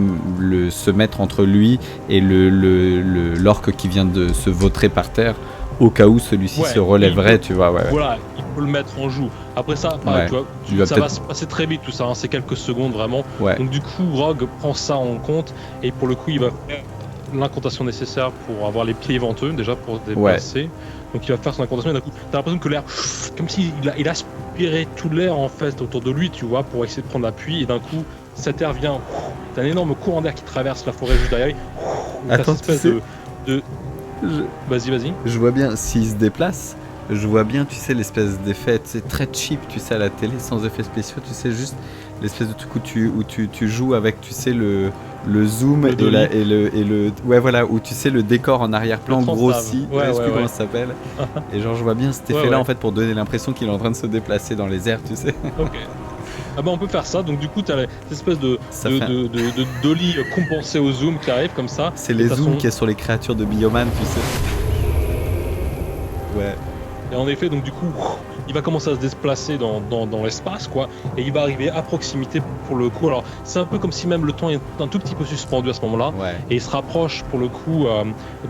se mettre entre lui et l'orque qui vient de se vautrer par terre au cas où celui-ci se relèverait, tu vois. Voilà, il peut le mettre en joue. Après ça, tu vois, ça va se passer très vite tout ça, hein, c'est quelques secondes vraiment. Donc du coup, Rogue prend ça en compte et pour le coup, il va faire l'incantation nécessaire pour avoir les pieds venteux déjà pour se déplacer. Donc il va faire son incantation et d'un coup t'as l'impression que l'air, comme s'il il aspirait tout l'air en fait autour de lui, tu vois, pour essayer de prendre appui, et d'un coup cet air vient, t'as un énorme courant d'air qui traverse la forêt juste derrière lui. Attends, cette espèce de... Vas-y. Je vois bien, s'il se déplace, je vois bien, tu sais, l'espèce d'effet, c'est très cheap, tu sais, à la télé, sans effets spéciaux, tu sais, juste l'espèce de truc où tu joues avec, tu sais, le zoom et le où tu sais le décor en arrière-plan grossit, je sais plus comment ça s'appelle. Et genre je vois bien cet effet là en fait pour donner l'impression qu'il est en train de se déplacer dans les airs, tu sais. Ok. Ah bah on peut faire ça, donc du coup t'as cette espèce de dolly compensé au zoom qui arrive comme ça. C'est les zooms qu'il y a sur les créatures de Bioman, tu sais. Ouais. Et en effet, donc du coup, il va commencer à se déplacer dans l'espace, quoi, et il va arriver à proximité pour le coup. Alors, c'est un peu comme si même le temps est un tout petit peu suspendu à ce moment-là, et il se rapproche pour le coup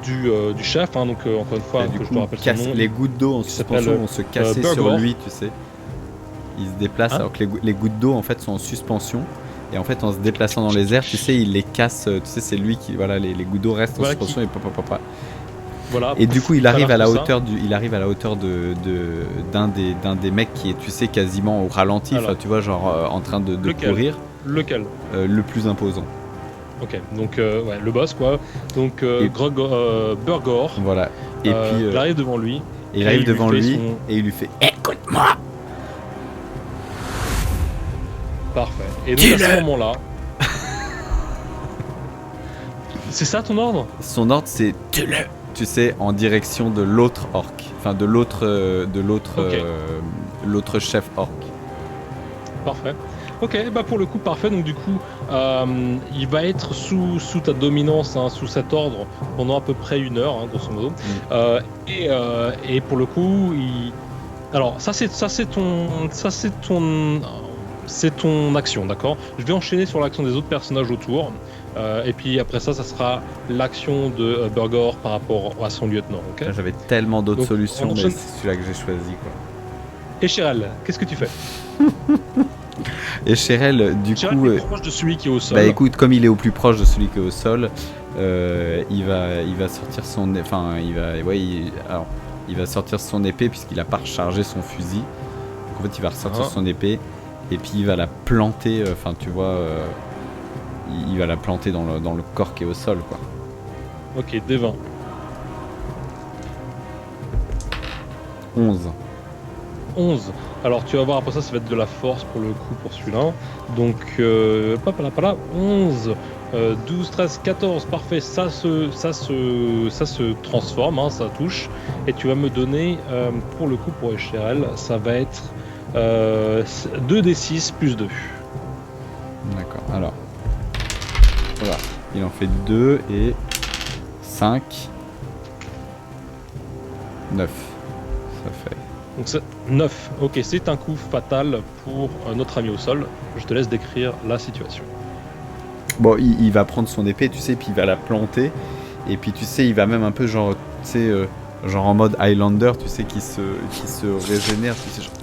du chef, hein, donc encore une fois, que je te rappelle son nom. Les gouttes d'eau en suspension vont se casser sur lui, tu sais. Il se déplace alors que les gouttes d'eau en fait sont en suspension. Et en fait, en se déplaçant dans les airs, tu sais, il les casse. Tu sais, c'est lui qui, voilà, les gouttes d'eau restent en suspension et papa. Voilà, et du coup, il arrive à la hauteur d'un des mecs qui est, tu sais, quasiment au ralenti, tu vois, genre en train de courir. Lequel le plus imposant. Ok, donc le boss, quoi. Donc Burgor. Voilà. Et puis il arrive devant lui. Et il lui fait écoute-moi. Parfait. Et donc à ce moment-là. C'est ça ton ordre? Son ordre, c'est tu sais, en direction de l'autre orc, enfin de l'autre chef orc. Parfait. Ok, bah pour le coup parfait. Donc du coup, il va être sous ta dominance, hein, sous cet ordre pendant à peu près 1 heure, hein, grosso modo. Et pour le coup, alors c'est ton action, d'accord? Je vais enchaîner sur l'action des autres personnages autour. Et puis après ça sera l'action de Burgor par rapport à son lieutenant. Okay, j'avais tellement d'autres solutions, mais c'est celui-là que j'ai choisi, quoi. Et Echerel, qu'est-ce que tu fais? Echerel, du coup, est proche de celui qui est au sol. Bah écoute, comme il est au plus proche de celui qui est au sol, il va sortir son, il va sortir son épée puisqu'il a pas rechargé son fusil. Donc en fait, il va ressortir son épée et puis il va la planter. Tu vois. Il va la planter dans le corps qui est au sol, quoi. Ok, D20. 11. Alors tu vas voir, après ça va être de la force pour le coup pour celui-là. Donc, 11, 12, 13, 14, parfait. Ça se transforme, hein, ça touche. Et tu vas me donner, pour le coup pour Echerel, ça va être 2d6 plus 2. D'accord, alors. Voilà. Il en fait 2 et 5. 9. Ça fait. Donc c'est 9. Ok, c'est un coup fatal pour notre ami au sol. Je te laisse décrire la situation. Bon, il va prendre son épée, tu sais, puis il va la planter. Et puis tu sais, il va même un peu genre, tu sais, genre en mode Highlander, tu sais, qui se régénère, tu sais, genre...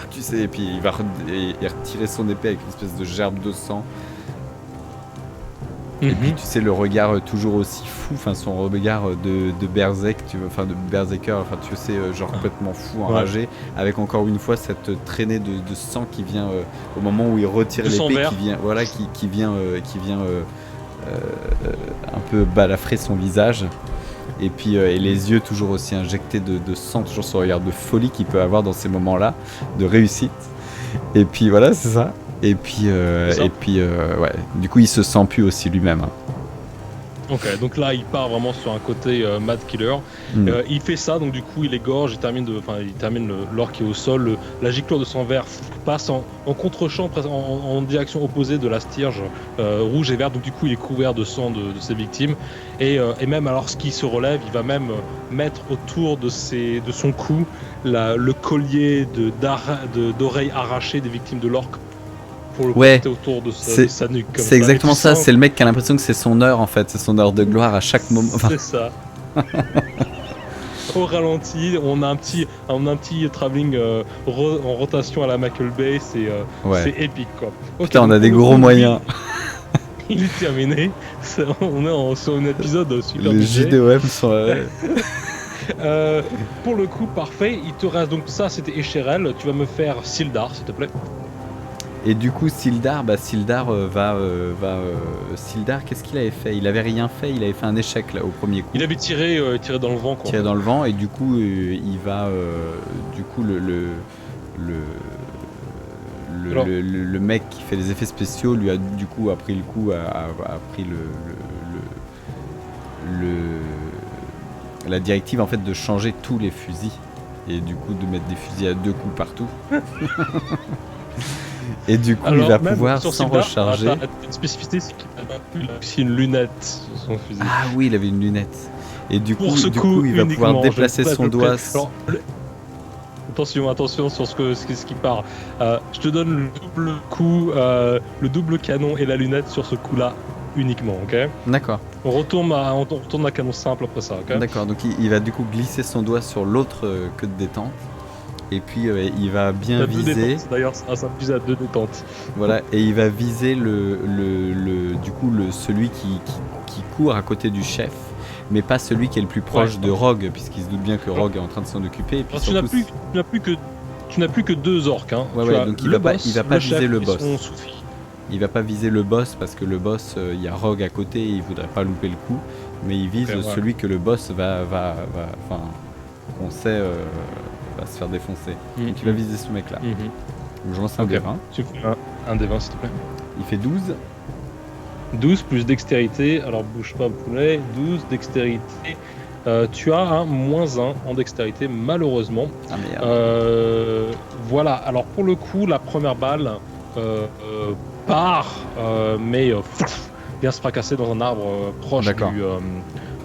Tu sais, et puis il va retirer son épée avec une espèce de gerbe de sang. Et puis tu sais, le regard toujours aussi fou, enfin son regard de Berserk, enfin de Berserker, enfin tu sais, genre complètement fou, enragé, avec encore une fois cette traînée de sang qui vient au moment où il retire l'épée, qui vient, voilà, qui vient un peu balafrer son visage. Et puis et les yeux toujours aussi injectés de sang, toujours ce regard de folie qu'il peut avoir dans ces moments-là, de réussite. Et puis voilà, c'est ça. Et puis, ouais. Du coup, il se sent plus aussi lui-même. Hein. Ok, donc là, il part vraiment sur un côté Mad Killer. Il fait ça, donc du coup, il égorge, il termine l'orque qui est au sol. La giclure de son verre passe en contre-champ, en direction opposée de la stierge rouge et verte. Donc du coup, il est couvert de sang de ses victimes. Et même lorsqu'il se relève, il va même mettre autour de son cou le collier d'oreilles arrachées des victimes de l'orque. Pour le porter autour de sa nuque. C'est exactement ça, c'est le mec qui a l'impression que c'est son heure en fait, c'est son heure de gloire à chaque moment. C'est ça. Au ralenti, on a un petit travelling en rotation à la Michael Bay, c'est épique quoi. Okay, putain, on a des gros moyens. Il est terminé, on est sur un épisode super les JDOM sont... pour le coup, parfait, il te reste donc ça, c'était Escherel, tu vas me faire Sildar s'il te plaît. Et du coup, Sildar, Sildar, qu'est-ce qu'il avait fait ? Il avait rien fait, il avait fait un échec là au premier coup. Il avait tiré dans le vent, quoi. Tiré dans le vent, et du coup, il va, du coup, le mec qui fait les effets spéciaux lui a du coup appris le coup, a pris la directive en fait de changer tous les fusils et du coup de mettre des fusils à 2 coups partout. Et du coup, il va pouvoir s'en recharger. Une spécificité, c'est qu'il a aussi une lunette sur son fusil. Ah oui, il avait une lunette. Et du coup, il va pouvoir déplacer son doigt. Alors, attention sur ce qui part. Je te donne le double coup, le double canon et la lunette sur ce coup-là uniquement, ok ? D'accord. On retourne à canon simple après ça, ok ? D'accord, donc il va du coup glisser son doigt sur l'autre queue de détente. Et puis il va bien viser. D'ailleurs, ça s'appuie à 2 détentes. Voilà, et il va viser celui qui court à côté du chef, mais pas celui qui est le plus proche de Rogue, puisqu'il se doute bien que Rogue est en train de s'en occuper. Et puis tu n'as plus que 2 orques. Hein. Donc il va pas viser le boss. Il va pas viser le boss parce que le boss, il y a Rogue à côté et il voudrait pas louper le coup, mais il vise celui que le boss va se faire défoncer. Donc il va viser ce mec là. Donc je lance un D20. Tu fais un D20 s'il te plaît. Il fait 12. 12 plus dextérité, alors bouge pas poulet, 12 dextérité. Tu as un -1 en dextérité malheureusement. Ah merde. Voilà, alors pour le coup la première balle part mais vient se fracasser dans un arbre proche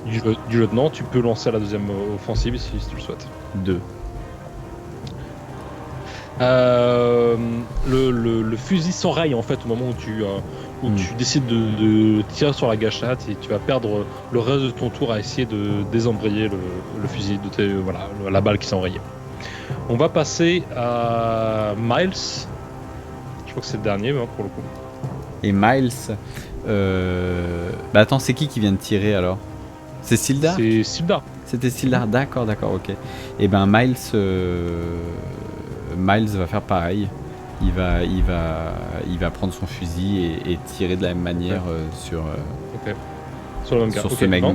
du lieutenant. Tu peux lancer la deuxième offensive si tu le souhaites. 2. Le fusil s'enraye en fait au moment où tu décides de tirer sur la gâchette et tu vas perdre le reste de ton tour à essayer de désembrayer le fusil la balle qui s'est enrayée. On va passer à Miles. Je crois que c'est le dernier pour le coup. Et Miles, attends, c'est qui vient de tirer alors ? C'est Sildar ? C'est Sildar. C'était Sildar, d'accord, ok. Et Miles va faire pareil. Il va prendre son fusil et tirer de la même manière sur le même gars.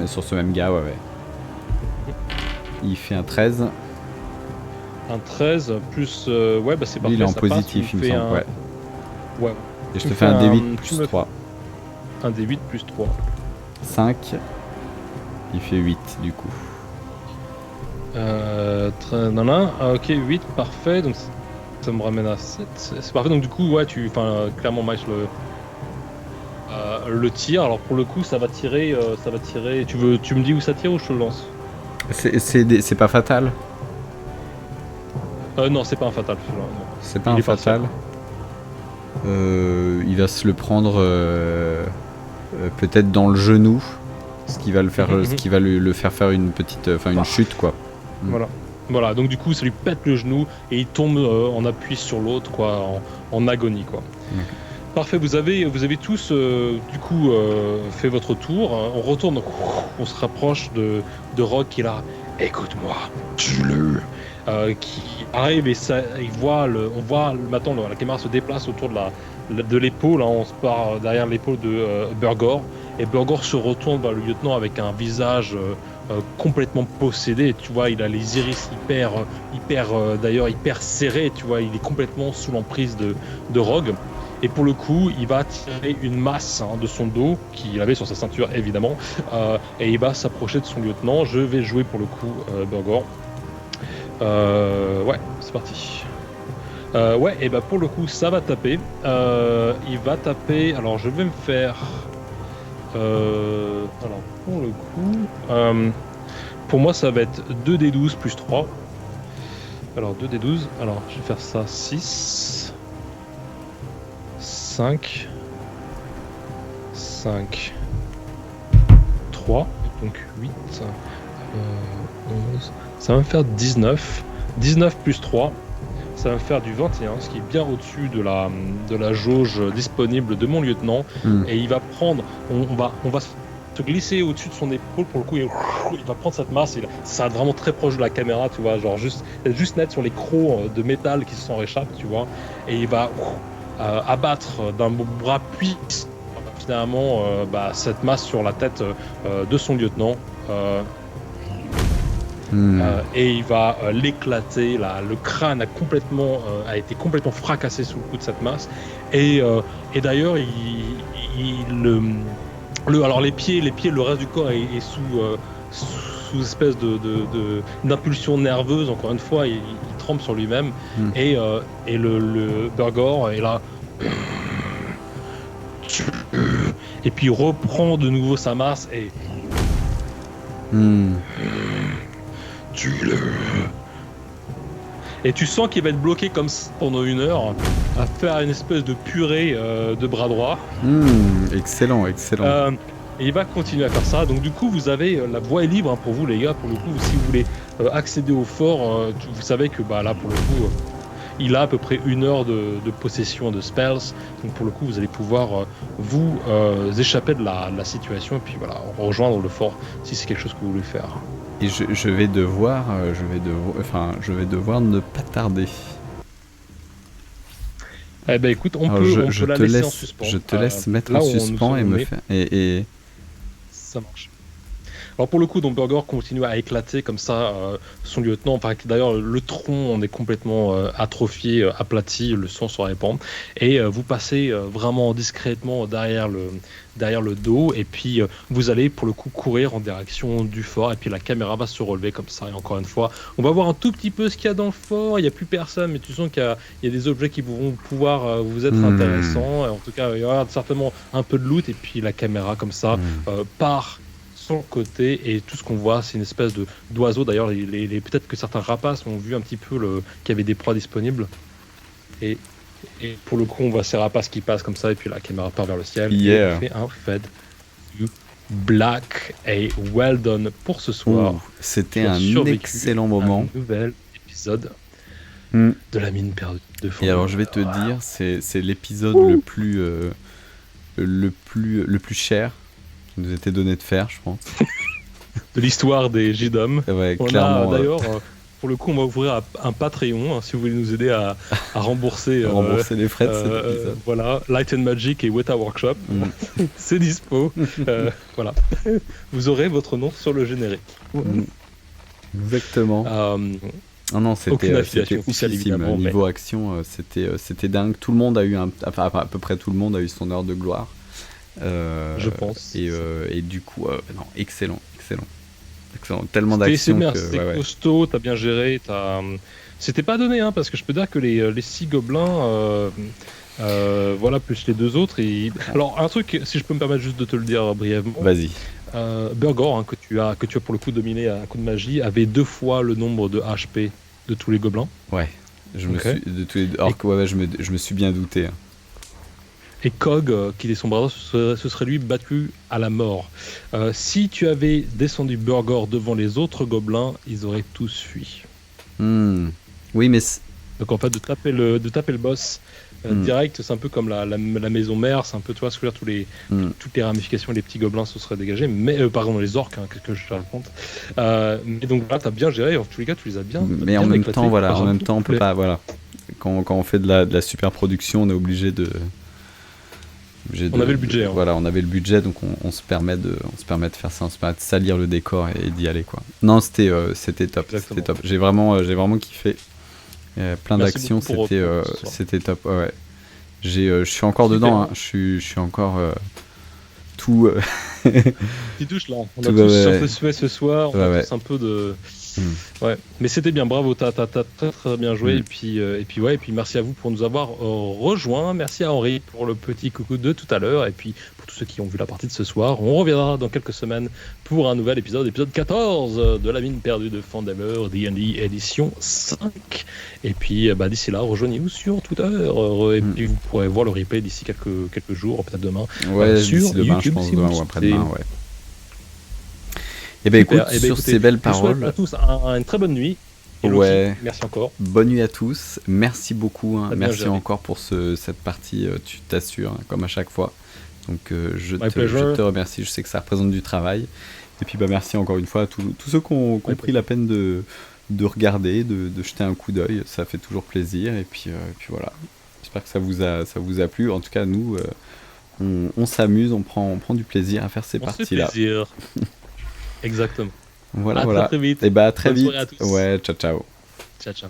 Sur ce même gars, ouais. Il fait un 13. Un 13 plus c'est parfait. Lui, il est en positif, il me semble. Ouais. Et je te fais un D8 plus 3. Un D8 plus 3. 5. Il fait 8 du coup. Ok, 8, parfait. Donc ça me ramène à 7. C'est parfait. Donc du coup, clairement, Miles le tir. Alors pour le coup, ça va tirer. Tu me dis où ça tire ou je te le lance? C'est pas fatal. Non, c'est pas un fatal. Celui-là, non. C'est pas Il un est partiel. fatal. Il va se le prendre peut-être dans le genou, ce qui va le faire, ce qui va le faire faire une petite, une chute quoi. Voilà, donc du coup ça lui pète le genou et il tombe en appui sur l'autre, quoi, en agonie, quoi. Parfait, vous avez tous du coup fait votre tour. On retourne, on se rapproche de Rogue qui est là. Écoute-moi, tue-le. Qui arrive et ça, on voit maintenant la caméra se déplace autour de l'épaule. Hein, on se part derrière l'épaule de Burgor et Burgor se retourne vers le lieutenant avec un visage complètement possédé. Tu vois, il a les iris hyper serrés. Tu vois, il est complètement sous l'emprise de Rogue. Et pour le coup, il va tirer une masse de son dos, qu'il avait sur sa ceinture évidemment, et il va s'approcher de son lieutenant. Je vais jouer pour le coup Burgor. Ouais, c'est parti. Ouais, et bah pour le coup, ça va taper. Il va taper. Alors, je vais me faire. Alors, pour le coup, pour moi, ça va être 2d12 plus 3. Alors, 2d12. Alors, je vais faire ça 6, 5, 3, donc 8, 11. Ça va me faire 19. 19 plus 3, ça va me faire du 21, ce qui est bien au-dessus de la jauge disponible de mon lieutenant. Et il va prendre, on va se glisser au-dessus de son épaule pour le coup, et il va prendre cette masse, ça va être vraiment très proche de la caméra, tu vois, genre juste net sur les crocs de métal qui s'en réchappent, tu vois, et il va abattre d'un bras puissant finalement cette masse sur la tête de son lieutenant. Et il va l'éclater. Le crâne a été complètement fracassé sous le coup de cette masse. Et d'ailleurs, alors les pieds, le reste du corps est sous espèce d'impulsion nerveuse. Encore une fois, il tremble sur lui-même. Et le Burgor est là. Et puis il reprend de nouveau sa masse et. Tue-le. Et tu sens qu'il va être bloqué comme ça pendant 1 heure à faire une espèce de purée de bras droit. Excellent. Et il va continuer à faire ça. Donc du coup, vous avez la voie est libre pour vous les gars. Pour le coup, si vous voulez accéder au fort, vous savez que là pour le coup, il a à peu près 1 heure de possession de spells. Donc pour le coup, vous allez pouvoir vous échapper de la situation et puis voilà, rejoindre le fort si c'est quelque chose que vous voulez faire. Et je vais devoir ne pas tarder. Eh ben écoute, on peut la laisser en suspens. Je te laisse mettre en suspens et me faire. Et... Ça marche. Alors pour le coup, donc Burgor continue à éclater comme ça son lieutenant. Enfin, d'ailleurs, le tronc en est complètement atrophié, aplati, le sang se répand. Et vous passez vraiment discrètement derrière le dos. Et puis vous allez pour le coup courir en direction du fort. Et puis la caméra va se relever comme ça. Et encore une fois, on va voir un tout petit peu ce qu'il y a dans le fort. Il n'y a plus personne, mais tu sens qu'il y a des objets qui vont pouvoir vous être intéressants. Et en tout cas, il y aura certainement un peu de loot. Et puis la caméra comme ça part son côté et tout ce qu'on voit c'est une espèce d'oiseau. D'ailleurs peut-être que certains rapaces ont vu un petit peu qu'il y avait des proies disponibles et pour le coup on voit ces rapaces qui passent comme ça et puis la caméra part vers le ciel et on fait un fade to black et well done pour ce soir. C'était un excellent moment. Un nouvel épisode de la mine perdue de fond. Et alors je vais te dire c'est l'épisode le plus cher qui nous était donné de faire, je pense. De l'histoire des J-Dom. Ouais, clairement. D'ailleurs, pour le coup, on va ouvrir un Patreon si vous voulez nous aider à rembourser, les frais de cet épisode. Voilà, Light and Magic et Weta Workshop. C'est dispo. Voilà. Vous aurez votre nom sur le générique. Exactement. Non, c'était oufissime. Niveau action, c'était dingue. Tout le monde a eu à peu près tout le monde a eu son heure de gloire. Je pense. Et du coup, non, excellent. Tellement d'action que c'était costaud, t'as bien géré, c'était pas donné parce que je peux dire que les 6 gobelins Voilà, plus les deux autres. Et... Alors, un truc, si je peux me permettre juste de te le dire brièvement. Vas-y. Burgor, hein, que tu as pour le coup dominé à coup de magie, avait 2 fois le nombre de HP de tous les gobelins. Ouais. Je me Ok. suis de tous les orques, ouais, je me suis bien douté, hein. Et Kog, qui était son bras droit, se serait lui battu à la mort. Si tu avais descendu Burgor devant les autres gobelins, ils auraient tous fui. Oui, mais Donc en fait, de taper le boss direct, c'est un peu comme la maison mère, c'est un peu, tu vois, ce que je veux dire, toutes les ramifications, les petits gobelins se seraient dégagés, mais pardon, les orques, hein, que je te raconte. Mais donc là, t'as bien géré, en tous les cas, tu les as bien. mais en même temps, voilà, en même temps, on peut pas, voilà. Quand on fait de la super production, on est obligé de. On avait le budget. Hein. Voilà, on avait le budget, donc on se permet de faire ça, on se permet de salir le décor et d'y aller, quoi. Non, c'était top, c'était top. J'ai vraiment kiffé. Plein d'actions, c'était top. Ouais. Je suis encore dedans, hein. Je suis encore tout. Qui touche là. On a tous un peu souhait ce soir, on a tous un peu de. Ouais, mais c'était bien, bravo, t'as très bien joué, et puis merci à vous pour nous avoir rejoints, merci à Henri pour le petit coucou de tout à l'heure, et puis pour tous ceux qui ont vu la partie de ce soir, on reviendra dans quelques semaines pour un nouvel épisode 14 de la mine perdue de Fandamer, D&D édition 5, et puis d'ici là, rejoignez-nous sur Twitter, et puis vous pourrez voir le replay d'ici quelques jours, peut-être demain, sur demain, YouTube, je pense, si demain vous ou après-demain, ouais. Et Super. écoute, sur ces belles paroles, je souhaite à tous une très bonne nuit. Ouais. Merci encore. Bonne nuit à tous. Merci beaucoup. Hein. Merci géré. encore pour cette partie. Tu t'assures, hein, comme à chaque fois. Donc je te remercie. Je sais que ça représente du travail. Et puis merci encore une fois à tous ceux qui ont pris la peine de regarder, de jeter un coup d'œil. Ça fait toujours plaisir. Et puis voilà. J'espère que ça vous a plu. En tout cas, nous, on s'amuse, on prend du plaisir à faire ces parties-là. Exactement. Voilà. Très vite. Et très Bonne vite. soirée à tous. Ouais, ciao. Ciao.